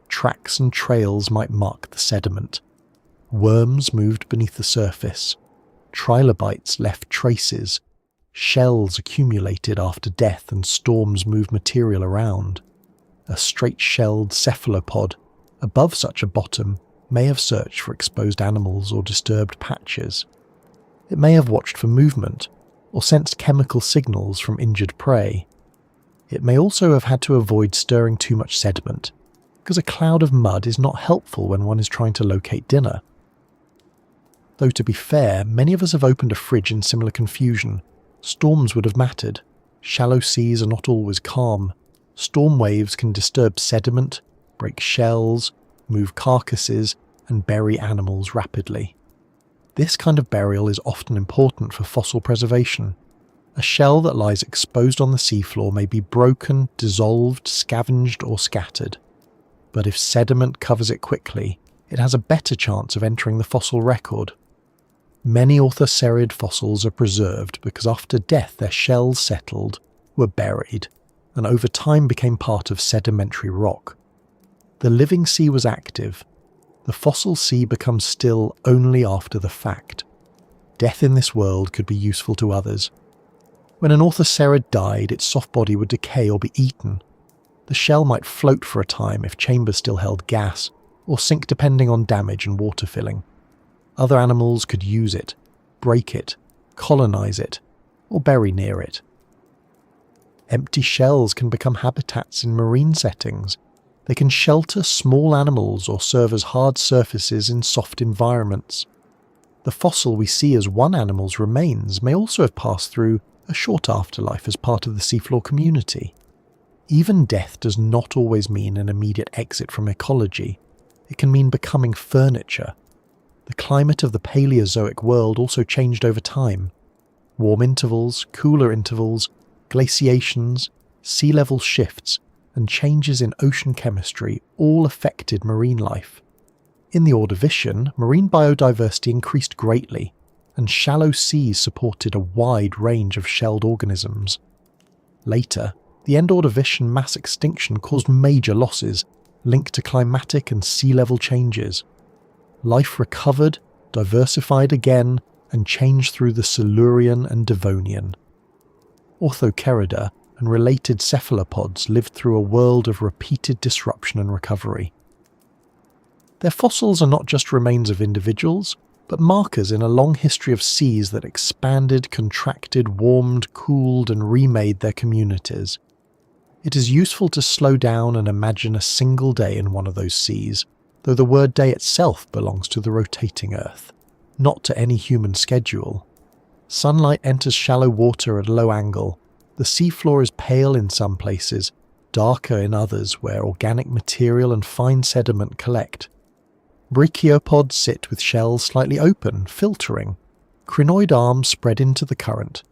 Tracks and trails might mark the sediment. Worms moved beneath the surface. Trilobites left traces. Shells accumulated after death and storms moved material around. A straight-shelled cephalopod, above such a bottom, may have searched for exposed animals or disturbed patches. It may have watched for movement, or sensed chemical signals from injured prey. It may also have had to avoid stirring too much sediment, because a cloud of mud is not helpful when one is trying to locate dinner. Though to be fair, many of us have opened a fridge in similar confusion. Storms would have mattered. Shallow seas are not always calm. Storm waves can disturb sediment, break shells, move carcasses, and bury animals rapidly. This kind of burial is often important for fossil preservation. A shell that lies exposed on the seafloor may be broken, dissolved, scavenged, or scattered. But if sediment covers it quickly, it has a better chance of entering the fossil record. Many orthocerid fossils are preserved because after death their shells settled, were buried, and over time became part of sedimentary rock. The living sea was active. The fossil sea becomes still only after the fact. Death in this world could be useful to others. When an orthocerid died, its soft body would decay or be eaten. The shell might float for a time if chambers still held gas, or sink depending on damage and water filling. Other animals could use it, break it, colonize it, or bury near it. Empty shells can become habitats in marine settings. They can shelter small animals or serve as hard surfaces in soft environments. The fossil we see as one animal's remains may also have passed through a short afterlife as part of the seafloor community. Even death does not always mean an immediate exit from ecology. It can mean becoming furniture. The climate of the Paleozoic world also changed over time. Warm intervals, cooler intervals, glaciations, sea level shifts, and changes in ocean chemistry all affected marine life. In the Ordovician, marine biodiversity increased greatly, and shallow seas supported a wide range of shelled organisms. Later, the end Ordovician mass extinction caused major losses linked to climatic and sea level changes. Life recovered, diversified again, and changed through the Silurian and Devonian. Orthocerida and related cephalopods lived through a world of repeated disruption and recovery. Their fossils are not just remains of individuals, but markers in a long history of seas that expanded, contracted, warmed, cooled, and remade their communities. It is useful to slow down and imagine a single day in one of those seas, though the word day itself belongs to the rotating Earth, not to any human schedule. Sunlight enters shallow water at a low angle. The seafloor is pale in some places, darker in others where organic material and fine sediment collect. Brachiopods sit with shells slightly open, filtering. Crinoid arms spread into the current.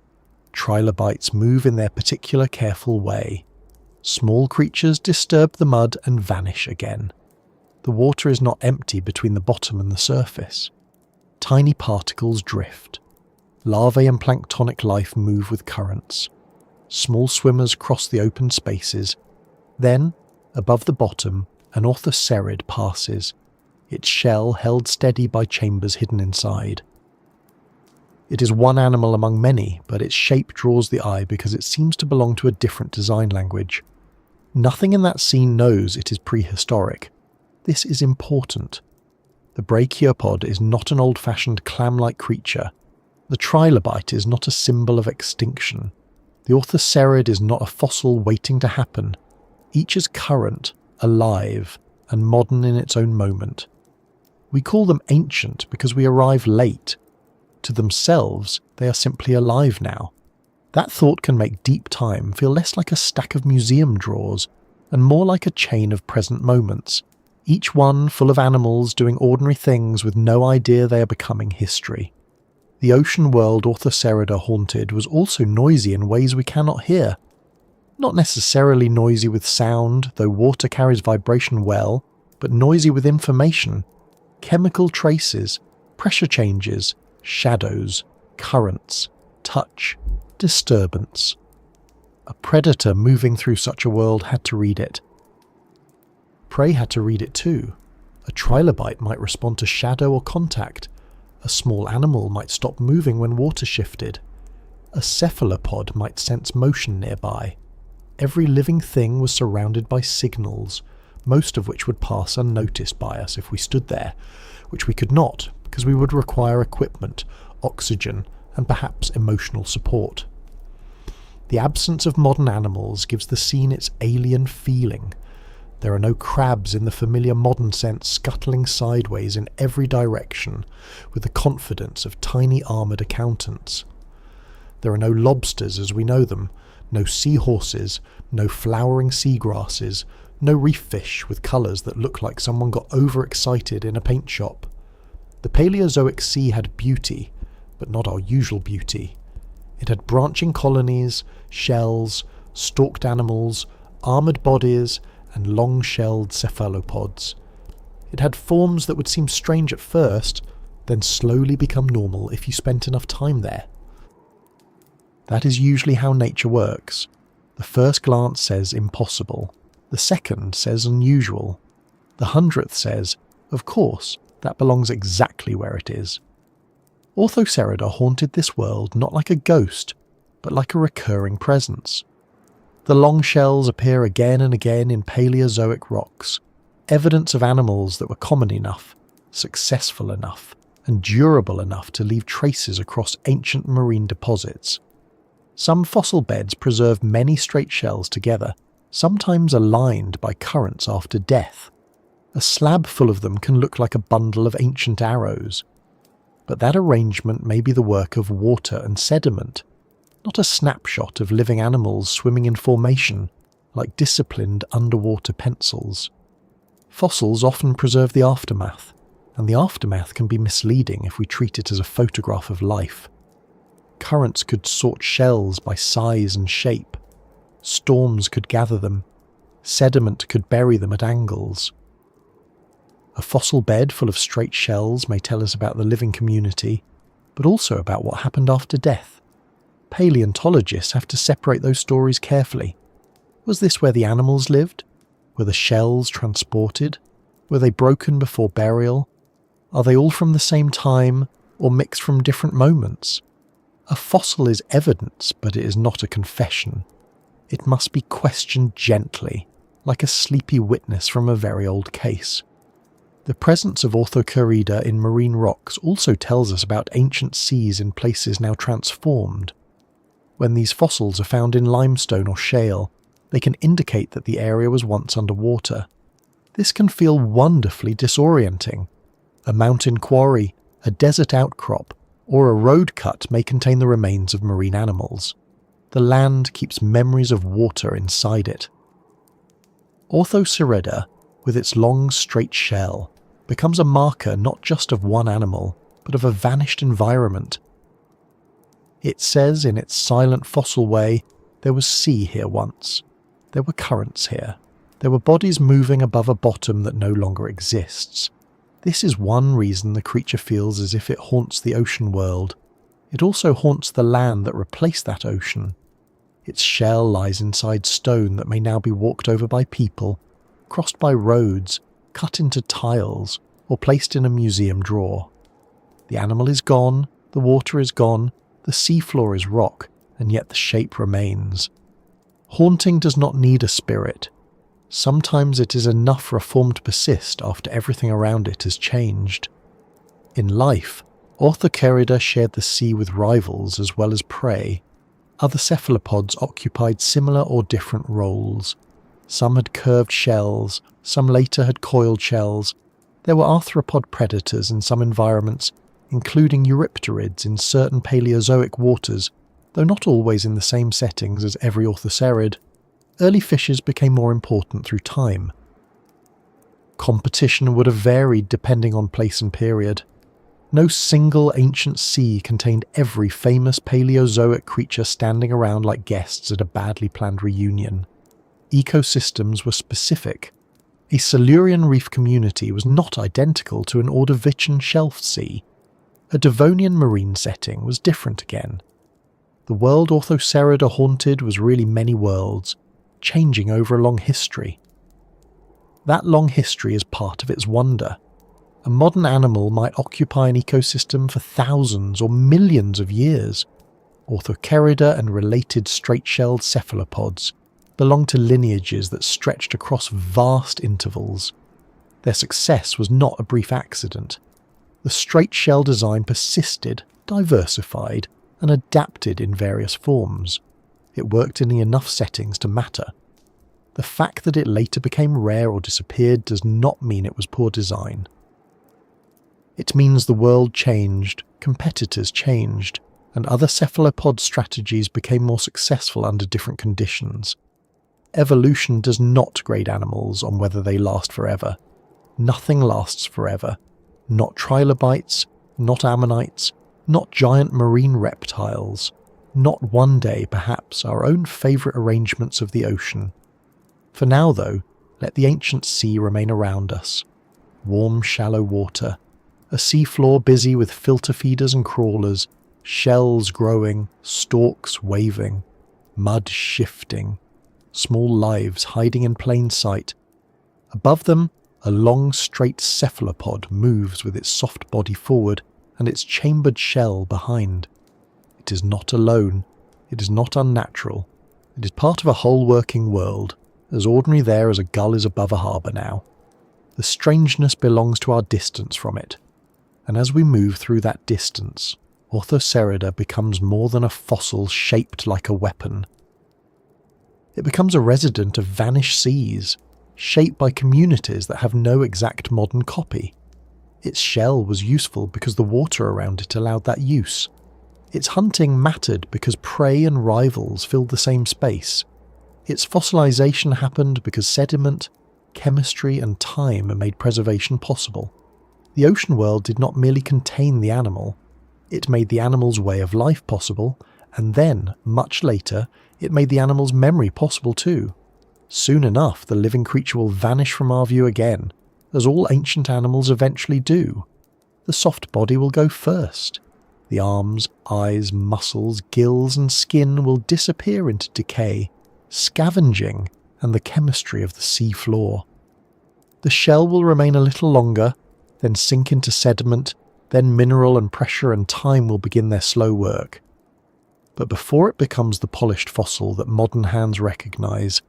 Trilobites move in their particular careful way. Small creatures disturb the mud and vanish again. The water is not empty between the bottom and the surface. Tiny particles drift. Larvae and planktonic life move with currents. Small swimmers cross the open spaces. Then, above the bottom, an orthocerid passes, its shell held steady by chambers hidden inside. It is one animal among many, but its shape draws the eye because it seems to belong to a different design language. Nothing in that scene knows it is prehistoric. This is important. The brachiopod is not an old-fashioned clam-like creature. The trilobite is not a symbol of extinction. The orthocerid is not a fossil waiting to happen. Each is current, alive, and modern in its own moment. We call them ancient because we arrive late. To themselves, they are simply alive now. That thought can make deep time feel less like a stack of museum drawers and more like a chain of present moments, each one full of animals doing ordinary things with no idea they are becoming history. The ocean world Orthocerida haunted was also noisy in ways we cannot hear. Not necessarily noisy with sound, though water carries vibration well, but noisy with information, chemical traces, pressure changes, shadows, currents, touch, disturbance. A predator moving through such a world had to read it. Prey had to read it too. A trilobite might respond to shadow or contact. A small animal might stop moving when water shifted. A cephalopod might sense motion nearby. Every living thing was surrounded by signals, most of which would pass unnoticed by us if we stood there, which we could not, because we would require equipment, oxygen, and perhaps emotional support. The absence of modern animals gives the scene its alien feeling. There are no crabs in the familiar modern sense scuttling sideways in every direction with the confidence of tiny armoured accountants. There are no lobsters as we know them, no seahorses, no flowering seagrasses, no reef fish with colours that look like someone got overexcited in a paint shop. The Paleozoic sea had beauty, but not our usual beauty. It had branching colonies, shells, stalked animals, armoured bodies, and long-shelled cephalopods. It had forms that would seem strange at first, then slowly become normal if you spent enough time there. That is usually how nature works. The first glance says impossible. The second says unusual. The 100th says, of course, that belongs exactly where it is. Orthocerida haunted this world not like a ghost, but like a recurring presence. The long shells appear again and again in Paleozoic rocks, evidence of animals that were common enough, successful enough, and durable enough to leave traces across ancient marine deposits. Some fossil beds preserve many straight shells together, sometimes aligned by currents after death. A slab full of them can look like a bundle of ancient arrows. But that arrangement may be the work of water and sediment, not a snapshot of living animals swimming in formation, like disciplined underwater pencils. Fossils often preserve the aftermath, and the aftermath can be misleading if we treat it as a photograph of life. Currents could sort shells by size and shape. Storms could gather them. Sediment could bury them at angles. A fossil bed full of straight shells may tell us about the living community, but also about what happened after death. Paleontologists have to separate those stories carefully. Was this where the animals lived? Were the shells transported? Were they broken before burial? Are they all from the same time, or mixed from different moments? A fossil is evidence, but it is not a confession. It must be questioned gently, like a sleepy witness from a very old case. The presence of Orthocerida in marine rocks also tells us about ancient seas in places now transformed. When these fossils are found in limestone or shale, they can indicate that the area was once underwater. This can feel wonderfully disorienting. A mountain quarry, a desert outcrop, or a road cut may contain the remains of marine animals. The land keeps memories of water inside it. Orthocerida, with its long straight shell, becomes a marker not just of one animal, but of a vanished environment. It says in its silent fossil way, there was sea here once. There were currents here. There were bodies moving above a bottom that no longer exists. This is one reason the creature feels as if it haunts the ocean world. It also haunts the land that replaced that ocean. Its shell lies inside stone that may now be walked over by people, crossed by roads, cut into tiles, or placed in a museum drawer. The animal is gone, the water is gone, the seafloor is rock, and yet the shape remains. Haunting does not need a spirit. Sometimes it is enough for a form to persist after everything around it has changed. In life, Orthocerida shared the sea with rivals as well as prey. Other cephalopods occupied similar or different roles. Some had curved shells, some later had coiled shells. There were arthropod predators in some environments, including eurypterids in certain Paleozoic waters, though not always in the same settings as every orthocerid. Early fishes became more important through time. Competition would have varied depending on place and period. No single ancient sea contained every famous Paleozoic creature standing around like guests at a badly planned reunion. Ecosystems were specific. A Silurian reef community was not identical to an Ordovician shelf sea. A Devonian marine setting was different again. The world Orthocerida haunted was really many worlds, changing over a long history. That long history is part of its wonder. A modern animal might occupy an ecosystem for thousands or millions of years. Orthocerida and related straight-shelled cephalopods belonged to lineages that stretched across vast intervals. Their success was not a brief accident. The straight-shell design persisted, diversified, and adapted in various forms. It worked in enough settings to matter. The fact that it later became rare or disappeared does not mean it was poor design. It means the world changed, competitors changed, and other cephalopod strategies became more successful under different conditions. Evolution does not grade animals on whether they last forever. Nothing lasts forever. Not trilobites, not ammonites, not giant marine reptiles, not one day perhaps our own favourite arrangements of the ocean. For now though, let the ancient sea remain around us. Warm shallow water, a seafloor busy with filter feeders and crawlers, shells growing, stalks waving, mud shifting, small lives hiding in plain sight. Above them, a long straight cephalopod moves with its soft body forward and its chambered shell behind. It is not alone, it is not unnatural, it is part of a whole working world, as ordinary there as a gull is above a harbour now. The strangeness belongs to our distance from it, and as we move through that distance, Orthocerida becomes more than a fossil shaped like a weapon. It becomes a resident of vanished seas, shaped by communities that have no exact modern copy. Its shell was useful because the water around it allowed that use. Its hunting mattered because prey and rivals filled the same space. Its fossilization happened because sediment, chemistry and time made preservation possible. The ocean world did not merely contain the animal, it made the animal's way of life possible, and then, much later, it made the animal's memory possible too. Soon enough, the living creature will vanish from our view again, as all ancient animals eventually do. The soft body will go first. The arms, eyes, muscles, gills and skin will disappear into decay, scavenging and the chemistry of the sea floor. The shell will remain a little longer, then sink into sediment, then mineral and pressure and time will begin their slow work. But before it becomes the polished fossil that modern hands recognise,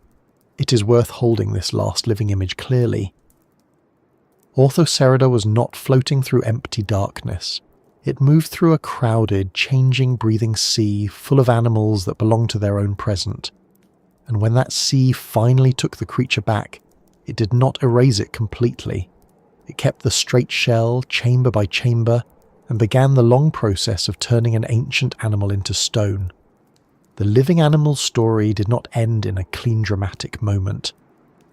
it is worth holding this last living image clearly. Orthocerida was not floating through empty darkness. It moved through a crowded, changing, breathing sea full of animals that belonged to their own present. And when that sea finally took the creature back, it did not erase it completely. It kept the straight shell, chamber by chamber, and began the long process of turning an ancient animal into stone. The living animal's story did not end in a clean dramatic moment.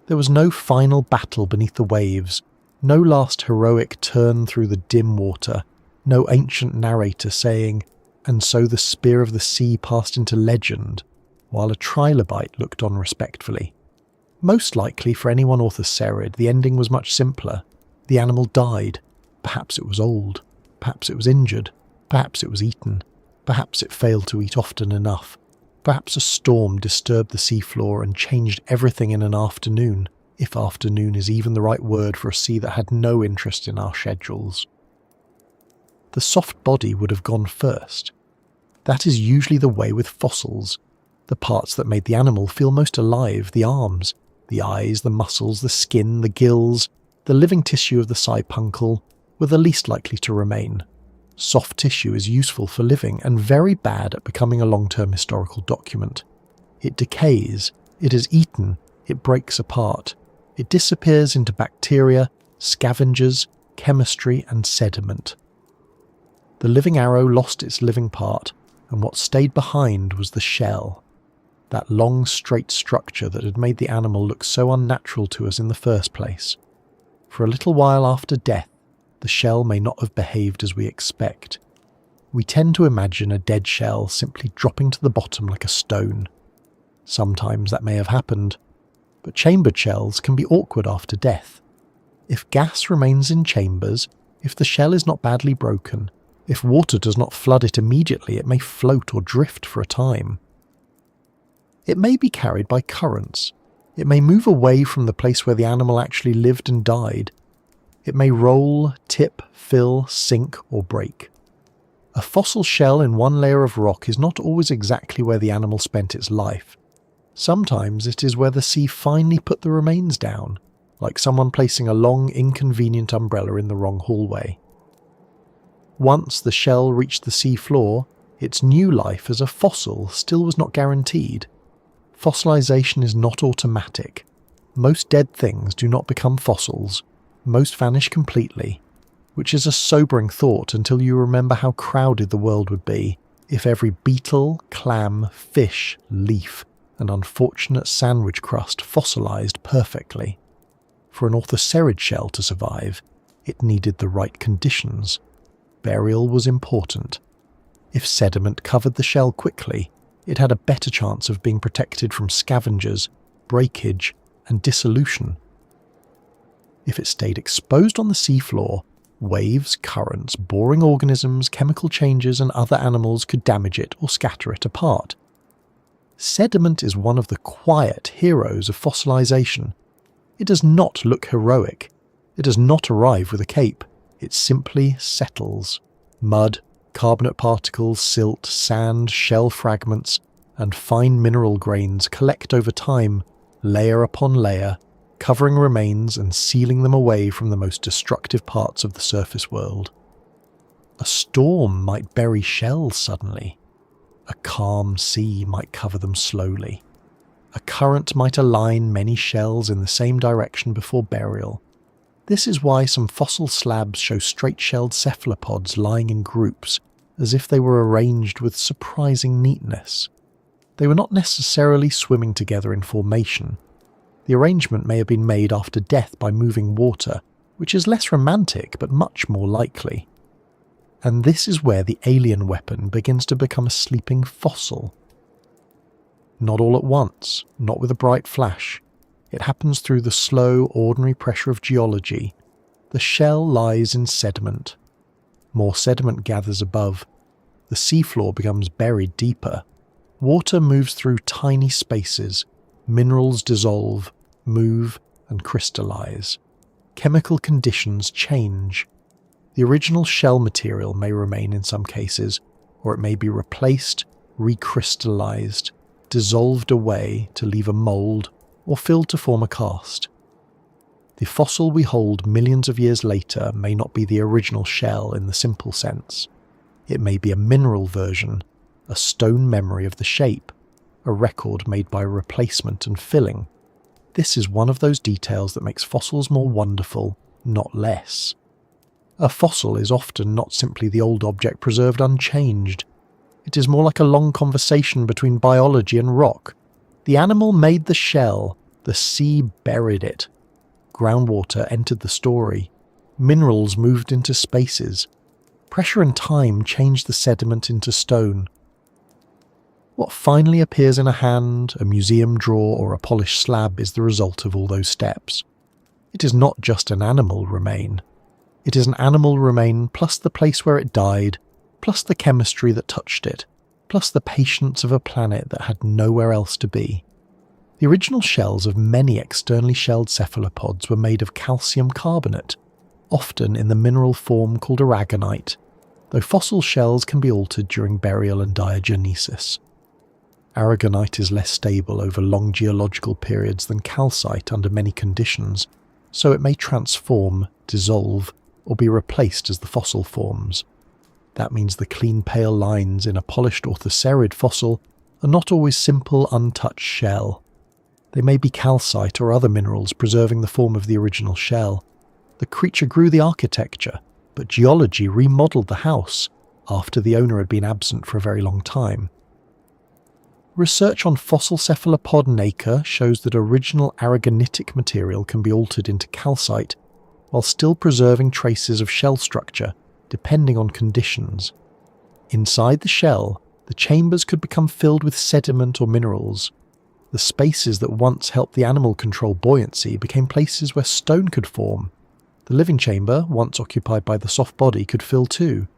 There was no final battle beneath the waves, no last heroic turn through the dim water, no ancient narrator saying, "And so the spear of the sea passed into legend," while a trilobite looked on respectfully. Most likely for anyone orthocerid, the ending was much simpler. The animal died. Perhaps it was old. Perhaps it was injured. Perhaps it was eaten. Perhaps it failed to eat often enough. Perhaps a storm disturbed the seafloor and changed everything in an afternoon, if afternoon is even the right word for a sea that had no interest in our schedules. The soft body would have gone first. That is usually the way with fossils. The parts that made the animal feel most alive, the arms, The eyes, the muscles, the skin, the gills, the living tissue of the sipuncle were the least likely to remain. Soft tissue is useful for living and very bad at becoming a long-term historical document. It decays, it is eaten, it breaks apart. It disappears into bacteria, scavengers, chemistry and sediment. The living arrow lost its living part, and what stayed behind was the shell. That long, straight structure that had made the animal look so unnatural to us in the first place. For a little while after death, the shell may not have behaved as we expect. We tend to imagine a dead shell simply dropping to the bottom like a stone. Sometimes that may have happened, but chambered shells can be awkward after death. If gas remains in chambers, if the shell is not badly broken, if water does not flood it immediately, it may float or drift for a time. It may be carried by currents. It may move away from the place where the animal actually lived and died. It may roll, tip, fill, sink, or break. A fossil shell in one layer of rock is not always exactly where the animal spent its life. Sometimes it is where the sea finally put the remains down, like someone placing a long, inconvenient umbrella in the wrong hallway. Once the shell reached the sea floor, its new life as a fossil still was not guaranteed. Fossilization is not automatic. Most dead things do not become fossils. Most vanish completely, which is a sobering thought until you remember how crowded the world would be if every beetle, clam, fish, leaf, and unfortunate sandwich crust fossilized perfectly. For an orthocerid shell to survive, it needed the right conditions. Burial was important. If sediment covered the shell quickly, it had a better chance of being protected from scavengers, breakage, and dissolution. If it stayed exposed on the seafloor, waves, currents, boring organisms, chemical changes, and other animals could damage it or scatter it apart. Sediment is one of the quiet heroes of fossilization. It does not look heroic. It does not arrive with a cape. It simply settles. Mud, carbonate particles, silt, sand, shell fragments, and fine mineral grains collect over time, layer upon layer, covering remains and sealing them away from the most destructive parts of the surface world. A storm might bury shells suddenly. A calm sea might cover them slowly. A current might align many shells in the same direction before burial. This is why some fossil slabs show straight-shelled cephalopods lying in groups, as if they were arranged with surprising neatness. They were not necessarily swimming together in formation. The arrangement may have been made after death by moving water, which is less romantic but much more likely. And this is where the alien weapon begins to become a sleeping fossil. Not all at once, not with a bright flash. It happens through the slow, ordinary pressure of geology. The shell lies in sediment. More sediment gathers above. The seafloor becomes buried deeper. Water moves through tiny spaces. Minerals dissolve, move, and crystallize. Chemical conditions change. The original shell material may remain in some cases, or it may be replaced, recrystallized, dissolved away to leave a mold, or filled to form a cast. The fossil we hold millions of years later may not be the original shell in the simple sense. It may be a mineral version, a stone memory of the shape, a record made by replacement and filling. This is one of those details that makes fossils more wonderful, not less. A fossil is often not simply the old object preserved unchanged. It is more like a long conversation between biology and rock. The animal made the shell, the sea buried it. Groundwater entered the story. Minerals moved into spaces. Pressure and time changed the sediment into stone. What finally appears in a hand, a museum drawer, or a polished slab is the result of all those steps. It is not just an animal remain. It is an animal remain plus the place where it died, plus the chemistry that touched it, plus the patience of a planet that had nowhere else to be. The original shells of many externally shelled cephalopods were made of calcium carbonate, often in the mineral form called aragonite, though fossil shells can be altered during burial and diagenesis. Aragonite is less stable over long geological periods than calcite under many conditions, so it may transform, dissolve, or be replaced as the fossil forms. That means the clean pale lines in a polished orthocerid fossil are not always simple untouched shell. They may be calcite or other minerals preserving the form of the original shell. The creature grew the architecture, but geology remodeled the house after the owner had been absent for a very long time. Research on fossil cephalopod nacre shows that original aragonitic material can be altered into calcite while still preserving traces of shell structure, depending on conditions. Inside the shell, the chambers could become filled with sediment or minerals. The spaces that once helped the animal control buoyancy became places where stone could form. The living chamber, once occupied by the soft body, could fill too.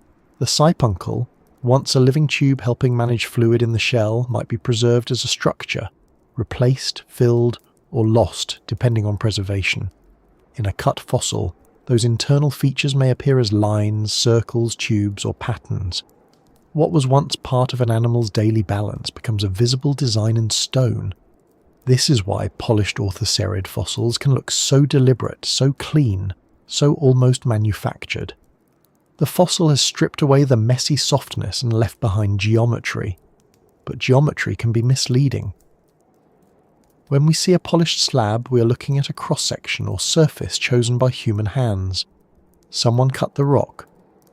The sipuncle, once a living tube helping manage fluid in the shell, might be preserved as a structure, replaced, filled, or lost depending on preservation. In a cut fossil, those internal features may appear as lines, circles, tubes, or patterns. What was once part of an animal's daily balance becomes a visible design in stone. This is why polished orthocerid fossils can look so deliberate, so clean, so almost manufactured. The fossil has stripped away the messy softness and left behind geometry. But geometry can be misleading. When we see a polished slab, we are looking at a cross-section or surface chosen by human hands. Someone cut the rock.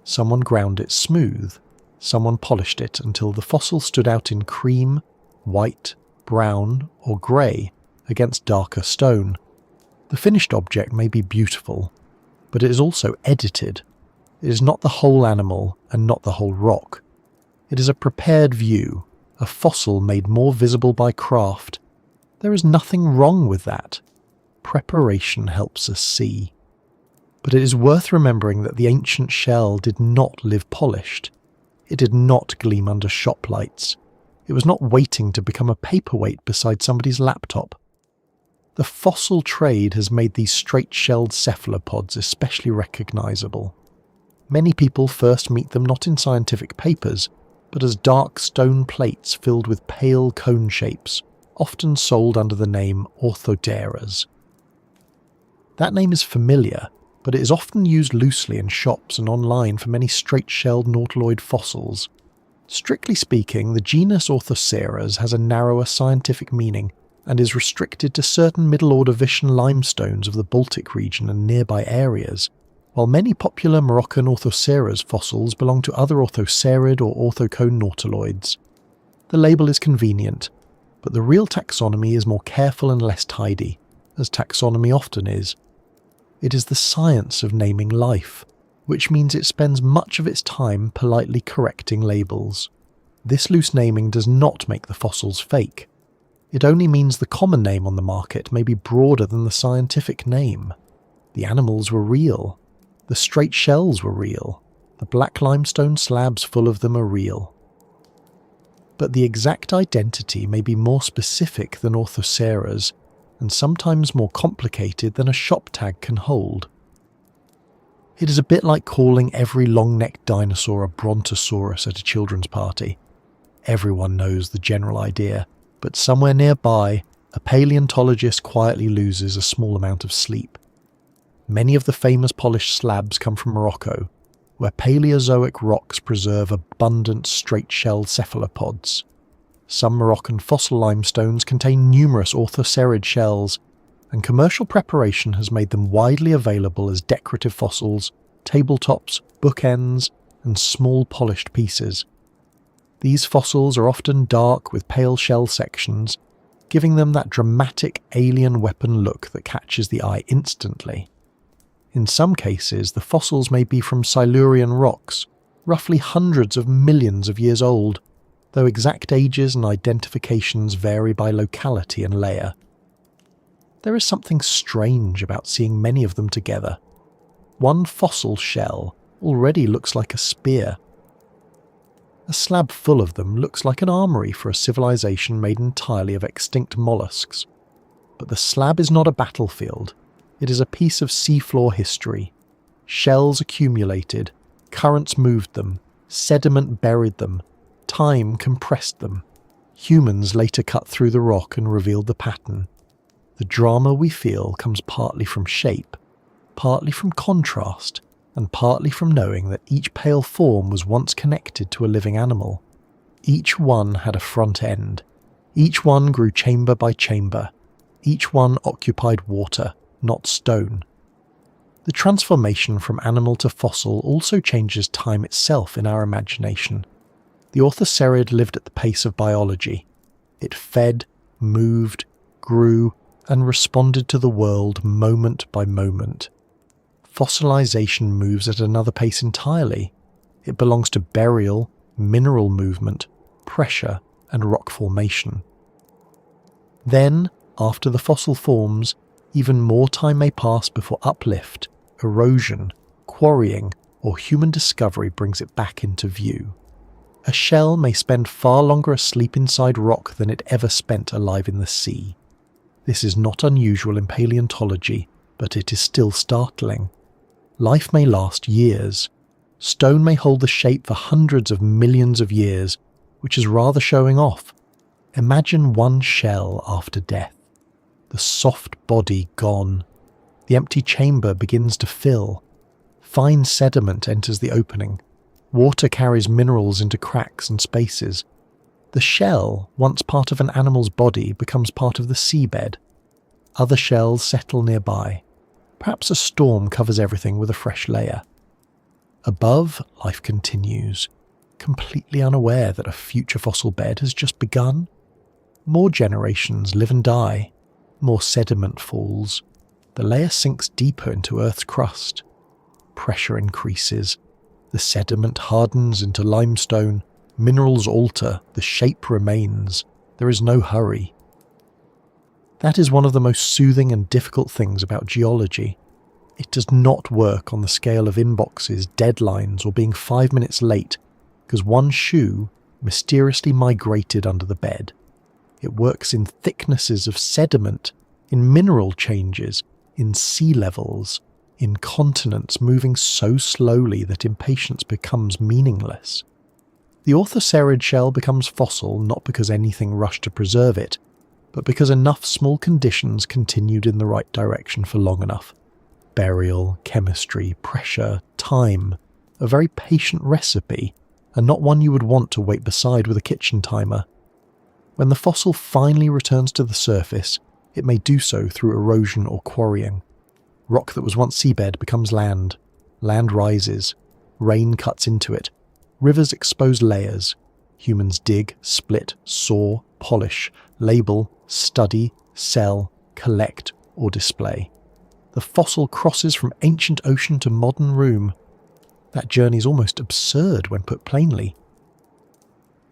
Someone ground it smooth. Someone polished it until the fossil stood out in cream, white, brown, or grey against darker stone. The finished object may be beautiful, but it is also edited. It is not the whole animal and not the whole rock. It is a prepared view, a fossil made more visible by craft. There is nothing wrong with that. Preparation helps us see. But it is worth remembering that the ancient shell did not live polished. It did not gleam under shop lights. It was not waiting to become a paperweight beside somebody's laptop. The fossil trade has made these straight-shelled cephalopods especially recognizable. Many people first meet them not in scientific papers, but as dark stone plates filled with pale cone shapes, often sold under the name Orthoceras. That name is familiar, but it is often used loosely in shops and online for many straight-shelled nautiloid fossils. Strictly speaking, the genus Orthoceras has a narrower scientific meaning and is restricted to certain middle-order Vician limestones of the Baltic region and nearby areas, while many popular Moroccan Orthoceras fossils belong to other orthocerid or orthocone nautiloids. The label is convenient, but the real taxonomy is more careful and less tidy, as taxonomy often is. It is the science of naming life, which means it spends much of its time politely correcting labels. This loose naming does not make the fossils fake. It only means the common name on the market may be broader than the scientific name. The animals were real. The straight shells were real. The black limestone slabs full of them are real. But the exact identity may be more specific than Orthoceras, and sometimes more complicated than a shop tag can hold. It is a bit like calling every long-necked dinosaur a brontosaurus at a children's party. Everyone knows the general idea, but somewhere nearby, a paleontologist quietly loses a small amount of sleep. Many of the famous polished slabs come from Morocco, where Paleozoic rocks preserve abundant straight-shelled cephalopods. Some Moroccan fossil limestones contain numerous orthocerid shells, and commercial preparation has made them widely available as decorative fossils, tabletops, bookends, and small polished pieces. These fossils are often dark with pale shell sections, giving them that dramatic alien weapon look that catches the eye instantly. In some cases, the fossils may be from Silurian rocks, roughly hundreds of millions of years old, though exact ages and identifications vary by locality and layer. There is something strange about seeing many of them together. One fossil shell already looks like a spear. A slab full of them looks like an armory for a civilization made entirely of extinct mollusks. But the slab is not a battlefield. It is a piece of seafloor history. Shells accumulated, currents moved them, sediment buried them, time compressed them. Humans later cut through the rock and revealed the pattern. The drama we feel comes partly from shape, partly from contrast, and partly from knowing that each pale form was once connected to a living animal. Each one had a front end. Each one grew chamber by chamber. Each one occupied water, not stone. The transformation from animal to fossil also changes time itself in our imagination. The Orthocerid lived at the pace of biology. It fed, moved, grew, and responded to the world moment by moment. Fossilization moves at another pace entirely. It belongs to burial, mineral movement, pressure, and rock formation. Then, after the fossil forms, even more time may pass before uplift, erosion, quarrying, or human discovery brings it back into view. A shell may spend far longer asleep inside rock than it ever spent alive in the sea. This is not unusual in paleontology, but it is still startling. Life may last years. Stone may hold the shape for hundreds of millions of years, which is rather showing off. Imagine one shell after death. The soft body gone. The empty chamber begins to fill. Fine sediment enters the opening. Water carries minerals into cracks and spaces. The shell, once part of an animal's body, becomes part of the seabed. Other shells settle nearby. Perhaps a storm covers everything with a fresh layer. Above, life continues, completely unaware that a future fossil bed has just begun. More generations live and die. More sediment falls. The layer sinks deeper into Earth's crust. Pressure increases. The sediment hardens into limestone. Minerals alter. The shape remains. There is no hurry. That is one of the most soothing and difficult things about geology. It does not work on the scale of inboxes, deadlines, or being 5 minutes late because one shoe mysteriously migrated under the bed. It works in thicknesses of sediment, in mineral changes, in sea levels, in continents moving so slowly that impatience becomes meaningless. The Orthocerid shell becomes fossil not because anything rushed to preserve it, but because enough small conditions continued in the right direction for long enough. Burial, chemistry, pressure, time, a very patient recipe, and not one you would want to wait beside with a kitchen timer. When the fossil finally returns to the surface, it may do so through erosion or quarrying. Rock that was once seabed becomes land. Land rises. Rain cuts into it. Rivers expose layers. Humans dig, split, saw, polish, label, study, sell, collect, or display. The fossil crosses from ancient ocean to modern room. That journey is almost absurd when put plainly.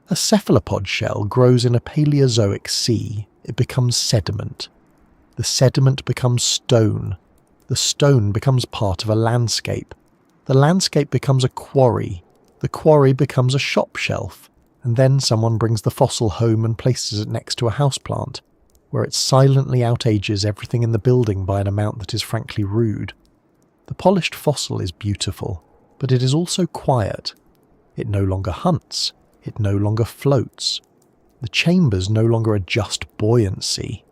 A cephalopod shell grows in a Paleozoic sea. It becomes sediment. The sediment becomes stone. The stone becomes part of a landscape. The landscape becomes a quarry. The quarry becomes a shop shelf. And then someone brings the fossil home and places it next to a houseplant, where it silently outages everything in the building by an amount that is frankly rude. The polished fossil is beautiful, but it is also quiet. It no longer hunts. It no longer floats. The chambers no longer adjust buoyancy.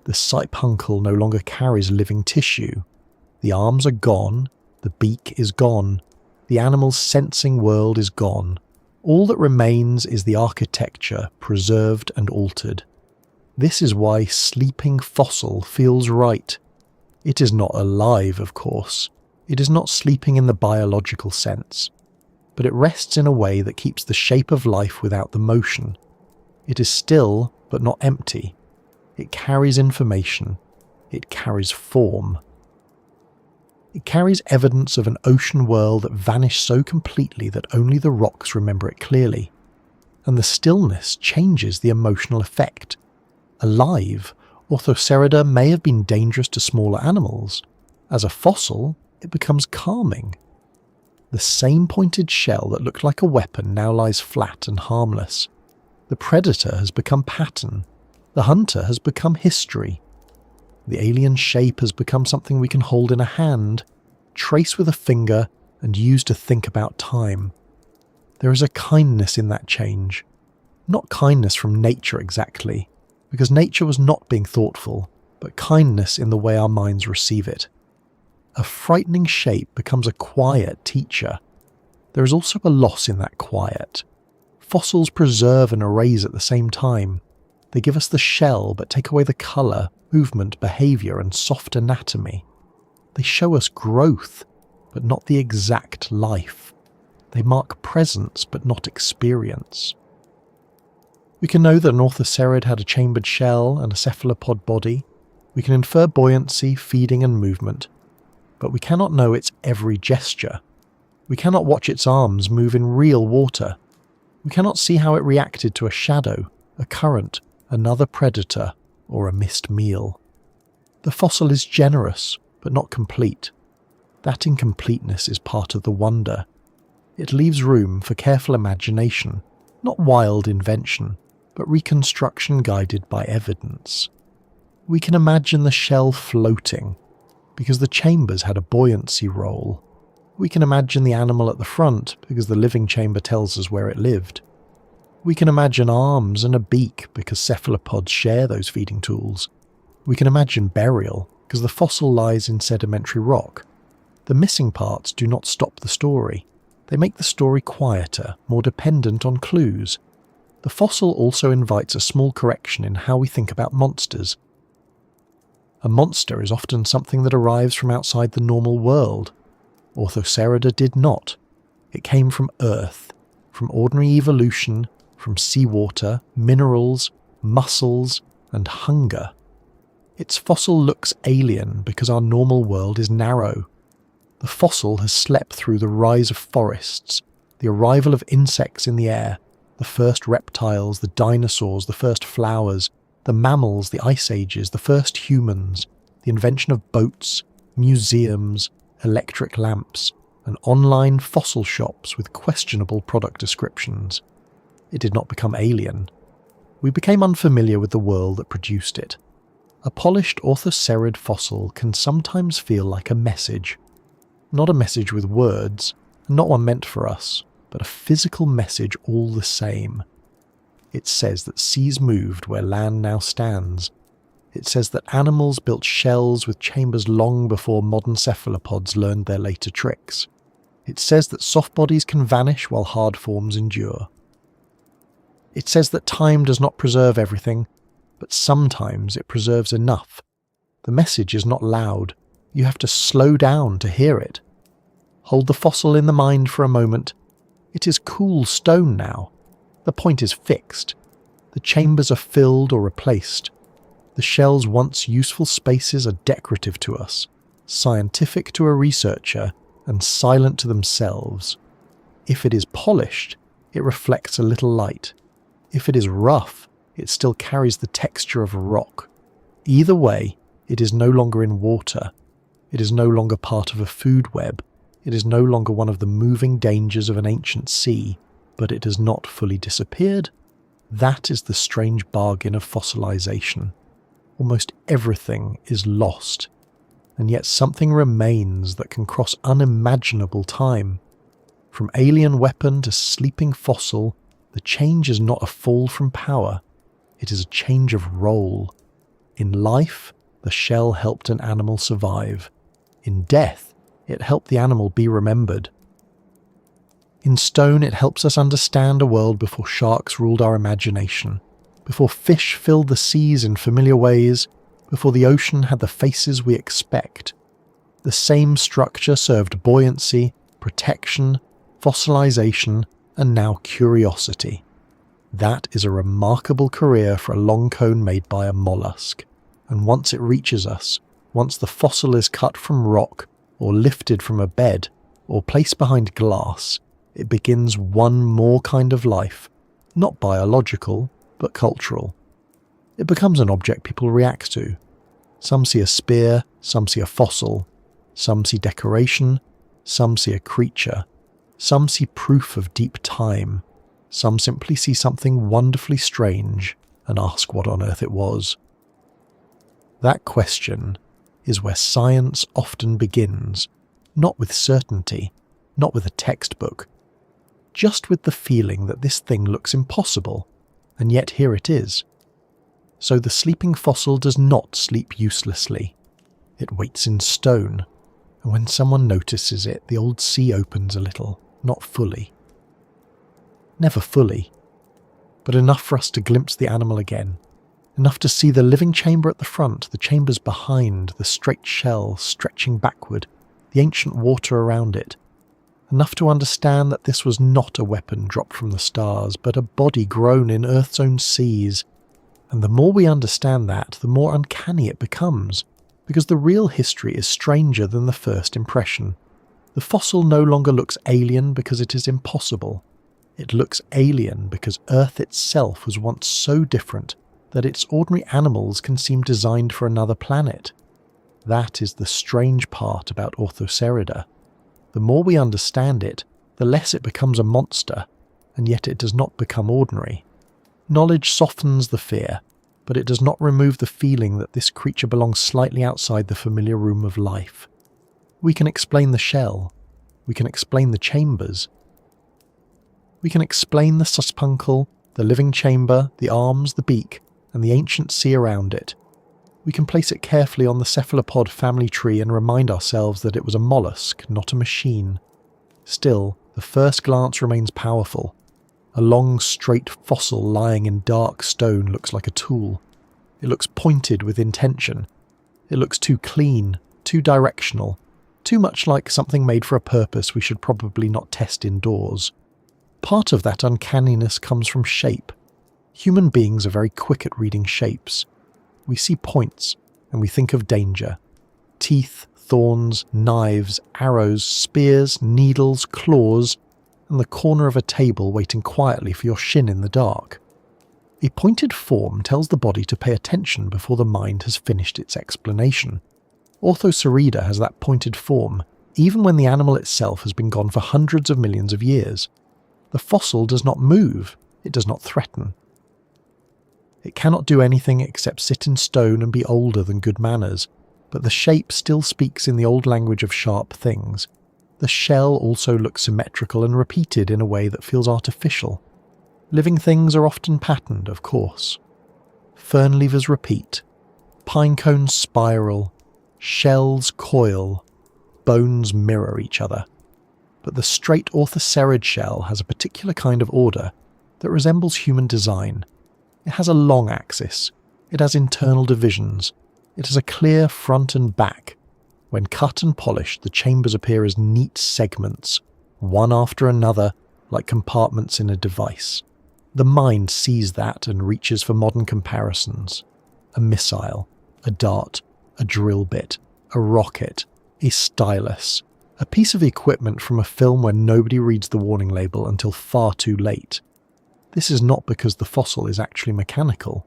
The siphuncle no longer carries living tissue. The arms are gone. The beak is gone. The animal's sensing world is gone. All that remains is the architecture, preserved and altered. This is why sleeping fossil feels right. It is not alive, of course. It is not sleeping in the biological sense. But it rests in a way that keeps the shape of life without the motion. It is still, but not empty. It carries information. It carries form. It carries evidence of an ocean world that vanished so completely that only the rocks remember it clearly. And the stillness changes the emotional effect. Alive, Orthocerida may have been dangerous to smaller animals. As a fossil, it becomes calming. The same pointed shell that looked like a weapon now lies flat and harmless. The predator has become pattern. The hunter has become history. The alien shape has become something we can hold in a hand, trace with a finger, and use to think about time. There is a kindness in that change. Not kindness from nature exactly, because nature was not being thoughtful, but kindness in the way our minds receive it. A frightening shape becomes a quiet teacher. There is also a loss in that quiet. Fossils preserve and erase at the same time. They give us the shell but take away the colour, movement, behaviour and soft anatomy. They show us growth, but not the exact life. They mark presence but not experience. We can know that an orthocerid had a chambered shell and a cephalopod body. We can infer buoyancy, feeding and movement. But we cannot know its every gesture. We cannot watch its arms move in real water. We cannot see how it reacted to a shadow, a current, another predator, or a missed meal. The fossil is generous, but not complete. That incompleteness is part of the wonder. It leaves room for careful imagination, not wild invention, but reconstruction guided by evidence. We can imagine the shell floating, because the chambers had a buoyancy role. We can imagine the animal at the front, because the living chamber tells us where it lived. We can imagine arms and a beak, because cephalopods share those feeding tools. We can imagine burial, because the fossil lies in sedimentary rock. The missing parts do not stop the story. They make the story quieter, more dependent on clues. The fossil also invites a small correction in how we think about monsters. A monster is often something that arrives from outside the normal world. Orthocerida did not. It came from Earth, from ordinary evolution, from seawater, minerals, mussels, and hunger. Its fossil looks alien because our normal world is narrow. The fossil has slept through the rise of forests, the arrival of insects in the air, the first reptiles, the dinosaurs, the first flowers, the mammals, the ice ages, the first humans, the invention of boats, museums, electric lamps, and online fossil shops with questionable product descriptions. It did not become alien. We became unfamiliar with the world that produced it. A polished orthocerid fossil can sometimes feel like a message. Not a message with words, and not one meant for us, but a physical message all the same. It says that seas moved where land now stands. It says that animals built shells with chambers long before modern cephalopods learned their later tricks. It says that soft bodies can vanish while hard forms endure. It says that time does not preserve everything, but sometimes it preserves enough. The message is not loud. You have to slow down to hear it. Hold the fossil in the mind for a moment. It is cool stone now. The point is fixed. The chambers are filled or replaced. The shell's once useful spaces are decorative to us, scientific to a researcher, and silent to themselves. If it is polished, it reflects a little light. If it is rough, it still carries the texture of a rock. Either way, it is no longer in water. It is no longer part of a food web. It is no longer one of the moving dangers of an ancient sea, but it has not fully disappeared. That is the strange bargain of fossilization. Almost everything is lost, and yet something remains that can cross unimaginable time. From alien weapon to sleeping fossil, the change is not a fall from power. It is a change of role. In life, the shell helped an animal survive. In death, it helped the animal be remembered. In stone, it helps us understand a world before sharks ruled our imagination, before fish filled the seas in familiar ways, before the ocean had the faces we expect. The same structure served buoyancy, protection, fossilization, and now curiosity. That is a remarkable career for a long cone made by a mollusk, and once it reaches us, once the fossil is cut from rock, or lifted from a bed, or placed behind glass, it begins one more kind of life, not biological, but cultural. It becomes an object people react to. Some see a spear, some see a fossil, some see decoration, some see a creature, some see proof of deep time, some simply see something wonderfully strange and ask what on earth it was. That question is where science often begins, not with certainty, not with a textbook, just with the feeling that this thing looks impossible, and yet here it is. So the sleeping fossil does not sleep uselessly. It waits in stone, and when someone notices it, the old sea opens a little, not fully. Never fully, but enough for us to glimpse the animal again, enough to see the living chamber at the front, the chambers behind, the straight shell stretching backward, the ancient water around it, enough to understand that this was not a weapon dropped from the stars, but a body grown in Earth's own seas. And the more we understand that, the more uncanny it becomes, because the real history is stranger than the first impression. The fossil no longer looks alien because it is impossible. It looks alien because Earth itself was once so different that its ordinary animals can seem designed for another planet. That is the strange part about Orthocerida. The more we understand it, the less it becomes a monster, and yet it does not become ordinary. Knowledge softens the fear, but it does not remove the feeling that this creature belongs slightly outside the familiar room of life. We can explain the shell. We can explain the chambers. We can explain the suspuncle, the living chamber, the arms, the beak, and the ancient sea around it. We can place it carefully on the cephalopod family tree and remind ourselves that it was a mollusk, not a machine. Still, the first glance remains powerful. A long, straight fossil lying in dark stone looks like a tool. It looks pointed with intention. It looks too clean, too directional, too much like something made for a purpose we should probably not test indoors. Part of that uncanniness comes from shape. Human beings are very quick at reading shapes. We see points, and we think of danger. Teeth, thorns, knives, arrows, spears, needles, claws, and the corner of a table waiting quietly for your shin in the dark. A pointed form tells the body to pay attention before the mind has finished its explanation. Orthocerida has that pointed form, even when the animal itself has been gone for hundreds of millions of years. The fossil does not move, it does not threaten. It cannot do anything except sit in stone and be older than good manners, but the shape still speaks in the old language of sharp things. The shell also looks symmetrical and repeated in a way that feels artificial. Living things are often patterned, of course. Fern levers repeat, pine cones spiral, shells coil, bones mirror each other. But the straight orthocerid shell has a particular kind of order that resembles human design. It has a long axis. It has internal divisions. It has a clear front and back. When cut and polished, the chambers appear as neat segments, one after another, like compartments in a device. The mind sees that and reaches for modern comparisons. A missile, a dart, a drill bit, a rocket, a stylus, a piece of equipment from a film where nobody reads the warning label until far too late. This is not because the fossil is actually mechanical.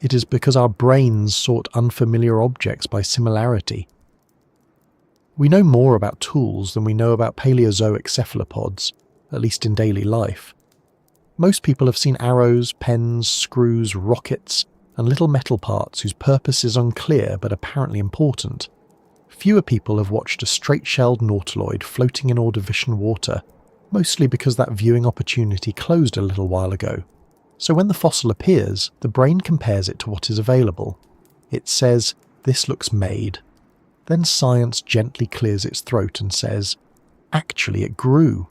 It is because our brains sort unfamiliar objects by similarity. We know more about tools than we know about Paleozoic cephalopods, at least in daily life. Most people have seen arrows, pens, screws, rockets, and little metal parts whose purpose is unclear but apparently important. Fewer people have watched a straight-shelled nautiloid floating in Ordovician water, mostly because that viewing opportunity closed a little while ago. So when the fossil appears, the brain compares it to what is available. It says, "This looks made." Then science gently clears its throat and says, "Actually, it grew."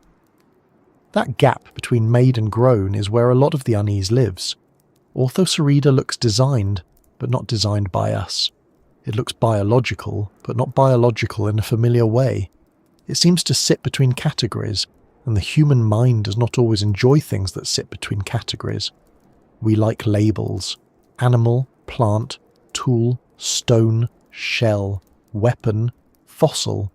That gap between made and grown is where a lot of the unease lives. Orthocerida looks designed, but not designed by us. It looks biological, but not biological in a familiar way. It seems to sit between categories, and the human mind does not always enjoy things that sit between categories. We like labels: animal, plant, tool, stone, shell, weapon, fossil.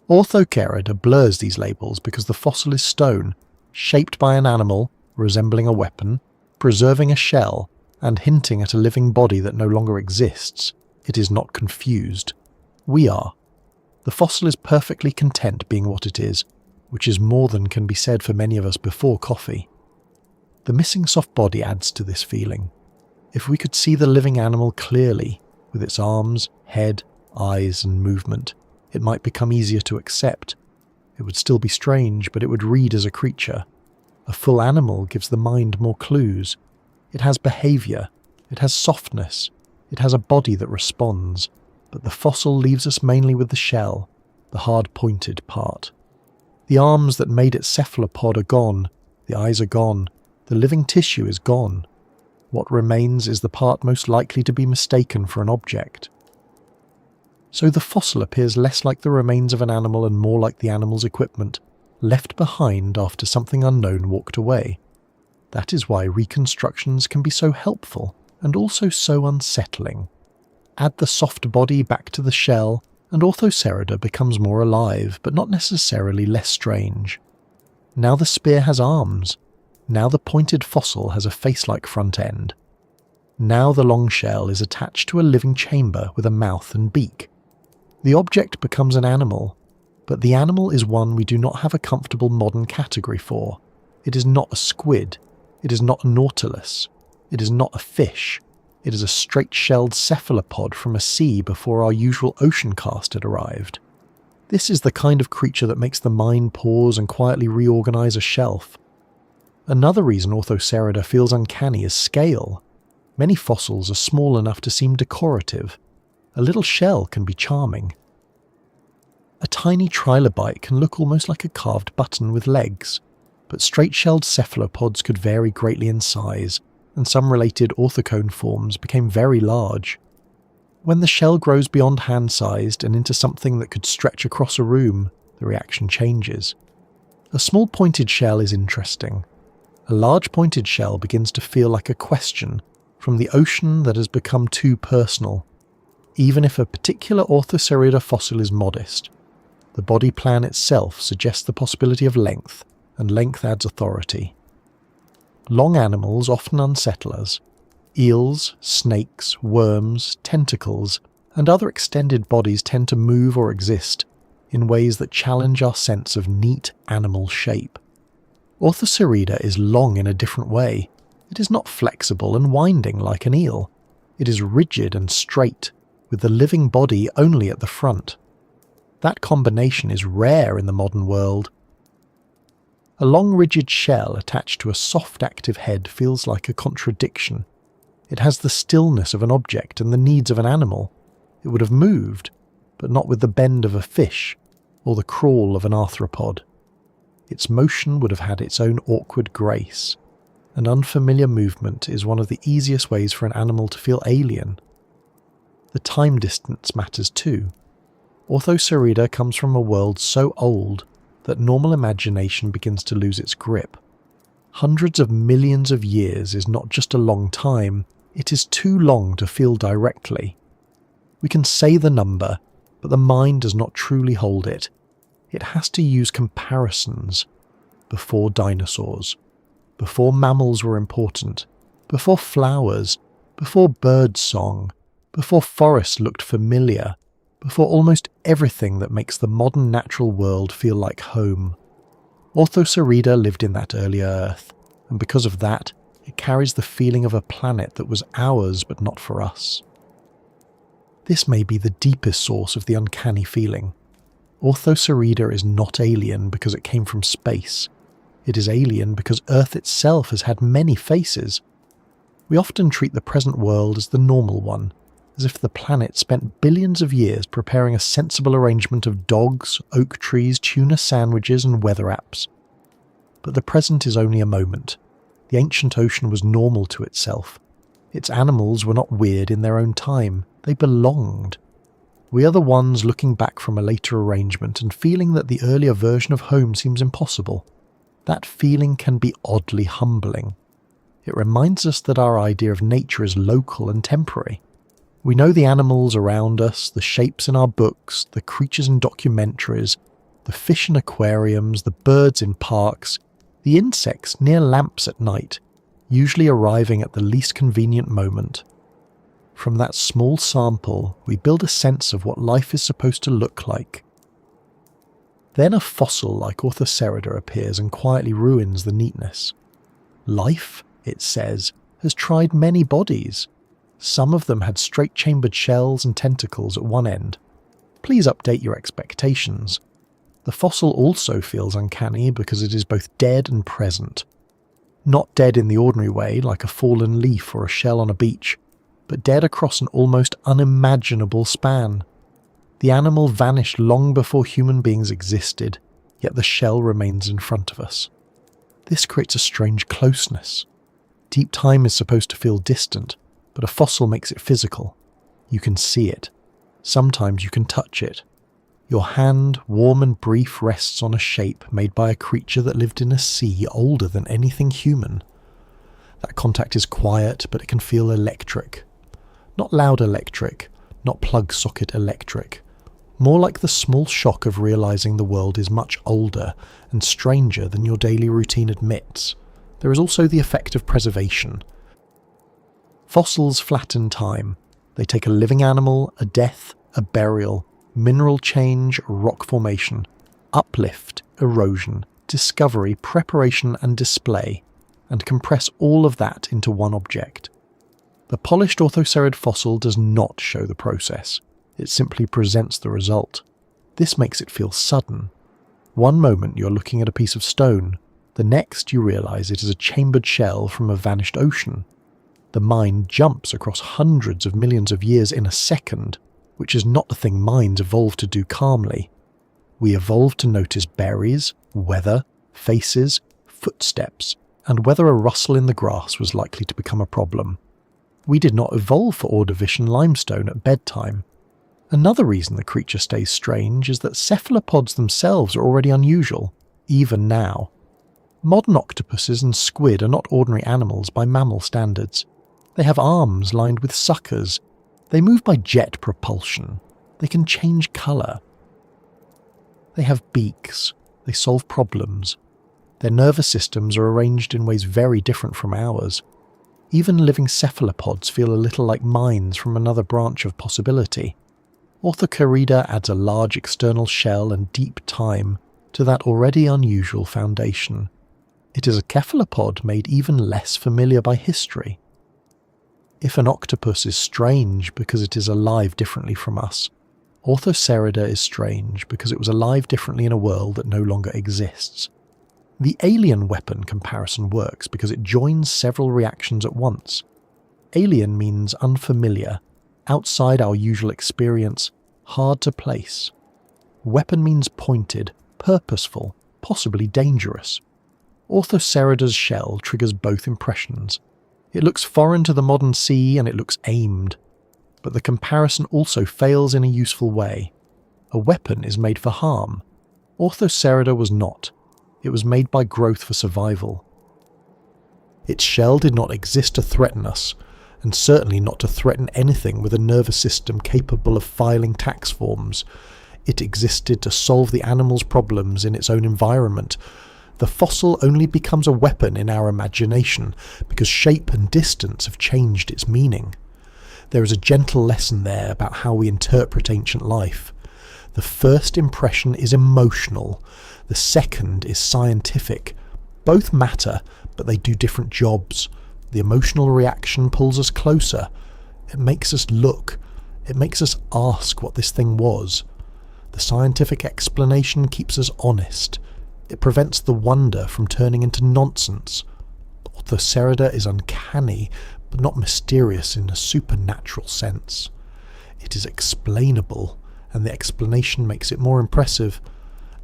Orthocerida blurs these labels because the fossil is stone, shaped by an animal, resembling a weapon, preserving a shell, and hinting at a living body that no longer exists. It is not confused. We are. The fossil is perfectly content being what it is, which is more than can be said for many of us before coffee. The missing soft body adds to this feeling. If we could see the living animal clearly, with its arms, head, eyes, and movement, it might become easier to accept. It would still be strange, but it would read as a creature. A full animal gives the mind more clues. It has behaviour, it has softness, it has a body that responds, but the fossil leaves us mainly with the shell, the hard-pointed part. The arms that made it cephalopod are gone, the eyes are gone, the living tissue is gone. What remains is the part most likely to be mistaken for an object. So the fossil appears less like the remains of an animal and more like the animal's equipment, left behind after something unknown walked away. That is why reconstructions can be so helpful and also so unsettling. Add the soft body back to the shell, and Orthocerida becomes more alive, but not necessarily less strange. Now the spear has arms. Now the pointed fossil has a face-like front end. Now the long shell is attached to a living chamber with a mouth and beak. The object becomes an animal, but the animal is one we do not have a comfortable modern category for. It is not a squid. It is not a nautilus. It is not a fish. It is a straight-shelled cephalopod from a sea before our usual ocean cast had arrived. This is the kind of creature that makes the mind pause and quietly reorganize a shelf. Another reason Orthocerida feels uncanny is scale. Many fossils are small enough to seem decorative. A little shell can be charming. A tiny trilobite can look almost like a carved button with legs, but straight-shelled cephalopods could vary greatly in size, and some related orthocone forms became very large. When the shell grows beyond hand-sized and into something that could stretch across a room, the reaction changes. A small pointed shell is interesting. A large pointed shell begins to feel like a question from the ocean that has become too personal. Even if a particular Orthocerida fossil is modest, the body plan itself suggests the possibility of length, and length adds authority. Long animals often unsettle us. Eels, snakes, worms, tentacles, and other extended bodies tend to move or exist in ways that challenge our sense of neat animal shape. Orthocerida is long in a different way. It is not flexible and winding like an eel. It is rigid and straight, with the living body only at the front. That combination is rare in the modern world. A long rigid shell attached to a soft active head feels like a contradiction. It has the stillness of an object and the needs of an animal. It would have moved, but not with the bend of a fish or the crawl of an arthropod. Its motion would have had its own awkward grace. An unfamiliar movement is one of the easiest ways for an animal to feel alien. The time distance matters too. Orthocerida comes from a world so old that normal imagination begins to lose its grip. Hundreds of millions of years is not just a long time, it is too long to feel directly. We can say the number, but the mind does not truly hold it. It has to use comparisons. Before dinosaurs, before mammals were important, before flowers, before bird song, before forests looked familiar, before almost everything that makes the modern natural world feel like home. Orthocerida lived in that earlier Earth, and because of that, it carries the feeling of a planet that was ours but not for us. This may be the deepest source of the uncanny feeling. Orthocerida is not alien because it came from space. It is alien because Earth itself has had many faces. We often treat the present world as the normal one, as if the planet spent billions of years preparing a sensible arrangement of dogs, oak trees, tuna sandwiches and weather apps. But the present is only a moment. The ancient ocean was normal to itself. Its animals were not weird in their own time. They belonged. We are the ones looking back from a later arrangement and feeling that the earlier version of home seems impossible. That feeling can be oddly humbling. It reminds us that our idea of nature is local and temporary. We know the animals around us, the shapes in our books, the creatures in documentaries, the fish in aquariums, the birds in parks, the insects near lamps at night, usually arriving at the least convenient moment. From that small sample, we build a sense of what life is supposed to look like. Then a fossil like Orthocerida appears and quietly ruins the neatness. Life, it says, has tried many bodies. Some of them had straight-chambered shells and tentacles at one end. Please update your expectations. The fossil also feels uncanny because it is both dead and present. Not dead in the ordinary way, like a fallen leaf or a shell on a beach, but dead across an almost unimaginable span. The animal vanished long before human beings existed, yet the shell remains in front of us. This creates a strange closeness. Deep time is supposed to feel distant, but a fossil makes it physical. You can see it. Sometimes you can touch it. Your hand, warm and brief, rests on a shape made by a creature that lived in a sea older than anything human. That contact is quiet, but it can feel electric. Not loud electric, not plug-socket electric. More like the small shock of realizing the world is much older and stranger than your daily routine admits. There is also the effect of preservation. Fossils flatten time. They take a living animal, a death, a burial, mineral change, rock formation, uplift, erosion, discovery, preparation and display, and compress all of that into one object. The polished orthocerid fossil does not show the process. It simply presents the result. This makes it feel sudden. One moment you're looking at a piece of stone, the next you realize it is a chambered shell from a vanished ocean. The mind jumps across hundreds of millions of years in a second, which is not the thing minds evolved to do calmly. We evolved to notice berries, weather, faces, footsteps, and whether a rustle in the grass was likely to become a problem. We did not evolve for Ordovician limestone at bedtime. Another reason the creature stays strange is that cephalopods themselves are already unusual, even now. Modern octopuses and squid are not ordinary animals by mammal standards. They have arms lined with suckers. They move by jet propulsion. They can change colour. They have beaks. They solve problems. Their nervous systems are arranged in ways very different from ours. Even living cephalopods feel a little like minds from another branch of possibility. Orthocerida adds a large external shell and deep time to that already unusual foundation. It is a cephalopod made even less familiar by history. If an octopus is strange because it is alive differently from us, Orthocerida is strange because it was alive differently in a world that no longer exists. The alien weapon comparison works because it joins several reactions at once. Alien means unfamiliar, outside our usual experience, hard to place. Weapon means pointed, purposeful, possibly dangerous. Orthocerida's shell triggers both impressions. It looks foreign to the modern sea and it looks aimed. But the comparison also fails in a useful way. A weapon is made for harm. Orthocerida was not. It was made by growth for survival. Its shell did not exist to threaten us, and certainly not to threaten anything with a nervous system capable of filing tax forms. It existed to solve the animal's problems in its own environment. The fossil only becomes a weapon in our imagination because shape and distance have changed its meaning. There is a gentle lesson there about how we interpret ancient life. The first impression is emotional, the second is scientific. Both matter, but they do different jobs. The emotional reaction pulls us closer. It makes us look. It makes us ask what this thing was. The scientific explanation keeps us honest. It prevents the wonder from turning into nonsense. Orthocerida is uncanny, but not mysterious in a supernatural sense. It is explainable, and the explanation makes it more impressive.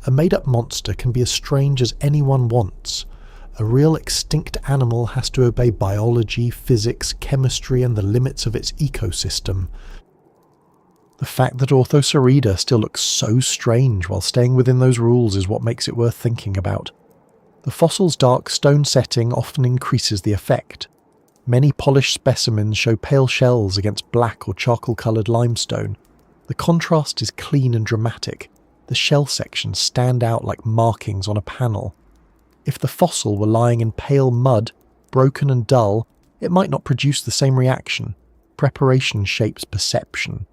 A made-up monster can be as strange as anyone wants. A real extinct animal has to obey biology, physics, chemistry, and the limits of its ecosystem. The fact that Orthocerida still looks so strange while staying within those rules is what makes it worth thinking about. The fossil's dark stone setting often increases the effect. Many polished specimens show pale shells against black or charcoal-coloured limestone. The contrast is clean and dramatic. The shell sections stand out like markings on a panel. If the fossil were lying in pale mud, broken and dull, it might not produce the same reaction. Preparation shapes perception.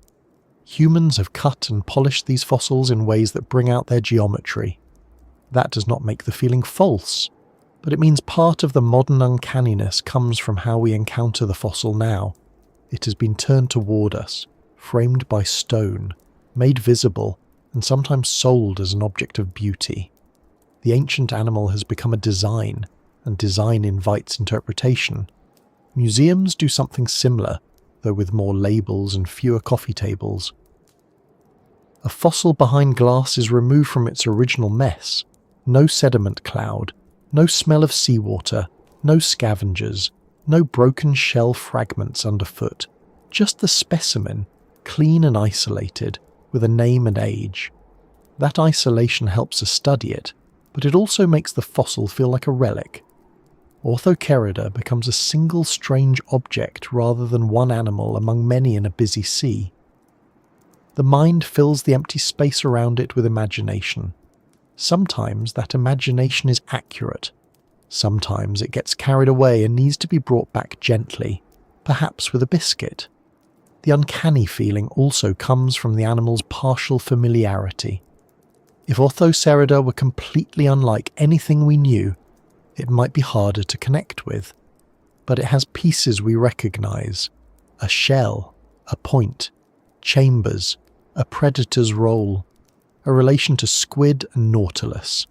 Humans have cut and polished these fossils in ways that bring out their geometry. That does not make the feeling false, but it means part of the modern uncanniness comes from how we encounter the fossil now. It has been turned toward us, framed by stone, made visible, and sometimes sold as an object of beauty. The ancient animal has become a design, and design invites interpretation, museums do something similar, though with more labels and fewer coffee tables. A fossil behind glass is removed from its original mess. No sediment cloud, no smell of seawater, no scavengers, no broken shell fragments underfoot, just the specimen, clean and isolated, with a name and age. That isolation helps us study it, but it also makes the fossil feel like a relic. Orthocerida becomes a single strange object rather than one animal among many in a busy sea. The mind fills the empty space around it with imagination. Sometimes that imagination is accurate. Sometimes it gets carried away and needs to be brought back gently, perhaps with a biscuit. The uncanny feeling also comes from the animal's partial familiarity. If Orthocerida were completely unlike anything we knew, it might be harder to connect with. But it has pieces we recognize: a shell, a point, chambers, a predator's role, a relation to squid and nautilus.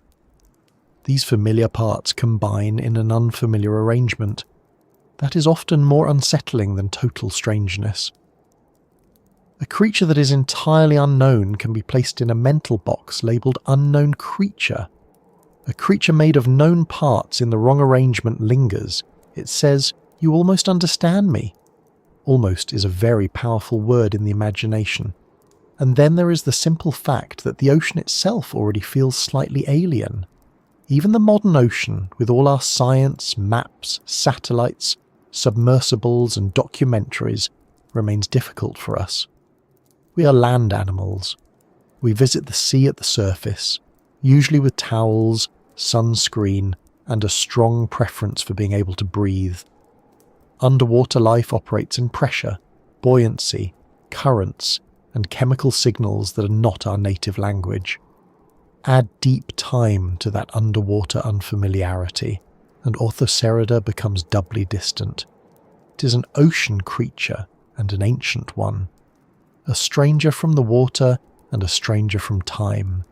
These familiar parts combine in an unfamiliar arrangement. That is often more unsettling than total strangeness. A creature that is entirely unknown can be placed in a mental box labelled unknown creature. A creature made of known parts in the wrong arrangement lingers. It says, "You almost understand me." Almost is a very powerful word in the imagination. And then there is the simple fact that the ocean itself already feels slightly alien. Even the modern ocean, with all our science, maps, satellites, submersibles and documentaries, remains difficult for us. We are land animals. We visit the sea at the surface, usually with towels, sunscreen, and a strong preference for being able to breathe. Underwater life operates in pressure, buoyancy, currents, and chemical signals that are not our native language. Add deep time to that underwater unfamiliarity, and Orthocerida becomes doubly distant. It is an ocean creature and an ancient one. A stranger from the water and a stranger from time.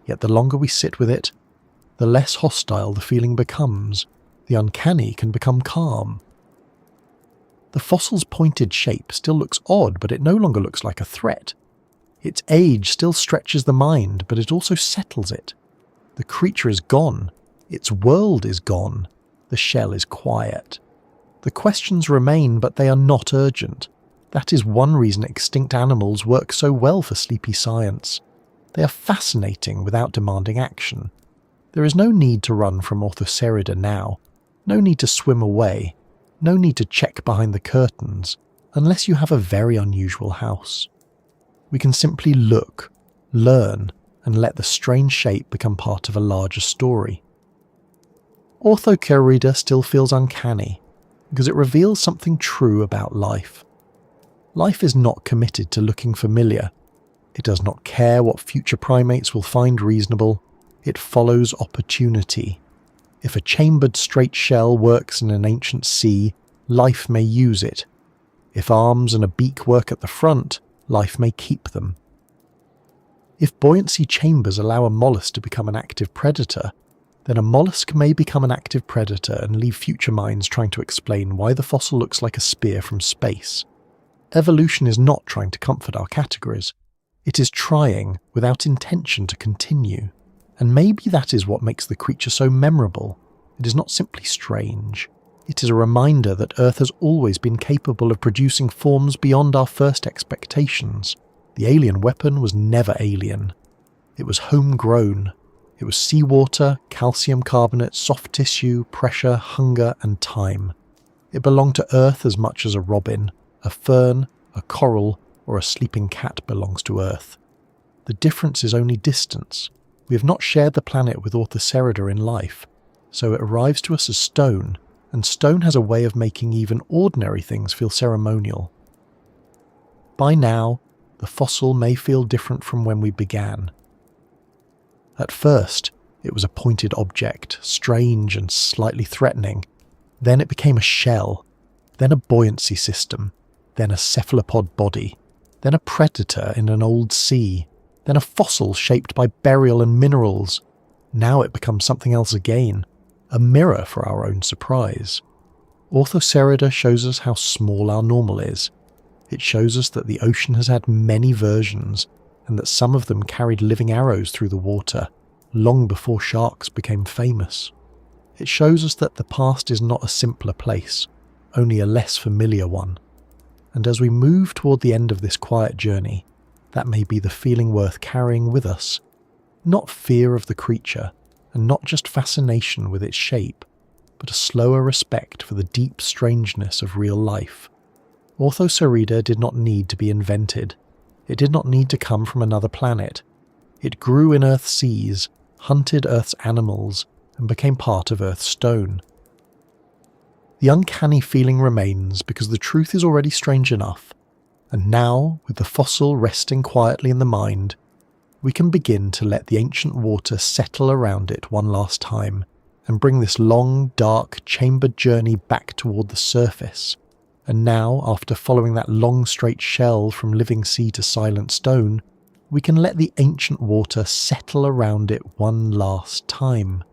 Yet the longer we sit with it, the less hostile the feeling becomes. The uncanny can become calm. The fossil's pointed shape still looks odd, but it no longer looks like a threat. Its age still stretches the mind, but it also settles it. The creature is gone. Its world is gone. The shell is quiet. The questions remain, but they are not urgent. That is one reason extinct animals work so well for sleepy science. They are fascinating without demanding action. There is no need to run from Orthocerida now, no need to swim away, no need to check behind the curtains, unless you have a very unusual house. We can simply look, learn, and let the strange shape become part of a larger story. Orthocerida still feels uncanny, because it reveals something true about life. Life is not committed to looking familiar. It does not care what future primates will find reasonable. It follows opportunity. If a chambered straight shell works in an ancient sea, life may use it. If arms and a beak work at the front, life may keep them. If buoyancy chambers allow a mollusk to become an active predator, then a mollusk may become an active predator and leave future minds trying to explain why the fossil looks like a spear from space. Evolution is not trying to comfort our categories. It is trying, without intention, to continue. And maybe that is what makes the creature so memorable. It is not simply strange. It is a reminder that Earth has always been capable of producing forms beyond our first expectations. The alien weapon was never alien. It was homegrown. It was seawater, calcium carbonate, soft tissue, pressure, hunger, and time. It belonged to Earth as much as a robin, a fern, a coral, or a sleeping cat belongs to Earth. The difference is only distance. We have not shared the planet with Orthocerida in life, so it arrives to us as stone, and stone has a way of making even ordinary things feel ceremonial. By now, the fossil may feel different from when we began. At first, it was a pointed object, strange and slightly threatening. Then it became a shell, then a buoyancy system, then a cephalopod body, then a predator in an old sea, then a fossil shaped by burial and minerals. Now it becomes something else again, a mirror for our own surprise. Orthocerida shows us how small our normal is. It shows us that the ocean has had many versions, and that some of them carried living arrows through the water, long before sharks became famous. It shows us that the past is not a simpler place, only a less familiar one. And as we move toward the end of this quiet journey, that may be the feeling worth carrying with us. Not fear of the creature, and not just fascination with its shape, but a slower respect for the deep strangeness of real life. Orthocerida did not need to be invented. It did not need to come from another planet. It grew in Earth's seas, hunted Earth's animals, and became part of Earth's stone. The uncanny feeling remains because the truth is already strange enough, and now, with the fossil resting quietly in the mind, we can begin to let the ancient water settle around it one last time, and bring this long, dark, chambered journey back toward the surface. And now, after following that long straight shell from living sea to silent stone, we can let the ancient water settle around it one last time.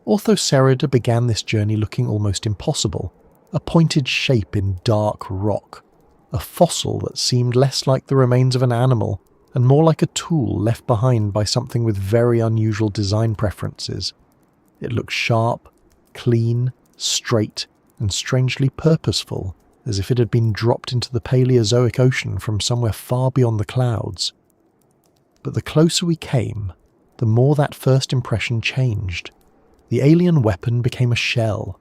Orthocerida began this journey looking almost impossible, a pointed shape in dark rock, a fossil that seemed less like the remains of an animal and more like a tool left behind by something with very unusual design preferences. It looked sharp, clean, straight, and strangely purposeful, as if it had been dropped into the Paleozoic ocean from somewhere far beyond the clouds. But the closer we came, the more that first impression changed. The alien weapon became a shell.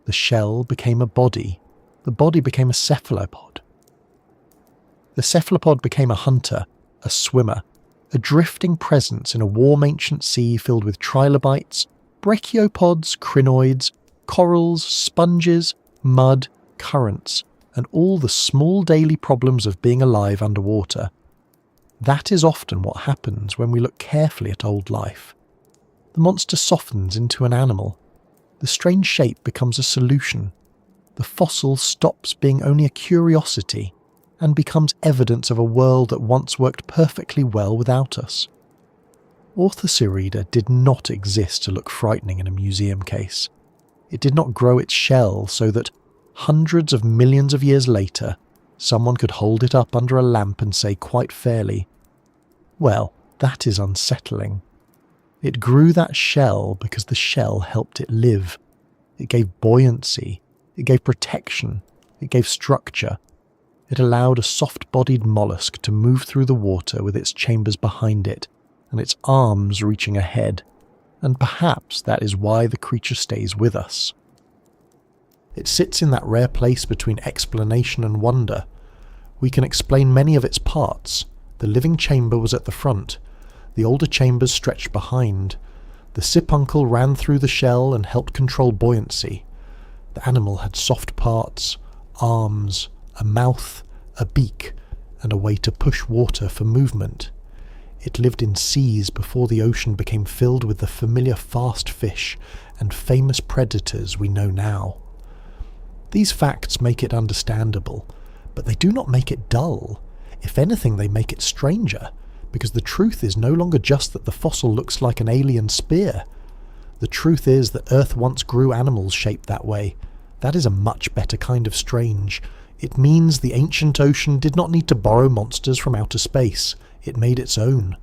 The shell became a body. The body became a cephalopod. The cephalopod became a hunter, a swimmer, a drifting presence in a warm ancient sea filled with trilobites, brachiopods, crinoids, corals, sponges, mud, currents, and all the small daily problems of being alive underwater. That is often what happens when we look carefully at old life. The monster softens into an animal. The strange shape becomes a solution. The fossil stops being only a curiosity and becomes evidence of a world that once worked perfectly well without us. Orthocerida did not exist to look frightening in a museum case. It did not grow its shell so that, hundreds of millions of years later, someone could hold it up under a lamp and say quite fairly, "Well, that is unsettling." It grew that shell because the shell helped it live. It gave buoyancy, it gave protection, it gave structure. It allowed a soft-bodied mollusk to move through the water with its chambers behind it, and its arms reaching ahead, and perhaps that is why the creature stays with us. It sits in that rare place between explanation and wonder. We can explain many of its parts. The living chamber was at the front. The older chambers stretched behind. The sipuncle ran through the shell and helped control buoyancy. The animal had soft parts, arms, a mouth, a beak, and a way to push water for movement. It lived in seas before the ocean became filled with the familiar fast fish and famous predators we know now. These facts make it understandable, but they do not make it dull. If anything, they make it stranger, because the truth is no longer just that the fossil looks like an alien spear. The truth is that Earth once grew animals shaped that way. That is a much better kind of strange. It means the ancient ocean did not need to borrow monsters from outer space. It made its own.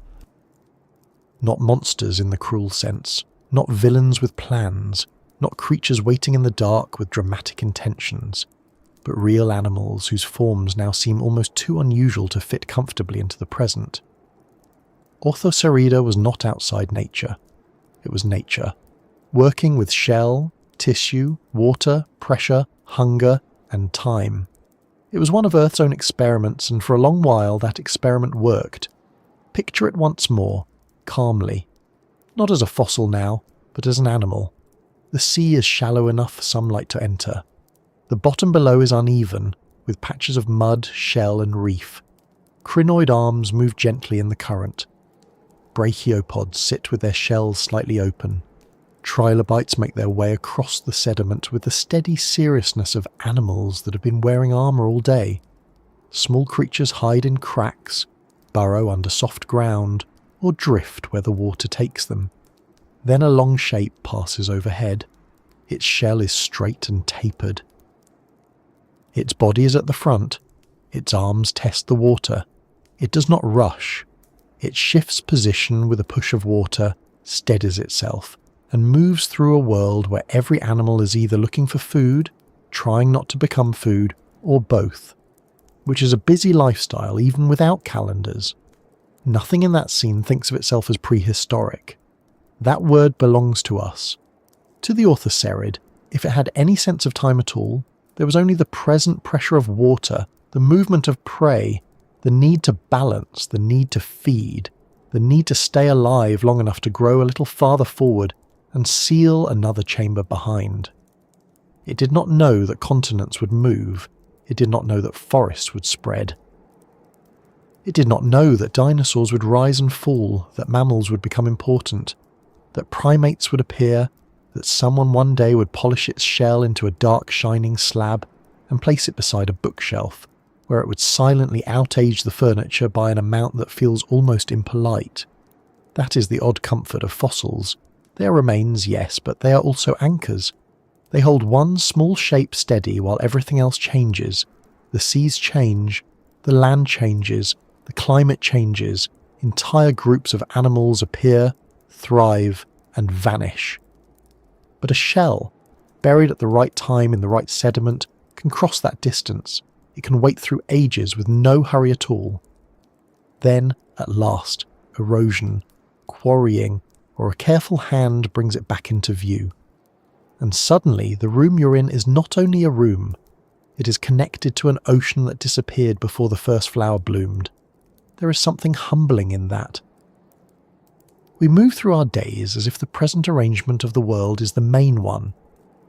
Not monsters in the cruel sense, not villains with plans, not creatures waiting in the dark with dramatic intentions, but real animals whose forms now seem almost too unusual to fit comfortably into the present. Orthocerida was not outside nature. It was nature, working with shell, tissue, water, pressure, hunger, and time. It was one of Earth's own experiments, and for a long while that experiment worked. Picture it once more, calmly. Not as a fossil now, but as an animal. The sea is shallow enough for sunlight to enter. The bottom below is uneven, with patches of mud, shell, and reef. Crinoid arms move gently in the current. Brachiopods sit with their shells slightly open. Trilobites make their way across the sediment with the steady seriousness of animals that have been wearing armour all day. Small creatures hide in cracks, burrow under soft ground, or drift where the water takes them. Then a long shape passes overhead, Its shell is straight and tapered. Its body is at the front. Its arms test the water. It does not rush. It shifts position with a push of water, steadies itself, and moves through a world where every animal is either looking for food, trying not to become food, or both, which is a busy lifestyle even without calendars. Nothing in that scene thinks of itself as prehistoric. That word belongs to us. To the Orthocerid, if it had any sense of time at all, there was only the present pressure of water, the movement of prey, the need to balance, the need to feed, the need to stay alive long enough to grow a little farther forward and seal another chamber behind. It did not know that continents would move. It did not know that forests would spread. It did not know that dinosaurs would rise and fall, that mammals would become important, that primates would appear, that someone one day would polish its shell into a dark shining slab and place it beside a bookshelf, where it would silently outage the furniture by an amount that feels almost impolite. That is the odd comfort of fossils. They are remains, yes, but they are also anchors. They hold one small shape steady while everything else changes. The seas change, the land changes, the climate changes, entire groups of animals appear, thrive, and vanish. But a shell, buried at the right time in the right sediment, can cross that distance. It can wait through ages with no hurry at all. Then, at last, erosion, quarrying, or a careful hand brings it back into view. And suddenly the room you're in is not only a room, it is connected to an ocean that disappeared before the first flower bloomed. There is something humbling in that. We move through our days as if the present arrangement of the world is the main one.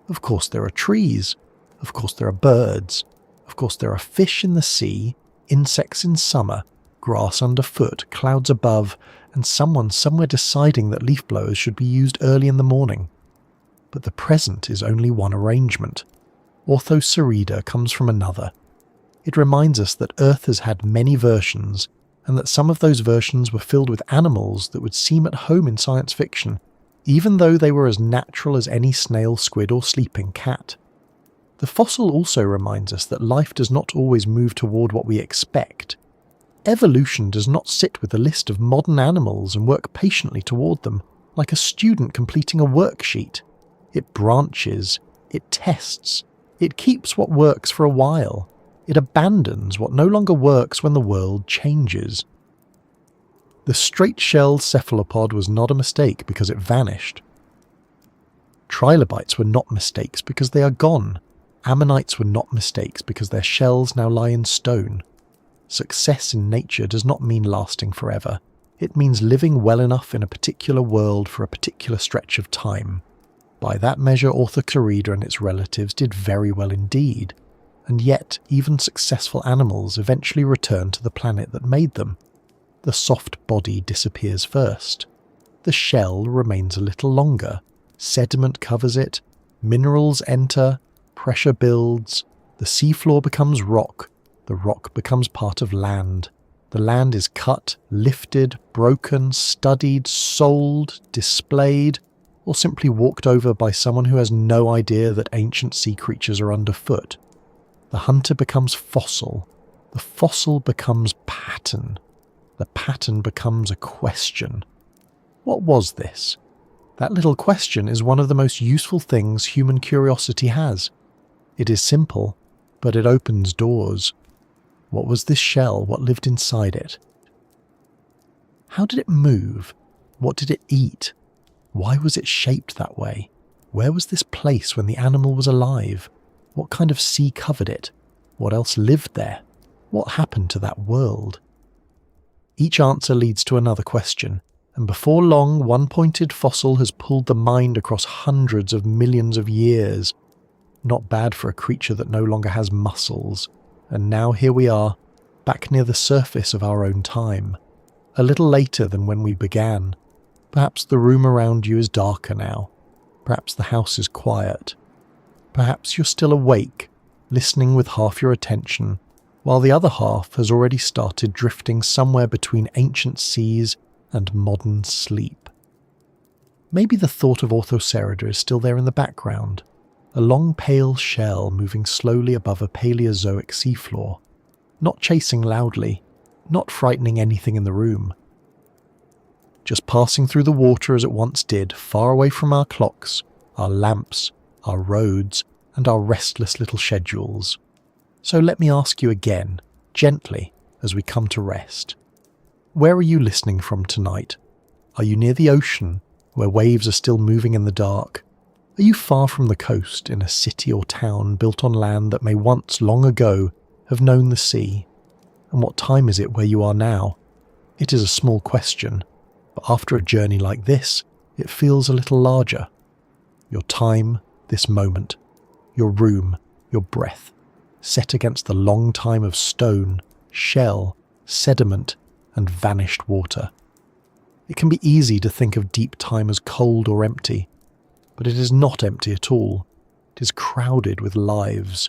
Of course there are trees, of course there are birds, of course there are fish in the sea, insects in summer, grass underfoot, clouds above, and someone somewhere deciding that leaf blowers should be used early in the morning. But the present is only one arrangement. Orthocerida comes from another. It reminds us that Earth has had many versions, and that some of those versions were filled with animals that would seem at home in science fiction, even though they were as natural as any snail, squid, or sleeping cat. The fossil also reminds us that life does not always move toward what we expect. Evolution does not sit with a list of modern animals and work patiently toward them, like a student completing a worksheet. It branches, it tests, it keeps what works for a while. It abandons what no longer works when the world changes. The straight-shelled cephalopod was not a mistake because it vanished. Trilobites were not mistakes because they are gone. Ammonites were not mistakes because their shells now lie in stone. Success in nature does not mean lasting forever. It means living well enough in a particular world for a particular stretch of time. By that measure, Orthocerida and its relatives did very well indeed, and yet even successful animals eventually return to the planet that made them. The soft body disappears first. The shell remains a little longer. Sediment covers it, minerals enter, pressure builds, the seafloor becomes rock, the rock becomes part of land. The land is cut, lifted, broken, studied, sold, displayed, or simply walked over by someone who has no idea that ancient sea creatures are underfoot. The hunter becomes fossil. The fossil becomes pattern. The pattern becomes a question. What was this? That little question is one of the most useful things human curiosity has. It is simple, but it opens doors. What was this shell? What lived inside it? How did it move? What did it eat? Why was it shaped that way? Where was this place when the animal was alive? What kind of sea covered it? What else lived there? What happened to that world? Each answer leads to another question, and before long one pointed fossil has pulled the mind across hundreds of millions of years. Not bad for a creature that no longer has muscles. And now here we are, back near the surface of our own time. A little later than when we began. Perhaps the room around you is darker now. Perhaps the house is quiet. Perhaps you're still awake, listening with half your attention, while the other half has already started drifting somewhere between ancient seas and modern sleep. Maybe the thought of Orthocerida is still there in the background, a long pale shell moving slowly above a Paleozoic seafloor, not chasing loudly, not frightening anything in the room. Just passing through the water as it once did, far away from our clocks, our lamps, our roads, and our restless little schedules. So let me ask you again, gently, as we come to rest. Where are you listening from tonight? Are you near the ocean, where waves are still moving in the dark? Are you far from the coast, in a city or town built on land that may once, long ago, have known the sea? And what time is it where you are now? It is a small question, but after a journey like this, it feels a little larger. Your time, this moment, your room, your breath, set against the long time of stone, shell, sediment, and vanished water. It can be easy to think of deep time as cold or empty, but it is not empty at all. It is crowded with lives.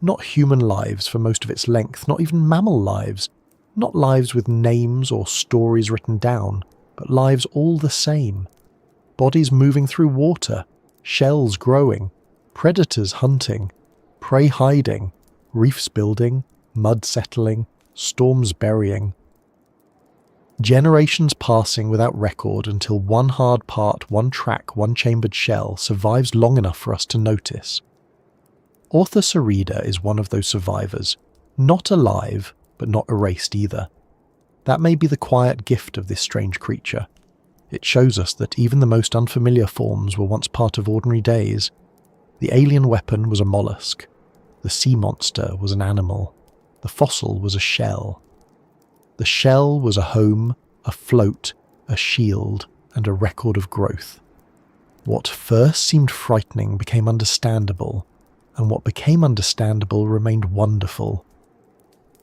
Not human lives for most of its length, not even mammal lives, not lives with names or stories written down, but lives all the same. Bodies moving through water, shells growing, predators hunting, prey hiding, reefs building, mud settling, storms burying. Generations passing without record until one hard part, one track, one chambered shell survives long enough for us to notice. Orthocerida is one of those survivors, not alive, but not erased either. That may be the quiet gift of this strange creature. It shows us that even the most unfamiliar forms were once part of ordinary days. The alien weapon was a mollusk. The sea monster was an animal. The fossil was a shell. The shell was a home, a float, a shield, and a record of growth. What first seemed frightening became understandable, and what became understandable remained wonderful.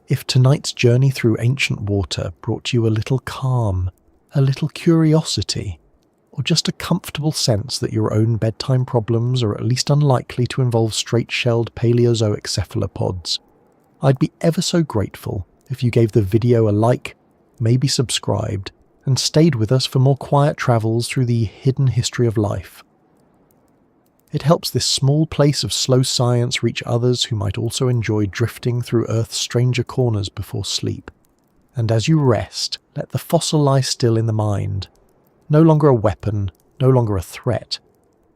If tonight's journey through ancient water brought you a little calm, a little curiosity, or just a comfortable sense that your own bedtime problems are at least unlikely to involve straight-shelled Paleozoic cephalopods, I'd be ever so grateful if you gave the video a like, maybe subscribed, and stayed with us for more quiet travels through the hidden history of life. It helps this small place of slow science reach others who might also enjoy drifting through Earth's stranger corners before sleep. And as you rest, let the fossil lie still in the mind. No longer a weapon, no longer a threat,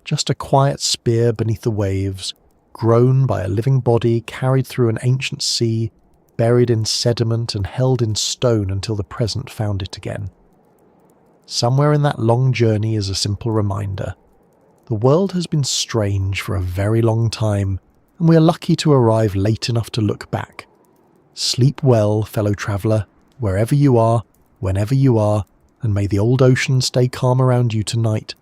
just a quiet spear beneath the waves, grown by a living body carried through an ancient sea, buried in sediment and held in stone until the present found it again. Somewhere in that long journey is a simple reminder. The world has been strange for a very long time, and we are lucky to arrive late enough to look back. Sleep well, fellow traveller, wherever you are, whenever you are, and may the old ocean stay calm around you tonight.